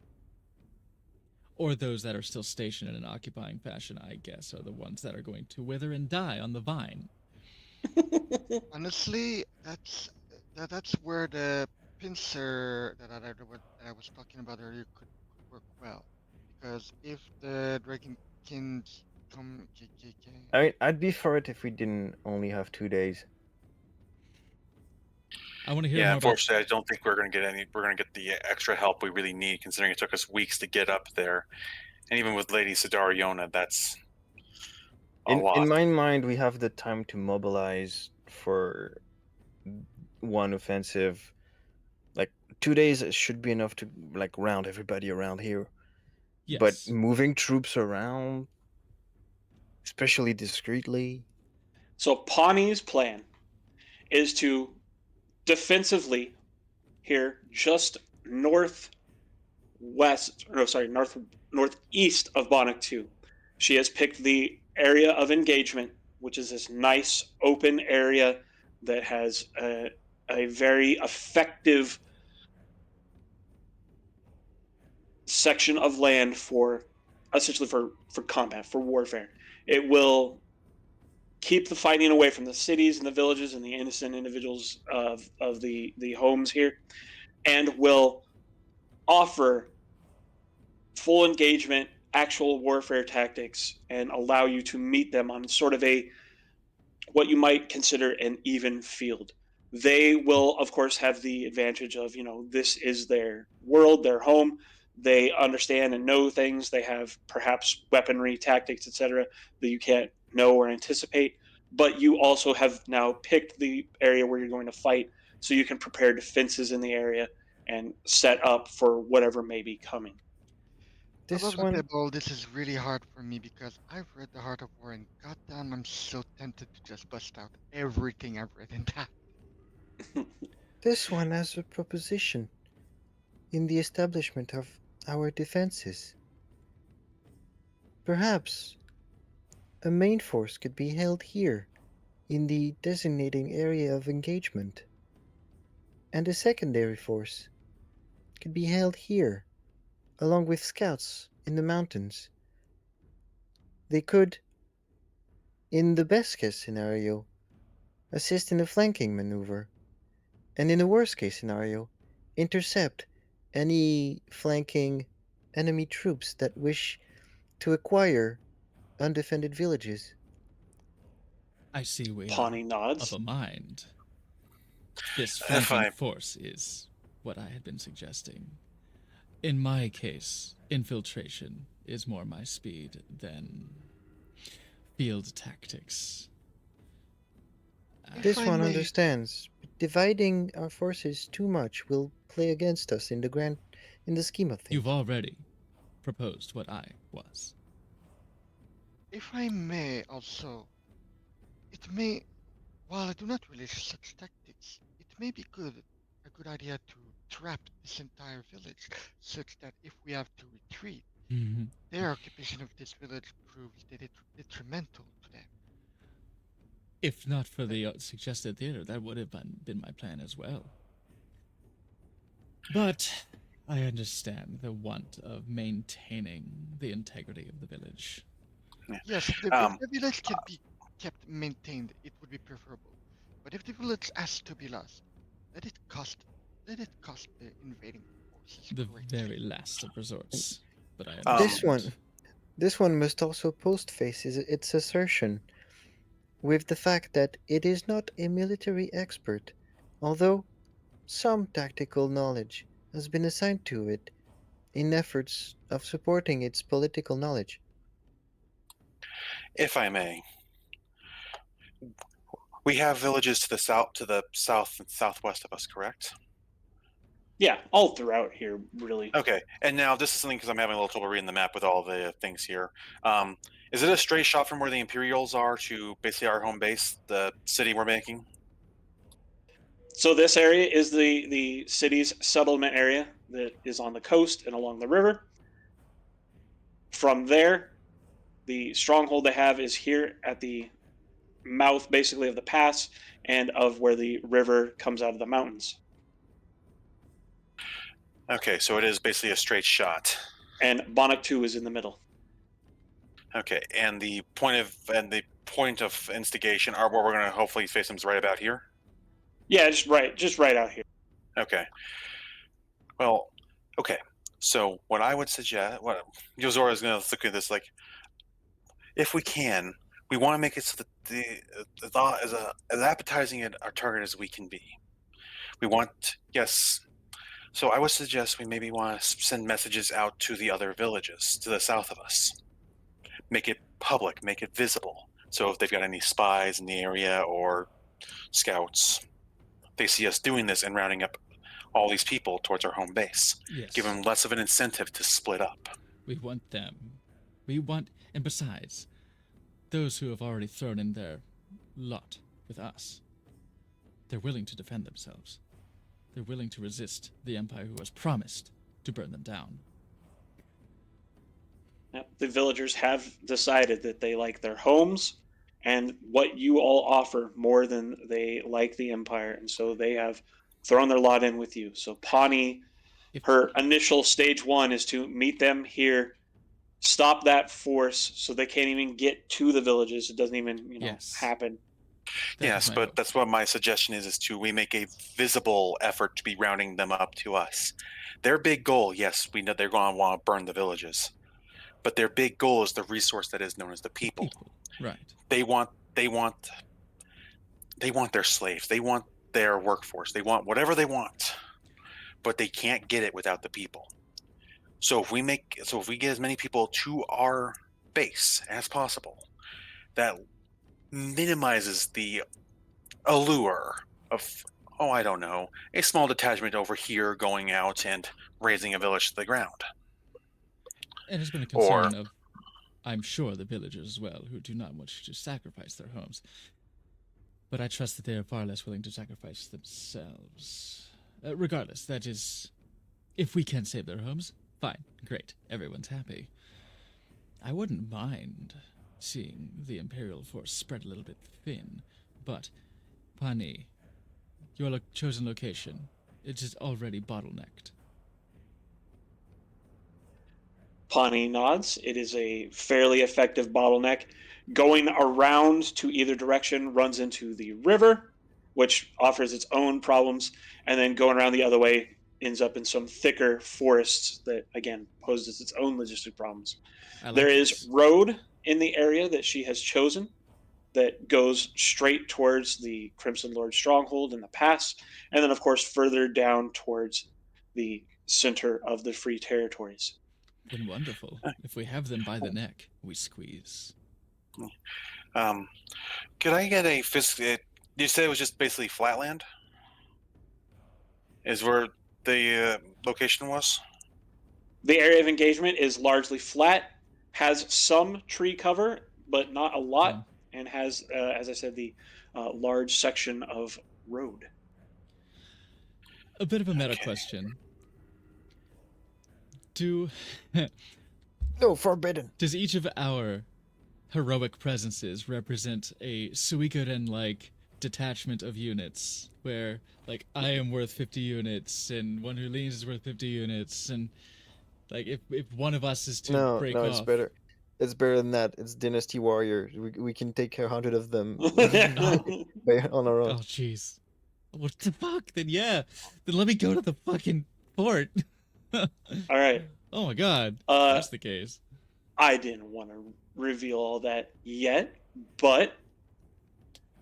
Or those that are still stationed in an occupying fashion, I guess, are the ones that are going to wither and die on the vine. Honestly, that's where the pincer that I was talking about earlier could work well, because if the Dragonkins come, I mean, I'd be for it if we didn't only have 2 days. I want to hear Yeah, more about... unfortunately, I don't think we're going to get any. We're going to get the extra help we really need, considering it took us weeks to get up there, and even with Lady Sidariona, that's a lot. In my mind, we have the time to mobilize for one offensive. Like 2 days should be enough to like round everybody around here. Yes. But moving troops around, especially discreetly. So Pawnee's plan is to defensively here just northeast of Bonnock 2. She has picked the area of engagement, which is this nice open area that has a very effective section of land for essentially for combat, for warfare. It will keep the fighting away from the cities and the villages and the innocent individuals of the homes here, and will offer full engagement, actual warfare tactics, and allow you to meet them on sort of a what you might consider an even field. They will, of course, have the advantage of, this is their world, their home. They understand and know things. They have perhaps weaponry, tactics, etc., that you can't know or anticipate. But you also have now picked the area where you're going to fight, so you can prepare defenses in the area and set up for whatever may be coming. This Above the one, table, this is really hard for me because I've read The Heart of War and goddamn, I'm so tempted to just bust out everything I've read in that. this one has a proposition in the establishment of our defenses. Perhaps a main force could be held here in the designating area of engagement, and a secondary force could be held here along with scouts in the mountains. They could, in the best case scenario, assist in a flanking maneuver, and in a worst case scenario, intercept any flanking enemy troops that wish to acquire undefended villages. I see we are Pawnee of nods. a mind. This If flanking I- force is what I had been suggesting. In my case, infiltration is more my speed than field tactics. This If I one may- understands, but dividing our forces too much will play against us in the scheme of things. You've already proposed what I was. If I may also, it may, while I do not relish such tactics, it may be a good idea to trap this entire village, such that if we have to retreat, their occupation of this village proves detrimental to them. If not for the suggested theater, that would have been my plan as well. But I understand the want of maintaining the integrity of the village. Yes, if Um, the village can be kept maintained, it would be preferable. But if the village has to be lost, let it cost the invading forces. The great. very last of resorts. But I This understand. this one must also postface its assertion with the fact that it is not a military expert, although some tactical knowledge has been assigned to it in efforts of supporting its political knowledge. If I may, we have villages to the south and southwest of us, correct? Yeah, all throughout here, really. Okay, and now this is something because I'm having a little trouble reading the map with all the things here. Is it a straight shot from where the Imperials are to basically our home base, the city we're making? So this area is the city's settlement area that is on the coast and along the river. From there, the stronghold they have is here at the mouth, basically, of the pass and of where the river comes out of the mountains. Okay, so it is basically a straight shot. And Bonnet-2 is in the middle. Okay, and the point of instigation are where we're going to hopefully face them is right about here. Yeah, just right out here. Okay. Well, okay. So what I would suggest, what Yozora is going to look at this like, if we can, we want to make it so that the thought as appetizing at our target as we can be. We want, yes. So I would suggest we maybe want to send messages out to the other villages to the south of us. Make it public, make it visible. So if they've got any spies in the area or scouts, they see us doing this and rounding up all these people towards our home base. Yes. Give them less of an incentive to split up. We want them. And besides, those who have already thrown in their lot with us, they're willing to defend themselves. They're willing to resist the Empire who has promised to burn them down. The villagers have decided that they like their homes and what you all offer more than they like the Empire, and so they have thrown their lot in with you. So Pawnee, her initial stage 1 is to meet them here, stop that force so they can't even get to the villages. It doesn't even happen. Yes, but that's what my suggestion is to we make a visible effort to be rounding them up to us. Their big goal, yes, we know they're going to want to burn the villages, but their big goal is the resource that is known as the people. Right. They want their slaves. They want their workforce. They want whatever they want, but they can't get it without the people. So if we get as many people to our base as possible, that minimizes the allure of, I don't know, a small detachment over here going out and razing a village to the ground. And it's been a Or- concern of, I'm sure, the villagers as well, who do not wish to sacrifice their homes. But I trust that they are far less willing to sacrifice themselves. Regardless, that is, if we can save their homes, fine, great, everyone's happy. I wouldn't mind seeing the Imperial force spread a little bit thin, but, Pani, your chosen location, it is already bottlenecked. Pawnee nods. It is a fairly effective bottleneck. Going around to either direction runs into the river, which offers its own problems, and then going around the other way ends up in some thicker forests that, again, poses its own logistic problems. There is road in the area that she has chosen that goes straight towards the Crimson Lord stronghold in the pass, and then, of course, further down towards the center of the Free Territories. Then wonderful. If we have them by the neck, we squeeze. Could I get a physical? You said it was just basically flatland. Is where the location was? The area of engagement is largely flat, has some tree cover, but not a lot, and has, as I said, the large section of road. A bit of a meta question. No, forbidden. Does each of our heroic presences represent a Suikoden-like detachment of units, where, like, I am worth 50 units, and one who leans is worth 50 units, and, like, if one of us is to break off... it's better. It's better than that. It's Dynasty Warrior. We can take 100 of them on our own. Oh, jeez. What the fuck? Then yeah. Then let me go to the fucking fort. All right. Oh my god. That's the case. I didn't want to reveal all that yet, but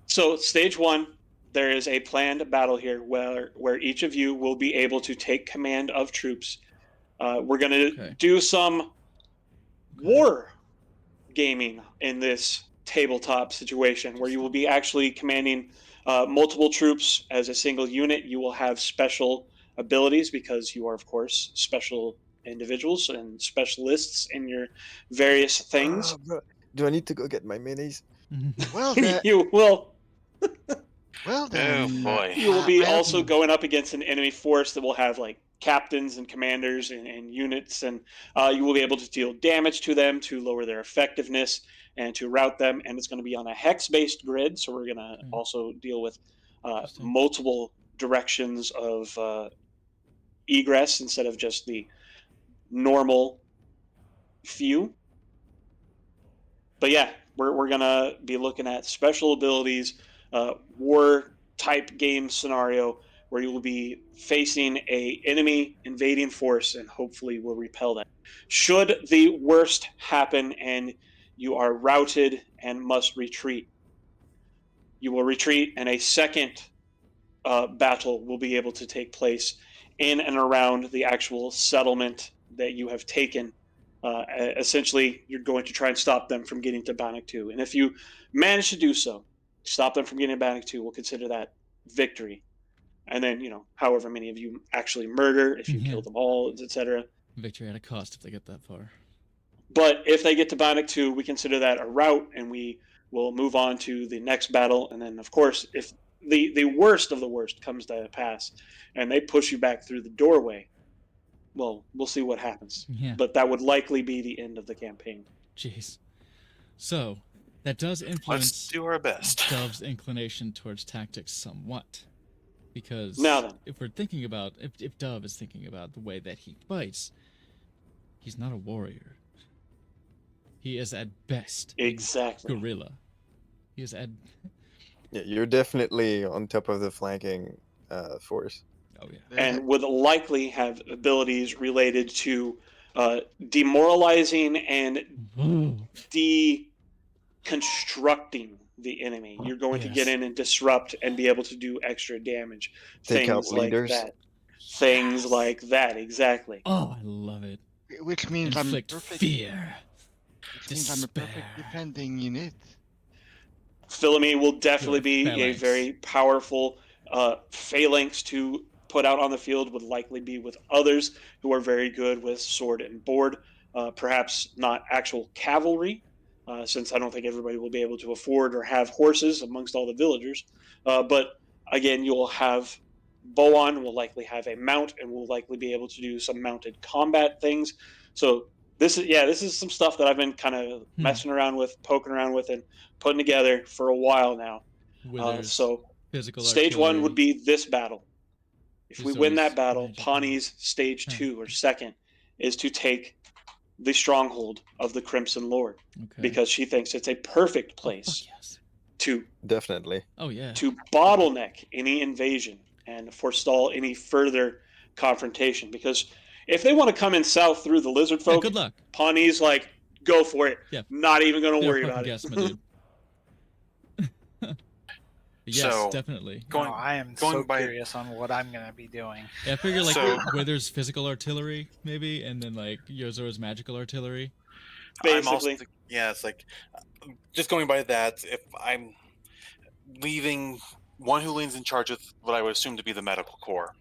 so stage 1, there is a planned battle here where each of you will be able to take command of troops. We're going to do some war gaming in this tabletop situation where you will be actually commanding multiple troops as a single unit. You will have special abilities because you are, of course, special individuals and specialists in your various things. Bro, do I need to go get my minis? Well, then, You will. well then, Oh boy. You will be I also have- going up against an enemy force that will have like captains and commanders and units, and you will be able to deal damage to them to lower their effectiveness and to route them. And it's going to be on a hex-based grid, so we're going to also deal with multiple directions of egress instead of just the normal few. But yeah, we're going to be looking at special abilities, war type game scenario where you will be facing a enemy invading force and hopefully will repel that. Should the worst happen and you are routed and must retreat, you will retreat, and a second battle will be able to take place in and around the actual settlement that you have taken. Essentially, you're going to try and stop them from getting to Bannock 2. And if you manage to do so, stop them from getting to Bannock 2, we'll consider that victory. And then, however many of you actually murder, if you kill them all, etc. Victory at a cost if they get that far. But if they get to Bannock 2, we consider that a rout, and we will move on to the next battle. And then, of course, if the worst of the worst comes to pass and they push you back through the doorway, well, we'll see what happens. Yeah. But that would likely be the end of the campaign. Jeez. So, that does Let's influence do our best. Dove's inclination towards tactics somewhat. Because Now then. if we're thinking about, if Dove is thinking about the way that he fights, he's not a warrior. He is at best Exactly. a guerrilla. He is at... Yeah, you're definitely on top of the flanking force. Oh, yeah. And would likely have abilities related to demoralizing and deconstructing the enemy. You're going to get in and disrupt and be able to do extra damage. Take out Things like leaders. that. Things like that, exactly. Oh, I love it. which means Inflict I'm perfect. fear. Which means I'm a perfect despair. defending unit. Philomene will definitely Your be a phalanx. very powerful phalanx to put out on the field, would likely be with others who are very good with sword and board. perhaps not actual cavalry, since I don't think everybody will be able to afford or have horses amongst all the villagers. But again, you'll have Boan will likely have a mount and will likely be able to do some mounted combat things. So this is some stuff that I've been kind of messing around with, poking around with, and putting together for a while now. Withers, So physical stage artillery. one would be this battle. If we There's win that always battle, magic Pawnee's stage Huh. 2 or second is to take the stronghold of the Crimson Lord, Okay. because she thinks it's a perfect Oh, fuck place yes. to Definitely. Oh yeah. bottleneck any invasion and forestall any further confrontation. Because if they want to come in south through the lizard Yeah, folk, good luck. Pawnee's like, go for it. Yeah. Not even going to Be our worry fucking about guest, it. my dude. Yes, So, definitely. Going, No, I am going so by- curious on what I'm gonna be doing. Yeah, I figure like So- Withers physical artillery maybe, and then like Yozora's magical artillery. I'm also, Basically. yeah, it's like just going by that. If I'm leaving one who leans in charge of what I would assume to be the medical corps,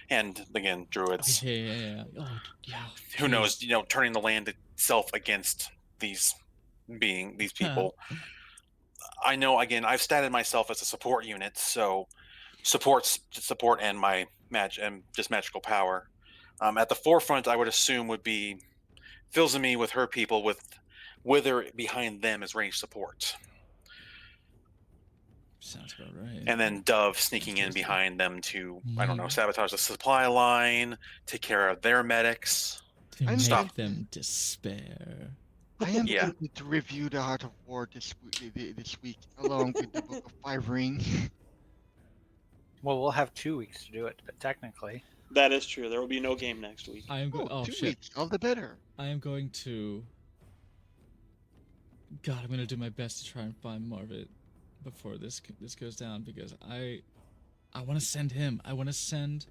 and again, druids. Yeah. Oh yeah. Who knows? Turning the land itself against these people. I know. Again, I've statted myself as a support unit, so support and my just magical power. At the forefront, I would assume would be Filzami with her people, with Wither behind them as ranged support, Sounds about right. and then Dove sneaking in behind them to, I don't know, Mhm. sabotage the supply line, take care of their medics. To I'm make Stop. them despair. I am Yeah. tempted to review the Heart of War this week, along with the Book of Five Ring. Well, we'll have 2 weeks to do it, but technically, That is true. There will be no game next week. I am going. Oh 2 shit! weeks, all the better. I am going to. God, I'm gonna do my best to try and find Marvit before this goes down, because I want to send him. I want to send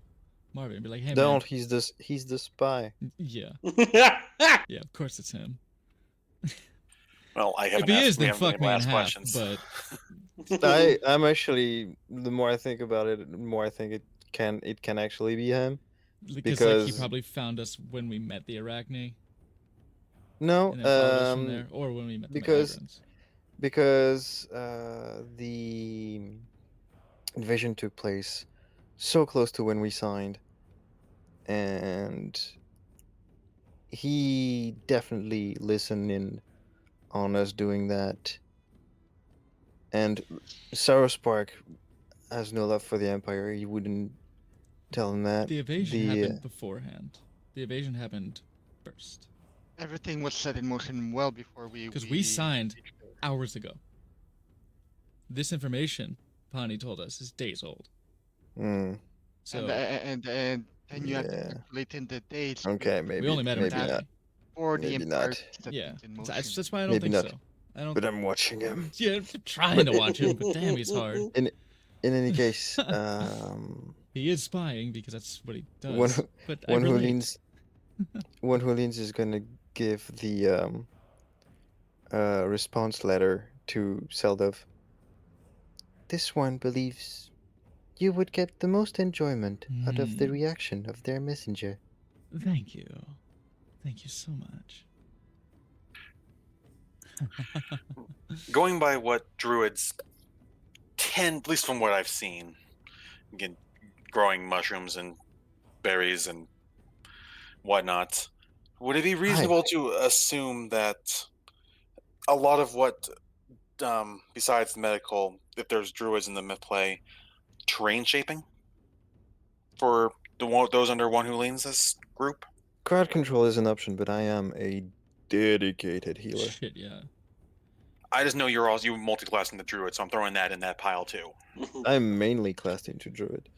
Marvit and be like, hey Don't. He's the spy. man. Yeah. Yeah. Of course it's him. Well, I If haven't he asked, is, we then haven't fuck been me able in to half. ask questions. But I'm actually, the more I think about it, the more I think it can actually be him. because like he Because- probably found us when we met the Arachne, No, and then followed us from there, or when we met the because- Migrants. because the invasion took place so close to when we signed, and he definitely listened in on us doing that. And Saros Spark has no love for the Empire. He wouldn't tell him that. The evasion the, happened beforehand. The evasion happened first. Everything was set in motion well before we. Because we signed hours ago. This information, Pawnee told us, is days old. So And then you have to Yeah. calculate in the days. Okay, maybe. we only met him maybe today. not. For the maybe Empire not. to set Yeah, things in so motion. that's why I don't Maybe think not. so. I don't. But I'm watching him. Yeah, I'm trying to watch him, but damn, he's hard. In any case, He is spying because that's what he does. One who- but I one who relate. leans, one who leans is gonna give the response letter to Seldov. This one believes you would get the most enjoyment out of the Hmm. reaction of their messenger. Thank you. Thank you so much. Going by what druids tend, at least from what I've seen, again, growing mushrooms and berries and whatnot, would it be reasonable to assume that a lot of what, besides the medical, if there's druids in the play, terrain shaping for those under one who leans this group? Crowd control is an option, but I am a dedicated healer. Shit, yeah. I just know you multi-classing the druid, so I'm throwing that in that pile too. I'm mainly classed into druid.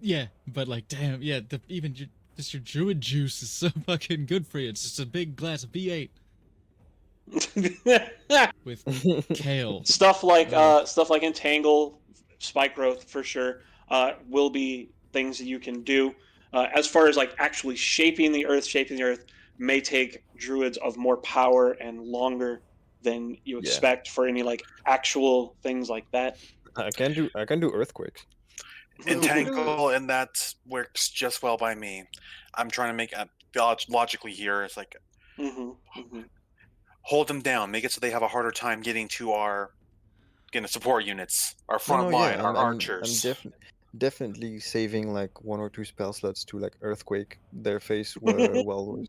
Yeah, but like, damn, yeah, just your druid juice is so fucking good for you. It's just a big glass of V8 with kale. stuff like entangle, spike growth for sure will be things that you can do. As far as like actually shaping the earth may take druids of more power and longer than you Yeah. expect for any like actual things like that. I can do earthquakes. Entangle, and that works just well by me. I'm trying to make logically here. It's like Mm-hmm. hold them down, make it so they have a harder time getting to our support units, our No, front no, line, yeah, our I'm archers. definitely saving like 1 or 2 spell slots to like earthquake their face well.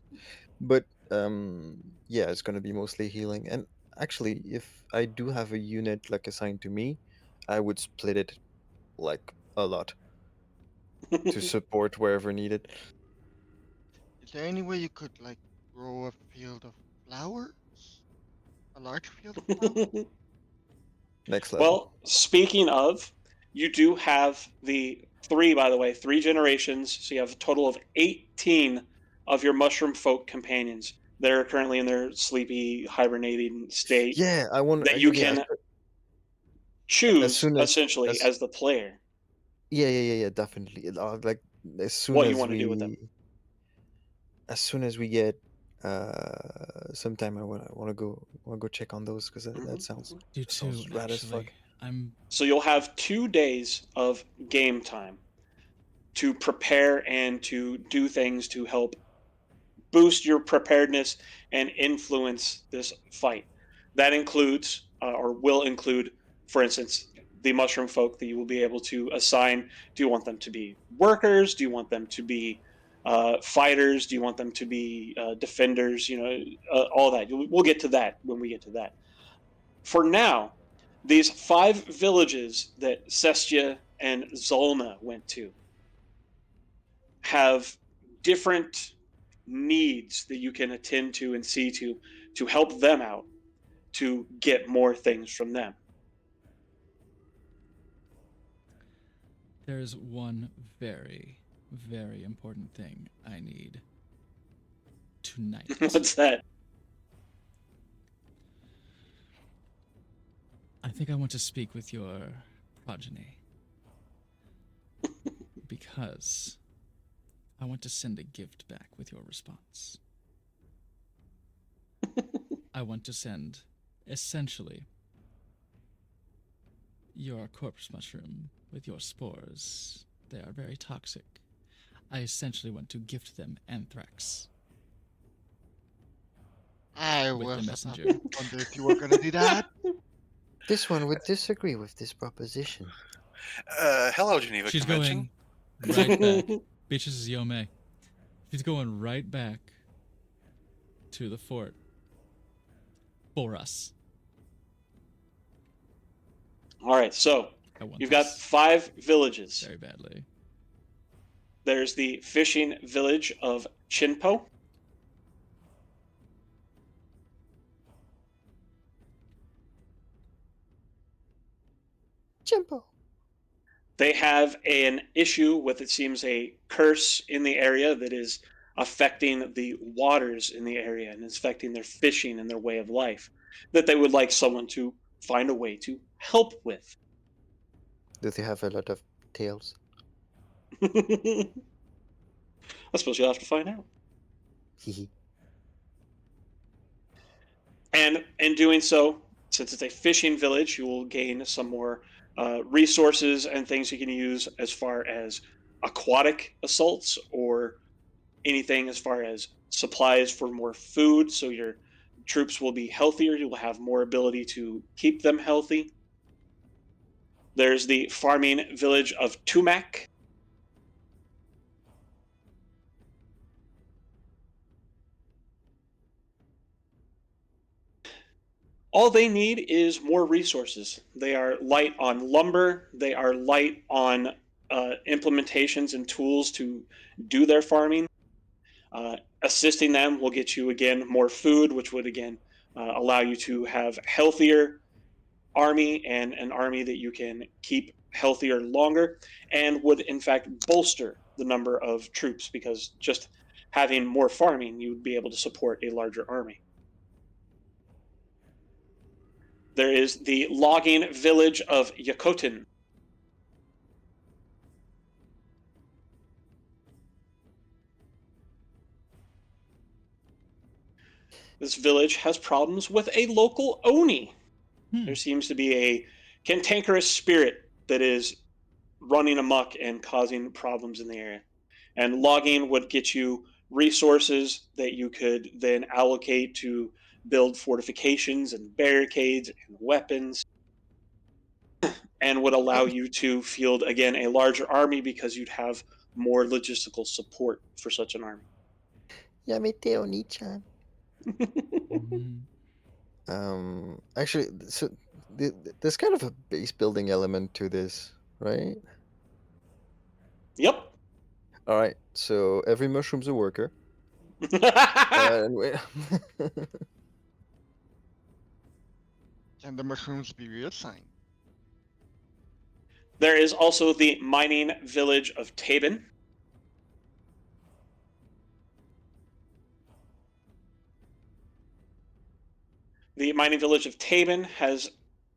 But yeah, it's gonna be mostly healing. And actually, if I do have a unit like assigned to me, I would split it like a lot to support wherever needed. Is there any way you could like grow a field of flowers? A large field of flowers? Next level. Well, speaking of, you do have the three generations. So you have a total of 18 of your mushroom folk companions that are currently in their sleepy, hibernating state Yeah, I want. that you Yeah, can as choose soon essentially as as the player yeah, definitely. Like what you want to do with them. as soon as we get sometime, I wanna go check on those because that sounds Do too, rad as actually. fuck. I'm So you'll have 2 days of game time to prepare and to do things to help boost your preparedness and influence this fight. That includes, or will include, for instance, the mushroom folk that you will be able to assign. Do you want them to be workers? Do you want them to be fighters? Do you want them to be defenders? All that. We'll get to that when we get to that. For now, these 5 villages that Sestia and Zolna went to have different needs that you can attend to and see to help them out to get more things from them. There's one very, very important thing I need tonight. What's that? I think I want to speak with your progeny. Because I want to send a gift back with your response. I want to send, essentially, your corpse mushroom with your spores. They are very toxic. I essentially want to gift them anthrax. I With the was messenger. about to wonder if you were gonna do that. This one would disagree with this proposition. Hello, Geneva She's Convention. going right back. Bitches is Yome. She's going right back to the fort for us. All right, so I want you've got this 5 villages. very badly. There's the fishing village of Chinpo. Jimbo. They have an issue with, it seems, a curse in the area that is affecting the waters in the area and is affecting their fishing and their way of life that they would like someone to find a way to help with. Do they have a lot of tails? I suppose you'll have to find out. Hehe. And in doing so, since it's a fishing village, you will gain some more resources and things you can use as far as aquatic assaults or anything as far as supplies for more food. So your troops will be healthier. You will have more ability to keep them healthy. There's the farming village of Tumac. All they need is more resources. They are light on lumber. They are light on implementations and tools to do their farming. Assisting them will get you, again, more food, which would, again, allow you to have healthier army and an army that you can keep healthier longer, and would, in fact, bolster the number of troops, because just having more farming, you would be able to support a larger army. There is the logging village of Yakotin. This village has problems with a local Oni. There seems to be a cantankerous spirit that is running amok and causing problems in the area. And logging would get you resources that you could then allocate to build fortifications and barricades and weapons, and would allow you to field again a larger army because you'd have more logistical support for such an army. Yamete Oni-chan. Mhm. Actually, so there's kind of a base building element to this, right? Yep. All right, so every mushroom's a worker. And Can the mushrooms be reassigned? There is also the mining village of Tabin. The mining village of Tabin has,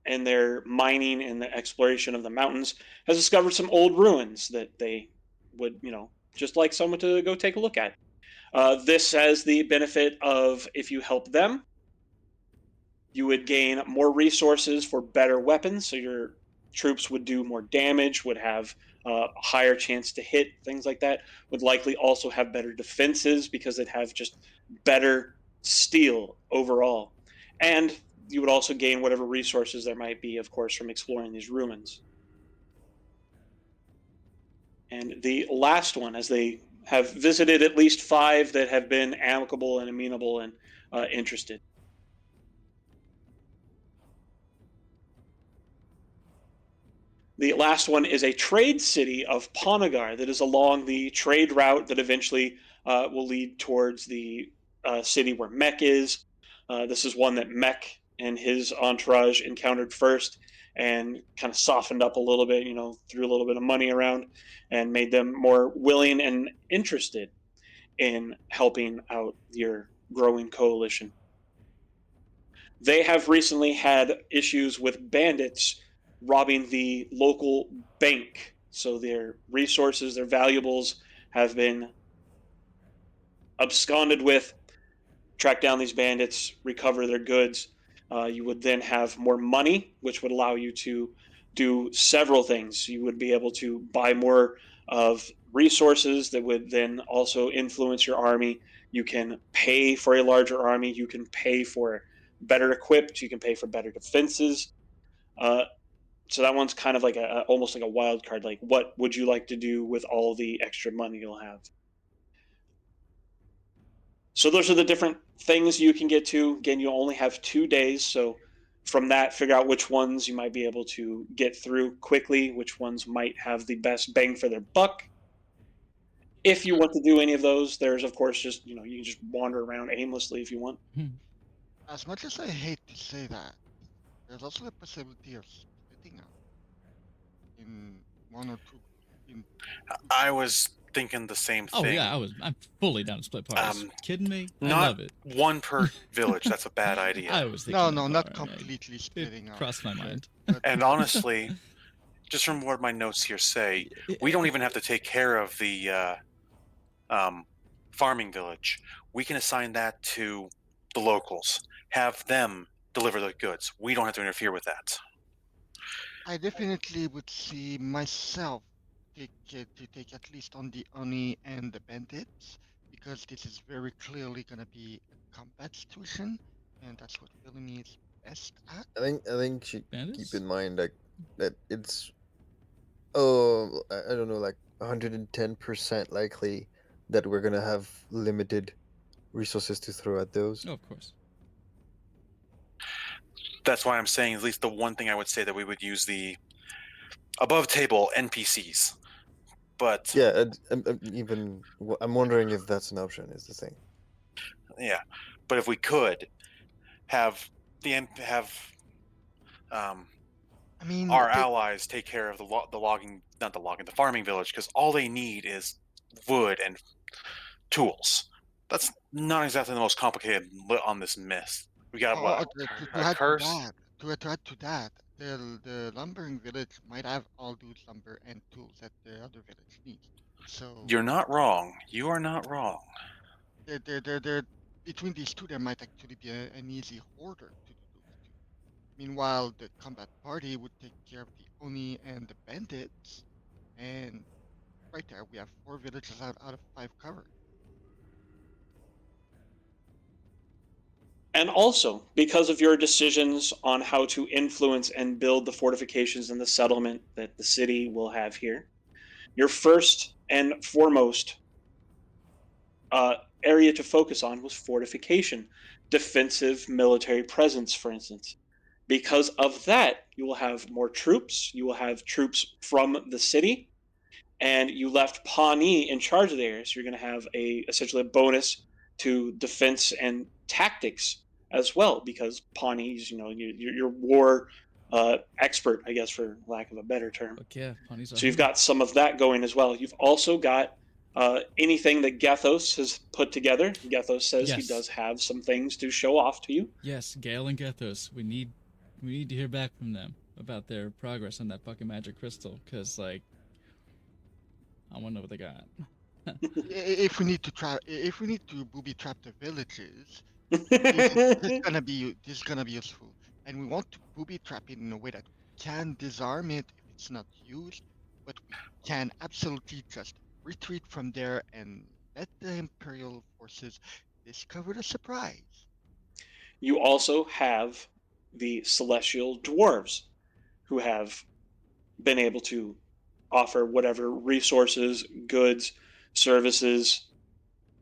in their mining and the exploration of the mountains, has discovered some old ruins that they would, just like someone to go take a look at. This has the benefit of, if you help them, you would gain more resources for better weapons, so your troops would do more damage, would have a higher chance to hit, things like that. Would likely also have better defenses because they'd have just better steel overall. And you would also gain whatever resources there might be, of course, from exploring these ruins. And the last one, as they have visited at least 5 that have been amicable and amenable and interested. The last one is a trade city of Panagar that is along the trade route that eventually will lead towards the city where Mech is. This is one that Mech and his entourage encountered first and kind of softened up a little bit, threw a little bit of money around and made them more willing and interested in helping out your growing coalition. They have recently had issues with bandits robbing the local bank. So their resources, their valuables have been absconded with. Track down these bandits, recover their goods. You would then have more money, which would allow you to do several things. You would be able to buy more of resources that would then also influence your army. You can pay for a larger army. You can pay for better equipped. You can pay for better defenses. Uh, so that one's kind of like almost like a wild card. Like, what would you like to do with all the extra money you'll have? So those are the different things you can get to. Again, you only have 2 days, so from that, figure out which ones you might be able to get through quickly, which ones might have the best bang for their buck. If you want to do any of those, there's of course just you can just wander around aimlessly if you want. As much as I hate to say that, there's also the possibility of splitting up in one or two. I was thinking the same Oh thing. yeah, I'm fully down to split parties. Kidding me? I Not love it. one per village. That's a bad idea. I was thinking No, that no, far, not right? completely splitting It up. crossed my mind. And honestly, just from what my notes here say, we don't even have to take care of the farming village. We can assign that to the locals. Have them deliver the goods. We don't have to interfere with that. I definitely would see myself to take at least on the Oni and the bandits, because this is very clearly going to be a combat situation, and that's what Bellamy is best at. I think you should Bandits? keep in mind that it's I don't know, like 110% likely that we're gonna have limited resources to throw at those. Oh, of course. That's why I'm saying at least the one thing I would say that we would use the above table NPCs. But Yeah, I'm wondering if that's an option. Is the thing. yeah, but if we could have I mean, our allies take care of the farming village, because all they need is wood and tools. That's not exactly the most complicated on this myth. We got a curse. To add to that, the lumbering village might have all those lumber and tools that the other village needs. So You're not wrong. You are not wrong. they're between these two, there might actually be an easy order to do those two. Meanwhile, the combat party would take care of the Oni and the bandits, and right there we have 4 villages out of 5 covered. And also, because of your decisions on how to influence and build the fortifications and the settlement that the city will have here, your first and foremost area to focus on was fortification, defensive military presence, for instance. Because of that, you will have more troops, you will have troops from the city, and you left Pawnee in charge of the area, so you're going to have essentially a bonus to defense and tactics as well, because Pawnee's, your war expert, I guess, for lack of a better term. Fuck yeah, Pawnee's So you've got some of that going as well. You've also got anything that Gethos has put together. Gethos says he Yes. does have some things to show off to you. Yes, Gale and Gethos. We need to hear back from them about their progress on that fucking magic crystal, because like I want to know what they got. If we need to booby trap the villages, this is gonna be useful, and we want to booby trap it in a way that we can disarm it if it's not used, but we can absolutely just retreat from there and let the Imperial forces discover the surprise. You also have the celestial dwarves, who have been able to offer whatever resources, goods, services,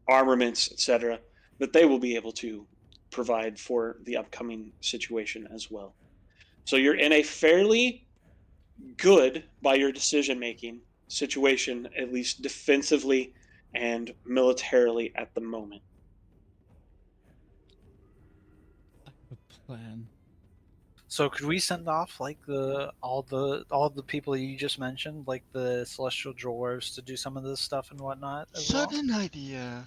armaments, etc., that they will be able to provide for the upcoming situation as well. So you're in a fairly good, by your decision making, situation, at least defensively and militarily at the moment. I have a plan. So could we send off like all the people you just mentioned, like the celestial dwarves, to do some of this stuff and whatnot as well? Sudden idea.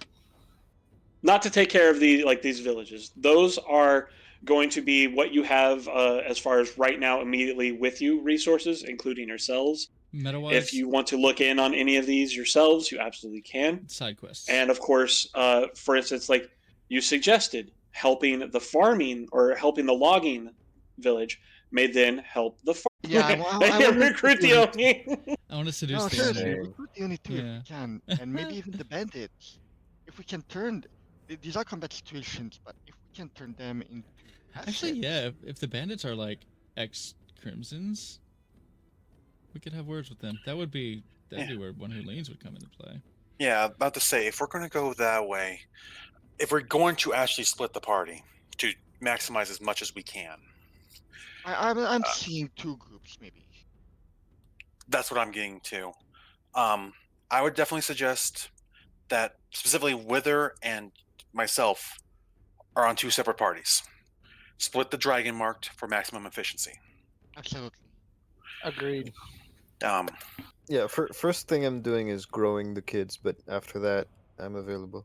Not to take care of these villages. Those are going to be what you have as far as right now immediately with you resources, including yourselves. Meta-wise, If you want to look in on any of these yourselves, you absolutely can. side quests. And of course, for instance, like you suggested, helping the farming or helping the logging village may then help the farm. Yeah, I want to recruit the Oni. I want to seduce No, the seriously, enemy. recruit the only two if Yeah. we can, and maybe even the bandits. If we can turn these are combat situations, but if we can turn them into Actually, assets- yeah. If the bandits are like ex-crimsons, we could have words with them. That'd be where One Who Leans would come into play. Yeah, about to say, if we're going to go that way, if we're going to actually split the party to maximize as much as we can, I'm seeing two groups maybe. that's what I'm getting to. I would definitely suggest that specifically Wither and myself are on two separate parties. Split the dragon marked for maximum efficiency. Absolutely. Agreed. Yeah, first thing I'm doing is growing the kids, but after that, I'm available.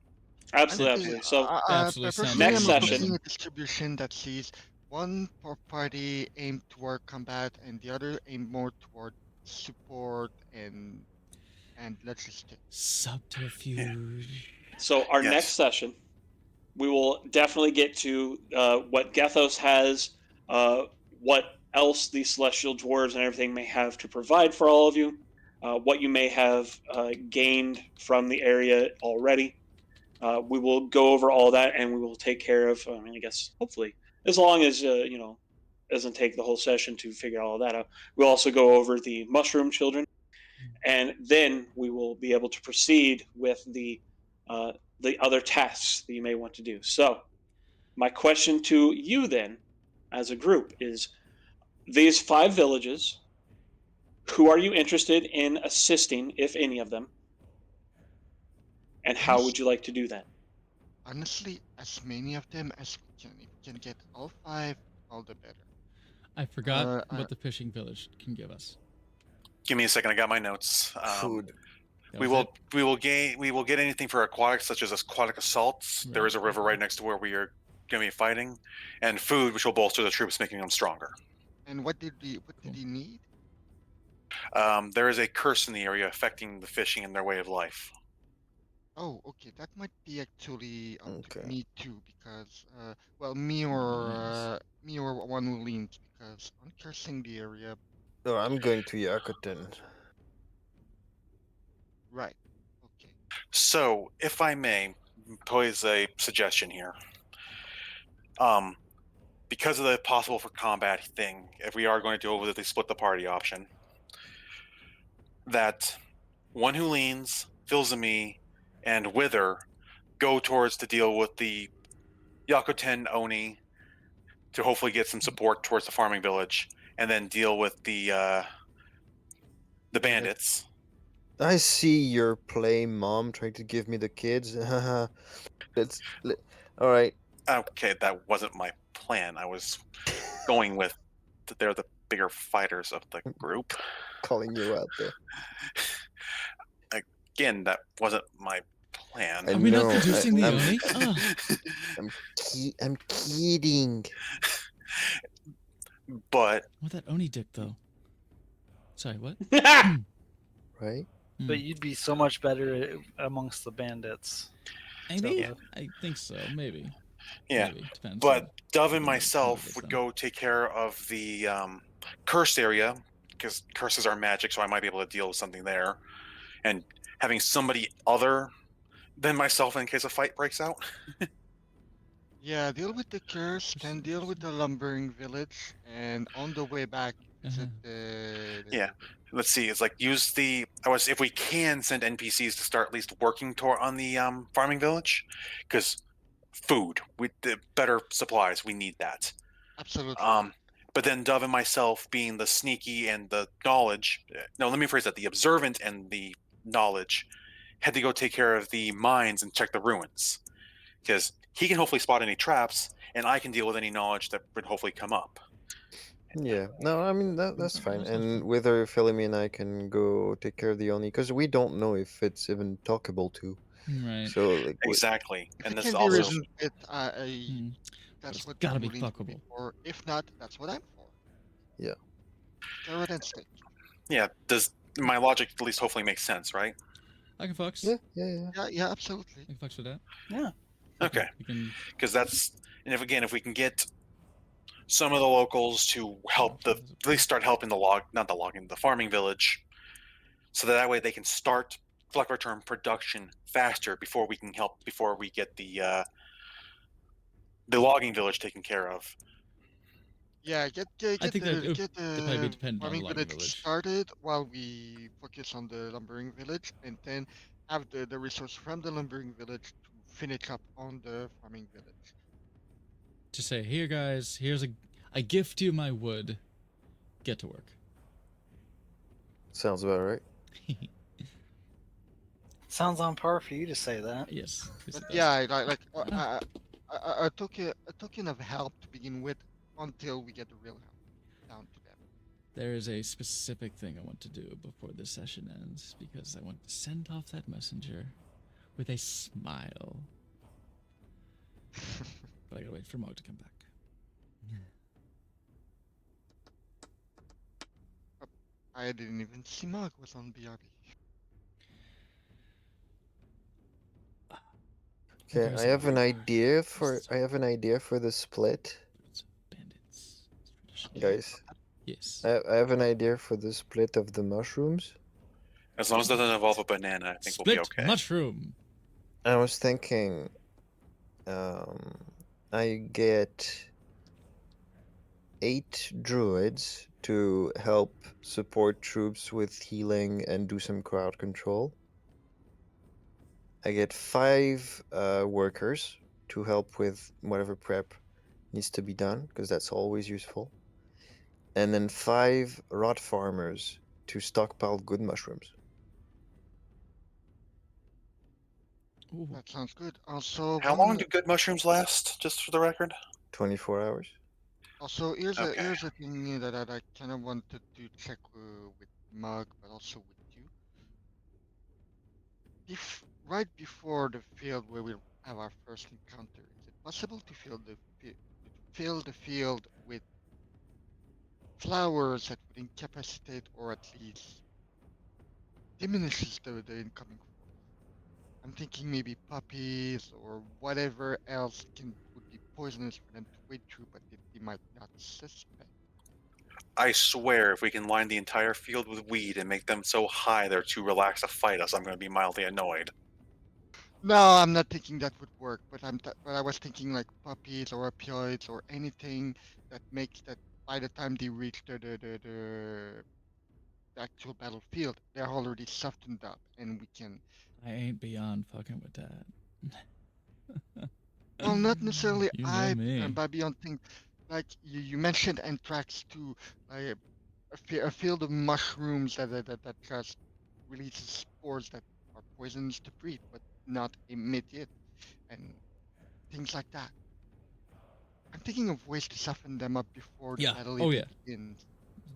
Absolutely. So Absolutely personally, sound Next I'm session. proposing a distribution that sees one party aimed toward combat and the other aimed more toward support and logistics. Subterfuge. So our Yes. next session, we will definitely get to what Gethos has, what else the Celestial Dwarves and everything may have to provide for all of you, what you may have gained from the area already. We will go over all that, and we will take care of, I guess, hopefully, as long as, doesn't take the whole session to figure all that out. We'll also go over the Mushroom Children, and then we will be able to proceed with the other tasks that you may want to do. So, my question to you then, as a group, is these 5 villages, who are you interested in assisting, if any of them? And how would you like to do that? Honestly, as many of them as we can. If we can get all 5, all the better. I forgot I- what the fishing village can give us. Give me a second. I got my notes. Food. That We was will it? we will get anything for aquatics, such as aquatic assaults. There Right. is a river right next to where we are going to be fighting, and food, which will bolster the troops, making them stronger. And what did he need? There is a curse in the area affecting the fishing and their way of life. Oh, okay, that might be actually up to Okay. me too, because me or One Who Leans, because I'm cursing the area. No, I'm going to Yakutin. Right. Okay. So, if I may pose a suggestion here, because of the possible for combat thing, if we are going to go with the split the party option, that one who leans, Filzami, and Wither go towards to deal with the Yakuten Oni to hopefully get some support towards the farming village, and then deal with the bandits. I see your play, Mom, trying to give me the kids. All right. Okay, that wasn't my plan. I was going with they're the bigger fighters of the group. Calling you out there. Again, that wasn't my plan. I Are we not know, reducing the I'm- Oni? Ugh. I'm kidding. But What that Oni dick though? Sorry, what? Right? But you'd be so much better amongst the bandits. Maybe. So, I think so. Maybe. yeah, Maybe. Depends. but Dove and Yeah, myself it's would them. go take care of the cursed area because curses are magic, so I might be able to deal with something there, and having somebody other than myself in case a fight breaks out. Yeah, deal with the curse, then deal with the lumbering village, and on the way back, is it Yeah. Let's see. It's like use the. If we can send NPCs to start at least working on the farming village, because food, with the better supplies, we need that. Absolutely. But then Dove and myself being the sneaky and the knowledge. No, let me phrase that: the observant and the knowledge had to go take care of the mines and check the ruins, because he can hopefully spot any traps, and I can deal with any knowledge that would hopefully come up. Yeah. No, I mean that's fine. That sounds And fun. whether Philemy and I can go take care of the Oni, because we don't know if it's even talkable to. Right. So like, Exactly, If and it this can is be also reasoned with, Hmm. that's It's what gotta I'm be willing to pay fuckable. for. If not, that's what I'm for. Yeah. Carrot and stick. yeah. Does my logic at least hopefully make sense, right? I can fucks. yeah, yeah, yeah. Yeah, yeah, absolutely. I can fucks with that. yeah. Okay. We can. Because that's and if we can get some of the locals to help at least start helping the farming village, so that way they can start collect return production faster before we get the logging village taken care of. Yeah, get I think that it would get probably be the dependent on farming logging village village. started while we focus on the lumbering village, and then have the resource from the lumbering village to finish up on the farming village. To say, here guys, here's I gift you my wood. Get to work. Sounds about right. Sounds on par for you to say that. Yes. yes, But it does. yeah, a token of help to begin with until we get the real help down to them. There is a specific thing I want to do before this session ends because I want to send off that messenger with a smile. But I gotta wait for Mo to come back. I didn't even see Mark was on BRB. Okay, There's I have an a- idea for the split, Bandits. Tradition. guys. Yes. I have an idea for the split of the mushrooms. As long as it doesn't involve a banana, I think we'll be Split okay. mushroom. I was thinking, I get 8 druids to help support troops with healing and do some crowd control. I get 5 workers to help with whatever prep needs to be done, because that's always useful. And then 5 rot farmers to stockpile good mushrooms. Ooh. That sounds good. Also, How long do good mushrooms last? Just for the record. 24 hours. Also, here's Okay. here's a thing that I kind of wanted to check with Mug, but also with you. Right before the field where we have our first encounter, is it possible to fill the field with flowers that would incapacitate or at least diminishes the incoming force? I'm thinking maybe puppies or whatever else would be poisonous for them to wade through, but they might not suspect. I swear, if we can line the entire field with weed and make them so high they're too relaxed to fight us, I'm going to be mildly annoyed. No, I'm not thinking that would work, but but I was thinking like puppies or opioids or anything that makes that by the time they reach the actual battlefield, they're already softened up, and we can. I ain't beyond fucking with that. Well, not necessarily You know me. but beyond things like you mentioned anthrax too, like a field of mushrooms that just releases spores that are poisonous to breathe, but not emit it, and things like that. I'm thinking of ways to soften them up before the Yeah. battle Oh even yeah. begins.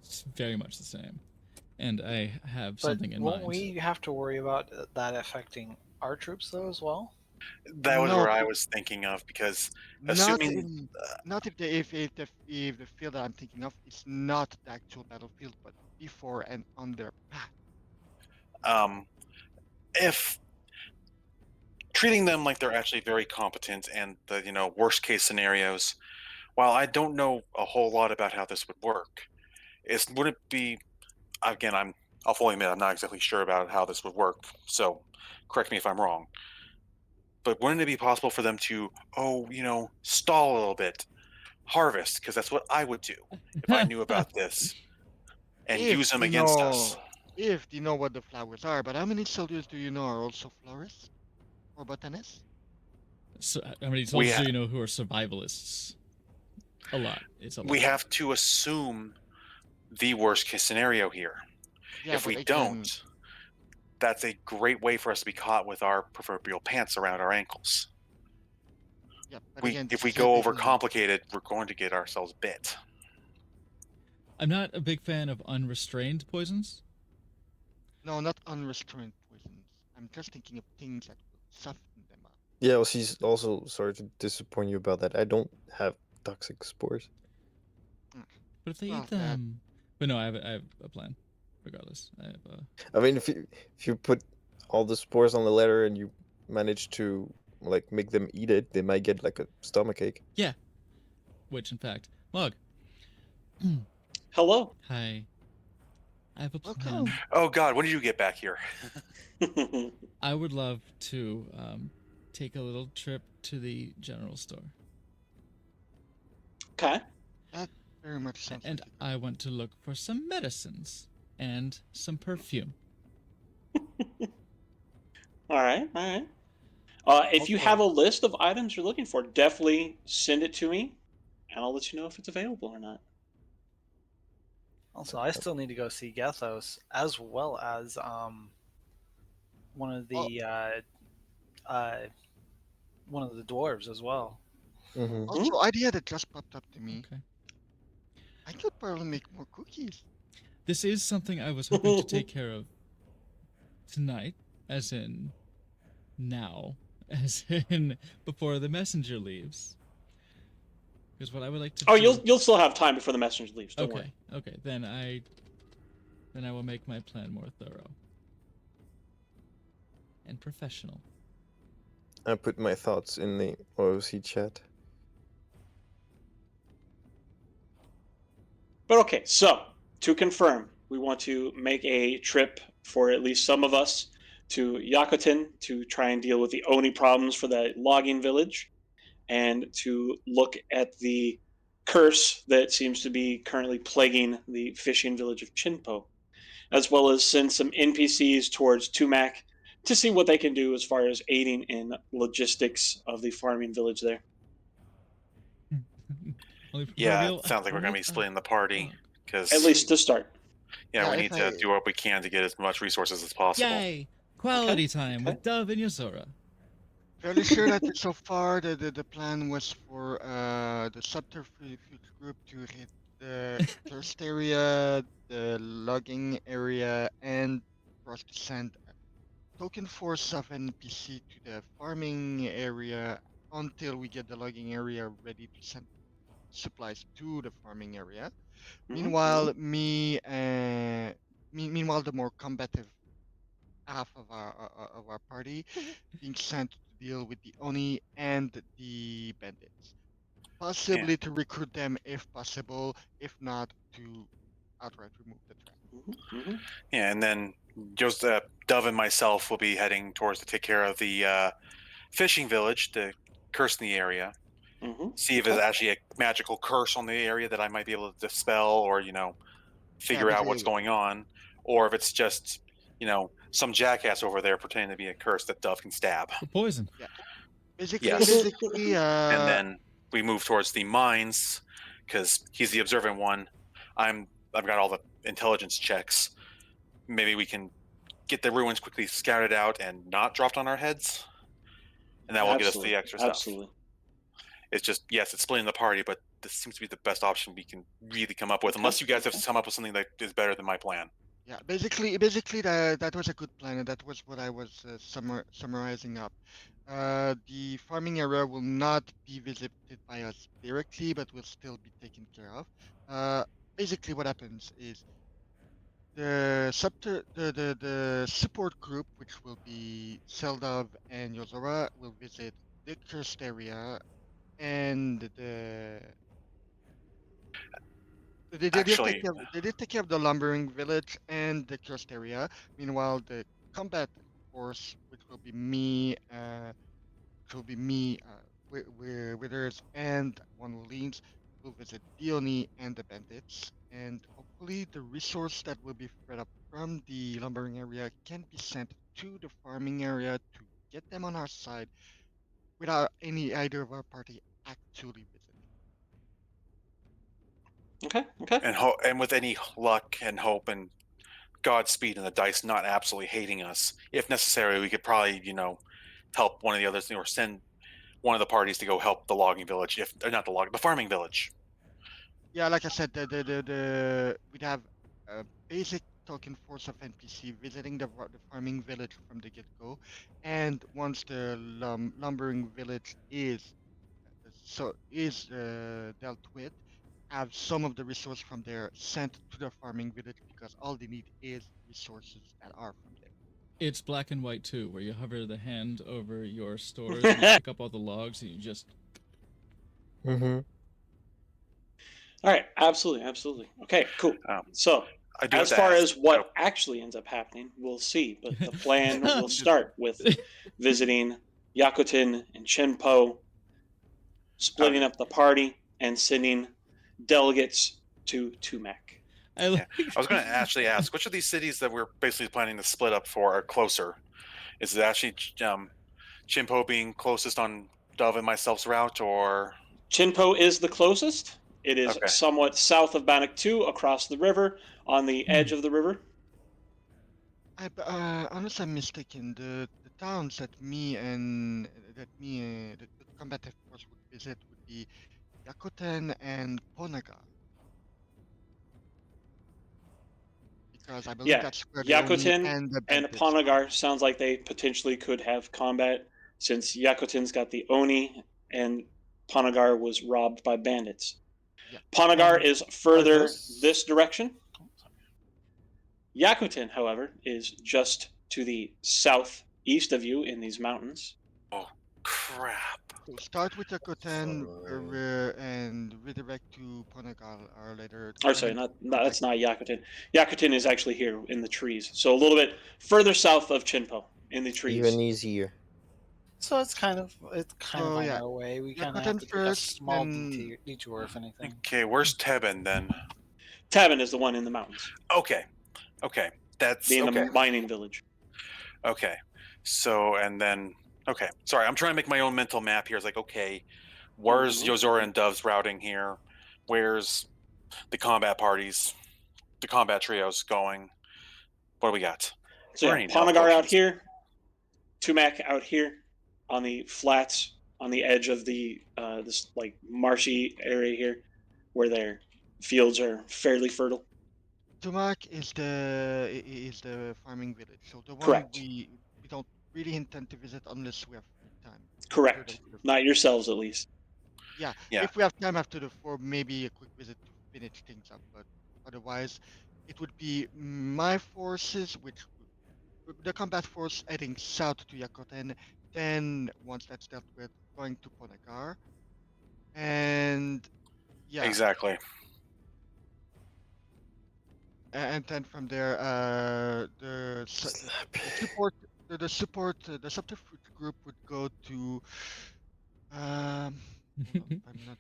It's very much the same. And I have But something in won't mind. we have to worry about that affecting our troops though as well? That was No, where I was thinking of because not assuming in not if the field that I'm thinking of is not the actual battlefield, but before and on their path. if treating them like they're actually very competent and the worst case scenarios, while I don't know a whole lot about how this would work, would it be again I'll fully admit I'm not exactly sure about how this would work, so correct me if I'm wrong. But wouldn't it be possible for them to, stall a little bit, harvest, because that's what I would do if I knew about this, and If use them you against us? know, if you know what the flowers are, but how many soldiers do you know are also florists or botanists? So, how many We soldiers ha- do you know who are survivalists? A lot. It's a lot. we have to assume the worst case scenario here. Yeah, If but we again, don't, that's a great way for us to be caught with our proverbial pants around our ankles. yeah, but again, If this we is go everything. overcomplicated, we're going to get ourselves bit. I'm not a big fan of unrestrained poisons. No, not unrestrained poisons. I'm just thinking of things that will soften them up. Yeah, well, she's also sorry to disappoint you about that. I don't have toxic spores. But if they Well, eat them, but no, I have a plan. Regardless, I have a. I mean, if you put all the spores on the letter and you manage to like make them eat it, they might get like a stomachache. Yeah. Which, in fact, Mog. Hello. Hi. I have a plan. Welcome. Oh God, when did you get back here? I would love to take a little trip to the general store. Okay. That very much sounds And like a I want to look for some medicines and some perfume. All right. All right. If you Also- have a list of items you're looking for, definitely send it to me, and I'll let you know if it's available or not. Also, I still need to go see Gethos as well as one of the dwarves as well. Mm-hmm. also idea that just popped up to me. Okay. I could probably make more cookies. This is something I was hoping to take care of tonight, as in now, as in before the messenger leaves. Because what I would like to Oh, do... you'll still have time before the messenger leaves. Don't worry. Okay. Then I will make my plan more thorough and professional. I put my thoughts in the OOC chat. But okay, so to confirm, we want to make a trip for at least some of us to Yakutin to try and deal with the Oni problems for the logging village, and to look at the curse that seems to be currently plaguing the fishing village of Chinpo, as well as send some NPCs towards Tumac to see what they can do as far as aiding in logistics of the farming village there. Yeah, it sounds like we're going to be splitting the party because At least to start. yeah, we Yeah, need if to I- do what we can to get as much resources as possible. Yay! Quality Okay, time okay. with Dove and Yasora. Fairly sure that so far the plan was for the subterfuge group to hit the thirst area, the logging area, and for us to send a token force of NPC to the farming area until we get the logging area ready to send supplies to the farming area. Meanwhile, meanwhile, the more combative half of our party being sent to deal with the Oni and the bandits. Possibly to recruit them if possible, if not to outright remove the threat. Yeah, and then just Dove and myself will be heading towards to take care of the fishing village, the curse in the area. Mm-hmm. See if there's actually a magical curse on the area that I might be able to dispel, or figure out what's going on, or if it's just some jackass over there pretending to be a curse that Dove can stab. For poison. Yeah. Basically, Yes. basically, And then we move towards the mines because he's the observant one. I've got all the intelligence checks. Maybe we can get the ruins quickly scouted out and not dropped on our heads, and that will get us the extra stuff. Absolutely. It's just, yes, it's splitting the party, but this seems to be the best option we can really come up with, unless you guys have come up with something that is better than my plan. yeah, basically that was a good plan, and that was what I was summarizing up. The farming area will not be visited by us directly, but will still be taken care of. Basically, what happens is the support group, which will be Seldov and Yozora, will visit the cursed area and they did Actually, take care of the lumbering village and the cursed area. Meanwhile, the combat force, which will be me, Withers, and one who leads, will visit Dione and the bandits. And hopefully, the resource that will be spread up from the lumbering area can be sent to the farming area to get them on our side without either of our party actually visiting. Okay. and with any luck and hope and Godspeed and the dice not absolutely hating us, if necessary, we could probably help one of the others, or send one of the parties to go help the logging village, the farming village. Yeah, like I said, we'd have a basic token force of NPC visiting the farming village from the get-go, and once the lumbering village is dealt with, have some of the resources from there sent to the farming village, because all they need is resources that are from there. It's Black and White too, where you hover the hand over your stores and you pick up all the logs and you just. Mm-hmm. All right. Absolutely. Okay. Cool. So, I do as have to far ask- as what actually ends up happening, we'll see. But the plan will start with visiting Yakutin and Chinpo, splitting up the party, and sending delegates to Tumac. I was going to actually ask, which of these cities that we're basically planning to split up for are closer? Is it actually Chinpo being closest on Dove and myself's route, or Chinpo is the closest. It is Okay. somewhat south of Bannock 2, across the river, on the edge of the river. Unless I'm mistaken, the towns that the combative force would visit would be Yakuten and Ponagar. Because I believe Yeah, that's where the Oni Yakutin and the and bandits Panagar sounds like they potentially could have combat, since Yakutin's got the Oni and Panagar was robbed by bandits. Yeah. Panagar is further those- this direction. Yakutin, however, is just to the southeast of you in these mountains. crap? So start with Yakuten and redirect to Ponagar or later. Or sorry, that's not Yakutin. Yakutin is actually here in the trees, so a little bit further south of Chinpo in the trees. Even easier. So it's kind of on yeah. our way. We Yeah, kind of Cotton have to take a first, small then- detour, if anything. Okay, where's Tebin then? Tabin is the one in the mountains, Okay, that's being okay. the mining village. Okay, so and then sorry, I'm trying to make my own mental map here. It's like, okay, where's Yozora and Dove's routing here? Where's the combat parties, the combat trios going? What do we got? So We're yeah, any health Panagar out potions. here, Tumac out here, on the flats on the edge of the this like marshy area here, where their fields are fairly fertile. Tumac is the farming village. So the one Correct. we don't really intend to visit unless we have time. Correct. Not yourselves, at least. Yeah. Yeah. If we have time after the 4, maybe a quick visit to finish things up. But otherwise, it would be my forces, the combat force heading south to Yakoten. Then once that's dealt with, going to Ponagar. And yeah. Exactly. And then from there, the Slap. support, the subterfuge group would go to, hold on, if I'm not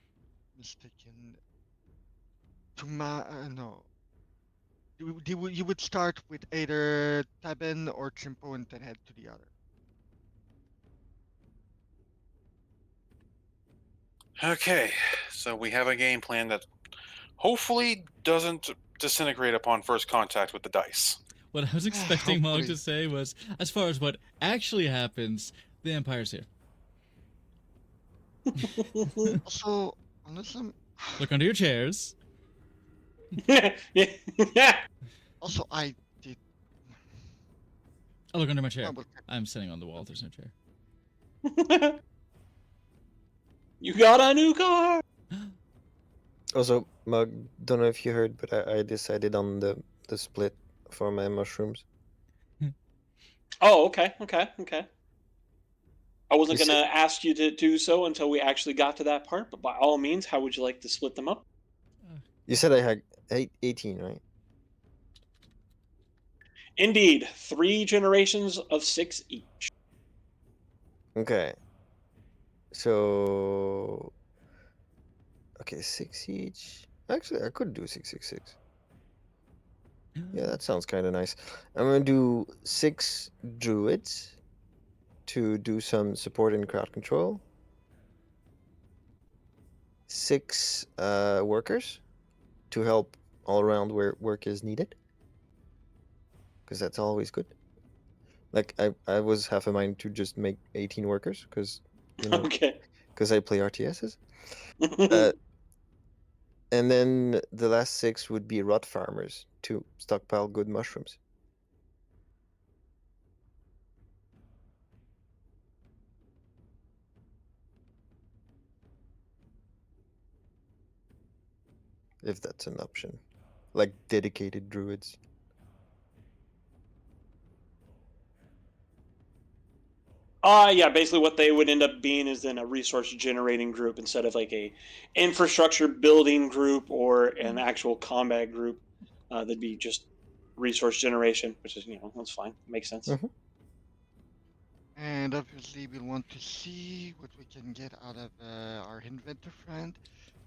mistaken, to no. You would start with either Taben or Chimpo and then head to the other. Okay, so we have a game plan that hopefully doesn't disintegrate upon first contact with the dice. What I was expecting Mog to Hopefully. say was, as far as what actually happens, the Empire's here. Also, unless I'm Look under your chairs. also I did. Oh, look under my chair. double check. I'm sitting on the wall. There's no chair. You got a new car. Also, Mug, don't know if you heard, but I decided on the split for my mushrooms. Oh, okay. I wasn't You gonna ask you to do so until we actually got to that part, but by all means, how would you like to split them up? You said I had 18, right? Indeed, 3 generations of 6 each. Okay. So. Okay, 6 each. Actually, I could do 666. Yeah, that sounds kind of nice. I'm gonna do 6 druids to do some support and crowd control. 6 workers to help all around where work is needed, because that's always good. Like I was half a mind to just make 18 workers, because Okay. because I play RTSs. And then the last 6 would be rot farmers to stockpile good mushrooms. If that's an option. Like dedicated druids. Yeah, basically what they would end up being is then a resource generating group instead of like a infrastructure building group or an actual combat group. That'd be just resource generation, which is, that's fine. Makes sense. Mhm. And obviously, we'll want to see what we can get out of our inventor friend.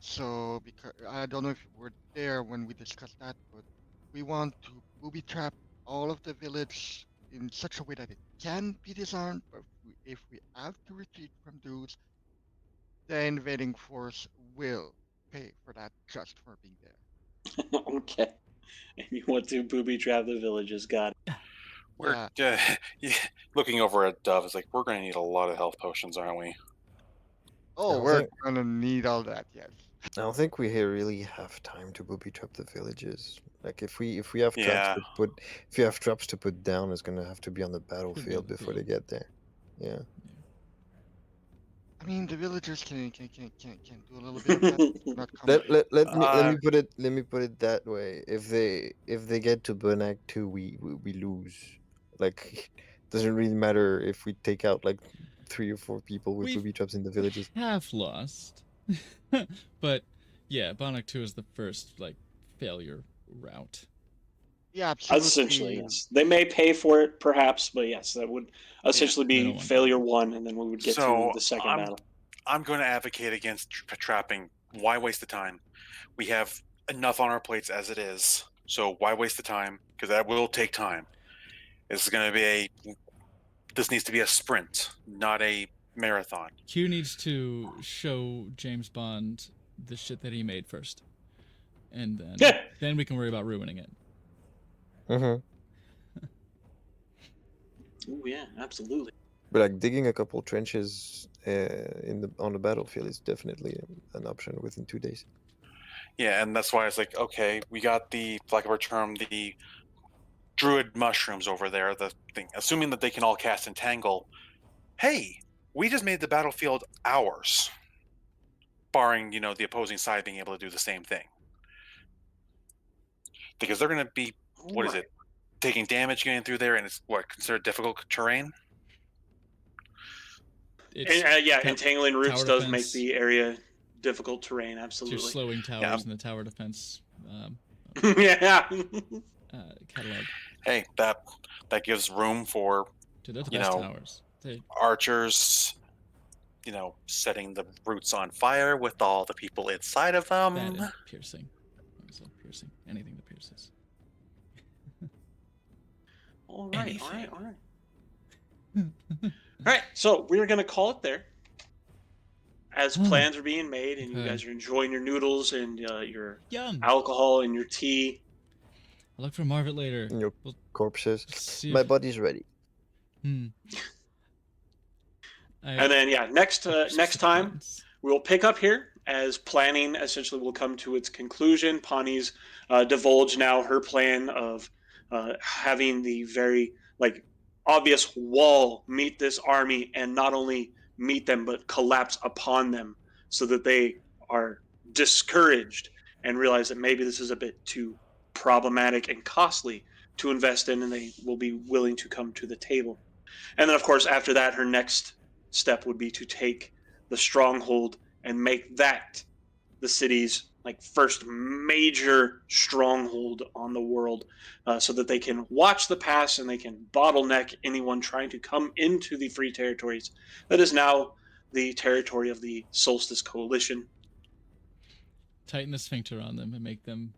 So, because I don't know if you were there when we discussed that, but we want to booby trap all of the village in such a way that it can be disarmed. But if we have to retreat from those, the invading force will pay for that just for being there. Okay. And you want to booby trap the villages, got it. We're Yeah. looking over at Dove. It's like we're going to need a lot of health potions, aren't we? Oh, don't we're think- gonna need all that, yes. I don't think we really have time to booby trap the villages. Like if we have traps Yeah. to put, if you have traps to put down, it's gonna have to be on the battlefield the before they field. get there. Yeah. I mean, the villagers can do a little bit of that. Not Let me put it that way. If they get to Burn 2, we lose. Like doesn't really matter if we take out like 3 or 4 people with We've- booby traps in the villages. Half lost. But yeah, Bonnock 2 is the first failure route. Yeah, absolutely. Essentially, yes. They may pay for it, perhaps, but yes, that would essentially they don't be want failure 1, and then we would get So, to the second battle. I'm going to advocate against trapping. Why waste the time? We have enough on our plates as it is. So why waste the time? Because that will take time. This is going to be this needs to be a sprint, not a marathon. Q needs to show James Bond the shit that he made first. And then we can worry about ruining it. Mm-hmm. Oh yeah, absolutely. But like digging a couple trenches on the battlefield is definitely an option within 2 days. Yeah, and that's why it's like, okay, we got the, for lack of a term, the druid mushrooms over there, the thing, assuming that they can all cast Entangle. Hey, we just made the battlefield ours, barring, the opposing side being able to do the same thing. Because they're going to be, what is it, taking damage getting through there, and it's considered difficult terrain? Entangling roots tower does make defense. the area difficult terrain, So absolutely. you're slowing towers Yeah. and the tower defense. Yeah. catalog. Hey, that gives room for Dude, they're the You best know, towers. They, archers, setting the roots on fire with all the people inside of that them. and piercing. Also piercing. Anything that pierces. All right, Anything. all right. So we're gonna call it there. As plans are being made, and you Okay. guys are enjoying your noodles and your Yum. alcohol and your tea. I'll look for Marvin later. Your We'll corpses. see My if- body's ready. Hmm. And then next time we'll pick up here as planning essentially will come to its conclusion. Pawnee's divulged now her plan of having the very obvious wall meet this army and not only meet them but collapse upon them so that they are discouraged and realize that maybe this is a bit too problematic and costly to invest in, and they will be willing to come to the table. And then, of course, after that, her next step would be to take the stronghold and make that the city's first major stronghold on the world, so that they can watch the pass and they can bottleneck anyone trying to come into the free territories that is now the territory of the Solstice Coalition. Tighten the sphincter on them and make them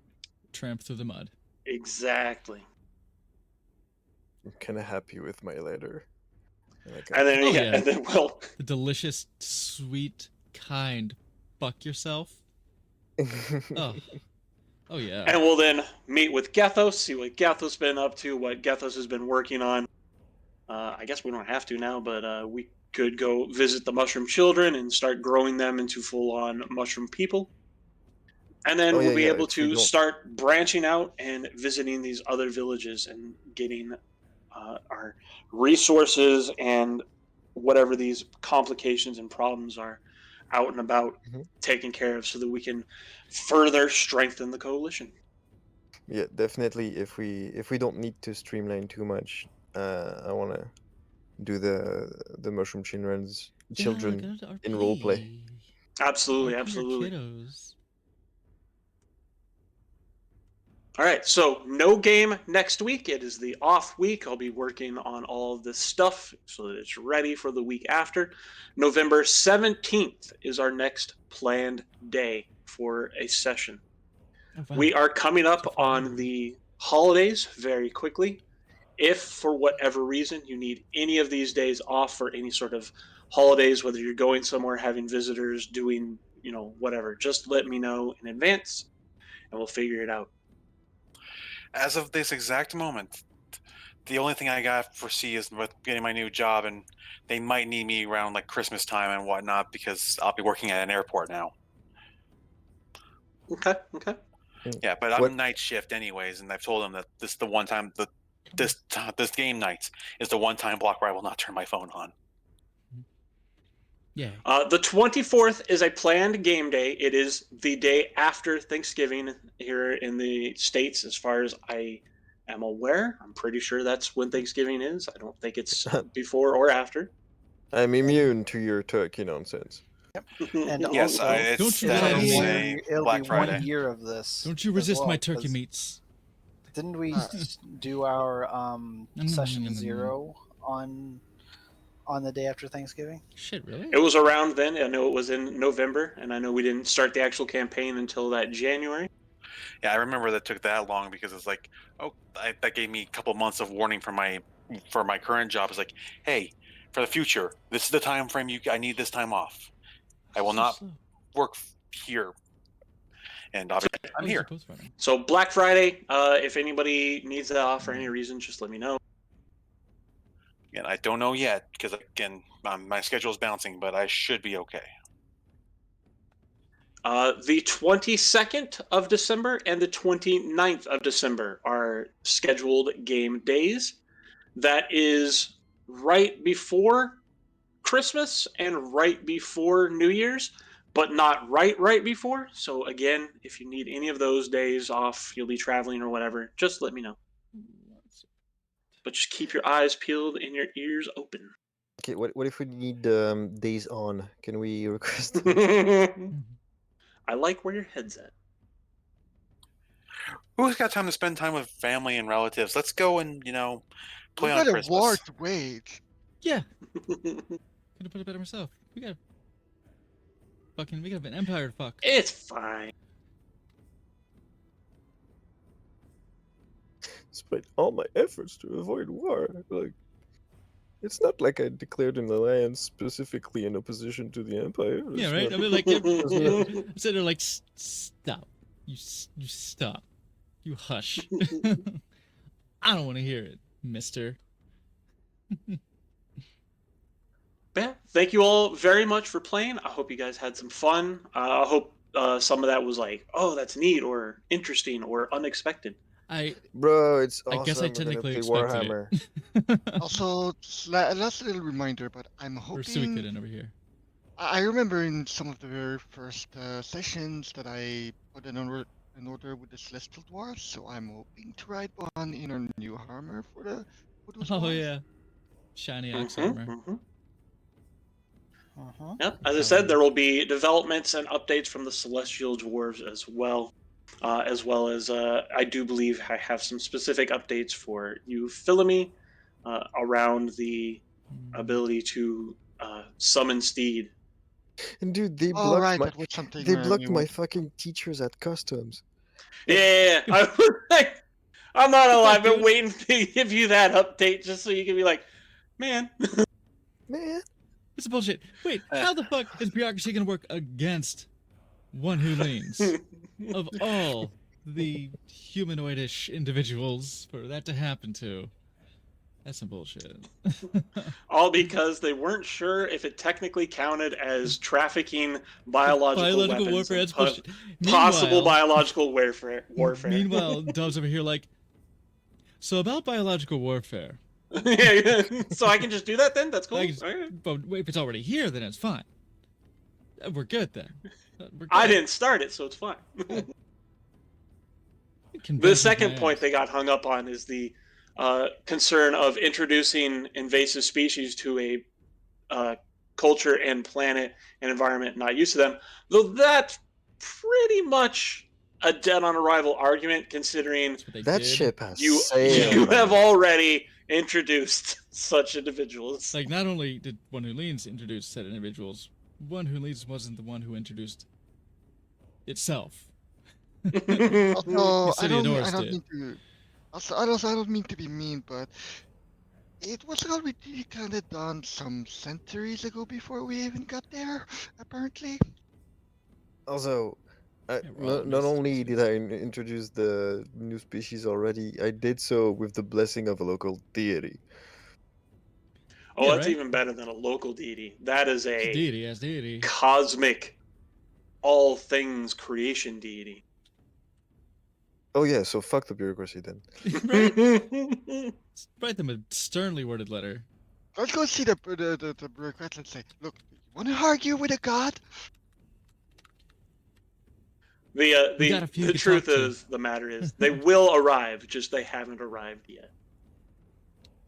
tramp through the mud. Exactly. I'm kind of happy with my letter. And then, Oh, yeah, yeah. and then we'll The delicious, sweet, kind. Fuck yourself. Oh. Oh yeah. And we'll then meet with Gethos, see what Gethos has been up to, what Gethos has been working on. I guess we don't have to now, but we could go visit the mushroom children and start growing them into full-on mushroom people. And then Oh, we'll yeah, be yeah, able if we to don't- start branching out and visiting these other villages and getting our resources and whatever these complications and problems are out and about taken care of so that we can further strengthen the coalition. Yeah, definitely. If we don't need to streamline too much, I want to do the mushroom children's children Yeah, go to in roleplay. RP. Absolutely, RP your absolutely. kiddos. All right, so no game next week. It is the off week. I'll be working on all of this stuff so that it's ready for the week after. November 17th is our next planned day for a session. Oh, wow. We are coming up So far on away. the holidays very quickly. If for whatever reason you need any of these days off for any sort of holidays, whether you're going somewhere, having visitors, doing, whatever, just let me know in advance and we'll figure it out. As of this exact moment, the only thing I got foresee is with getting my new job, and they might need me around Christmas time and whatnot because I'll be working at an airport now. Okay. Yeah, but I'm What- night shift anyways, and I've told them that this is the one time this game night is the one time block where I will not turn my phone on. Yeah. The 24th is a planned game day. It is the day after Thanksgiving here in the States, as far as I am aware. I'm pretty sure that's when Thanksgiving is. I don't think it's before or after. I'm immune to your turkey nonsense. And Yes, also, it's Don't you that realize- is it'll a be Black Friday. 1 year of this. Don't you as resist my well, turkey 'cause meats. Didn't we do our session Mm. 0 on the day after Thanksgiving? Shit, really? It was around then. I know it was in November, and I know we didn't start the actual campaign until that January. Yeah, I remember that took that long because it's that gave me a couple months of warning for my current job. It's hey, for the future, this is the time frame I need this time off. I will not work here, and obviously I'm Oh, here. you're both running. So Black Friday, if anybody needs that off for any reason, just let me know. And I don't know yet because again, my schedule is bouncing, but I should be okay. The 22nd of December and the 29th of December are scheduled game days. That is right before Christmas and right before New Year's, but not right before. So again, if you need any of those days off, you'll be traveling or whatever, just let me know. But just keep your eyes peeled and your ears open. Okay, what if we need days on? Can we request? I like where your head's at. Who's got time to spend time with family and relatives? Let's go and play We on got a Christmas. war to wage. Yeah, could have put it better myself. We got an empire to fuck. It's fine. Despite all my efforts to avoid war, like, it's not like I declared an alliance specifically in opposition to the Empire. Yeah, It's right. not- I mean, like, not- so they're like, stop. You stop. You hush. I don't want to hear it, Mister. Yeah, thank you all very much for playing. I hope you guys had some fun. I hope some of that was like, oh, that's neat or interesting or unexpected. Bro, it's awesome. I guess I We're gonna technically play expected Warhammer. it. Also, last little reminder, but I'm Or hoping. Suikoden over here. I remember in some of the very first sessions that I put in order with the Celestial Dwarfs, so I'm hoping to ride one in our new armor for those Oh dwarves. yeah, shiny axe Mhm, armor. mhm. Uh-huh. Yep. As I said, there will be developments and updates from the Celestial Dwarves as well as I do believe I have some specific updates for you, Philemy, around the ability to summon Steed. And dude, they Oh blocked right, my that was something. they blocked new. my fucking teachers at customs. Yeah, I'm not gonna lie. I've been Dude. waiting to give you that update just so you can be like, man. Man, It's bullshit. Wait, how the fuck is bureaucracy gonna work against one who leans? Of all the humanoidish individuals for that to happen to, that's some bullshit. All because they weren't sure if it technically counted as trafficking biological weapons warfare. and That's bullshit. possible Meanwhile- biological warfare. Meanwhile, Dub's over here like, so about biological warfare. Yeah, so I can just do that then? That's cool. I just- Alright. But if it's already here, then it's fine. We're good then. We're I good. didn't start it, so it's fine. Convention's The second my point ass. they got hung up on is the concern of introducing invasive species to a culture and planet and environment not used to them. Though that's pretty much a dead on arrival argument, considering That's what they that did. ship has you sailed. have already introduced such individuals. Like, not only did One Who Leans introduce said individuals, One Who Leans wasn't the one who introduced itself. Also, I City of don't Doors did. mean to. Also, I don't mean to be mean, but it was already kind of done some centuries ago before we even got there. Apparently. Also, Yeah, we're all not new only did species. I introduce the new species already, I did so with the blessing of a local deity. Oh, Yeah, that's right? even better than a local deity. That is a Deity as deity. cosmic, all things creation deity. Oh yeah, so fuck the bureaucracy then. Right? Write them a sternly worded letter. Let's go see the bureaucrats and say, look, you want to argue with a god? We got a few The to truth talk to. is, the matter is, they will arrive, just they haven't arrived yet.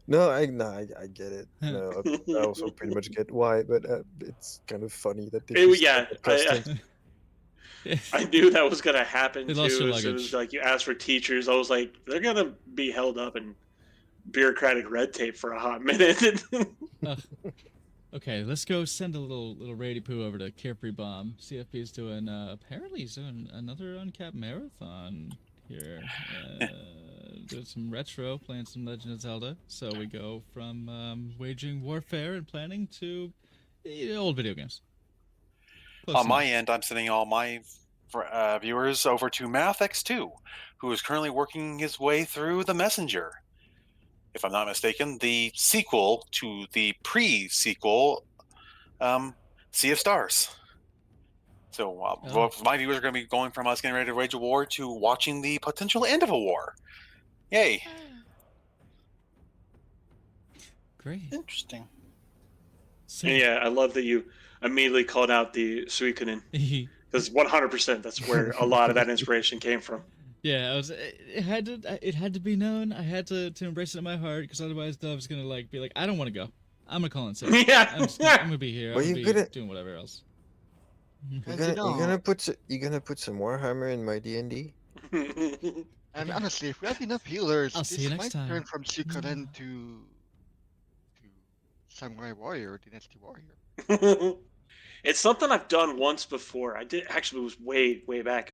No, I get it. No, I also pretty much get why, but it's kind of funny that they just Yeah, at customs. I knew that was gonna happen They too. lost As your soon as luggage. like you asked for teachers, I was like, they're gonna be held up in bureaucratic red tape for a hot minute. Ugh. Okay, let's go send a little Rady Poo over to Carefree Bomb. CFP's doing apparently he's doing another uncapped marathon here. Doing some retro, playing some Legend of Zelda. So we go from waging warfare and planning to old video games. Close On my enough. end, I'm sending all my viewers over to MathX2, who is currently working his way through The Messenger. If I'm not mistaken, the sequel to the pre-sequel, Sea of Stars. So both my viewers are going to be going from us getting ready to wage a war to watching the potential end of a war. Yay! Great. Interesting. So, And yeah, I love that you immediately called out the Suikoden, because 100% that's where a lot of that inspiration came from. yeah, it had to be known. I had to embrace it in my heart because otherwise Dove's gonna be like, I don't want to go. I'm gonna call in sick. Yeah. I'm gonna be here. Well, I'm you're gonna be gonna- doing whatever else. And You're you gonna know, put some Warhammer in my D&D? And honestly, if we have enough healers, I'll this see you next might time. turn from Suikoden to Samurai Warrior, Dynasty Warrior. It's something I've done once before. I did actually, it was way back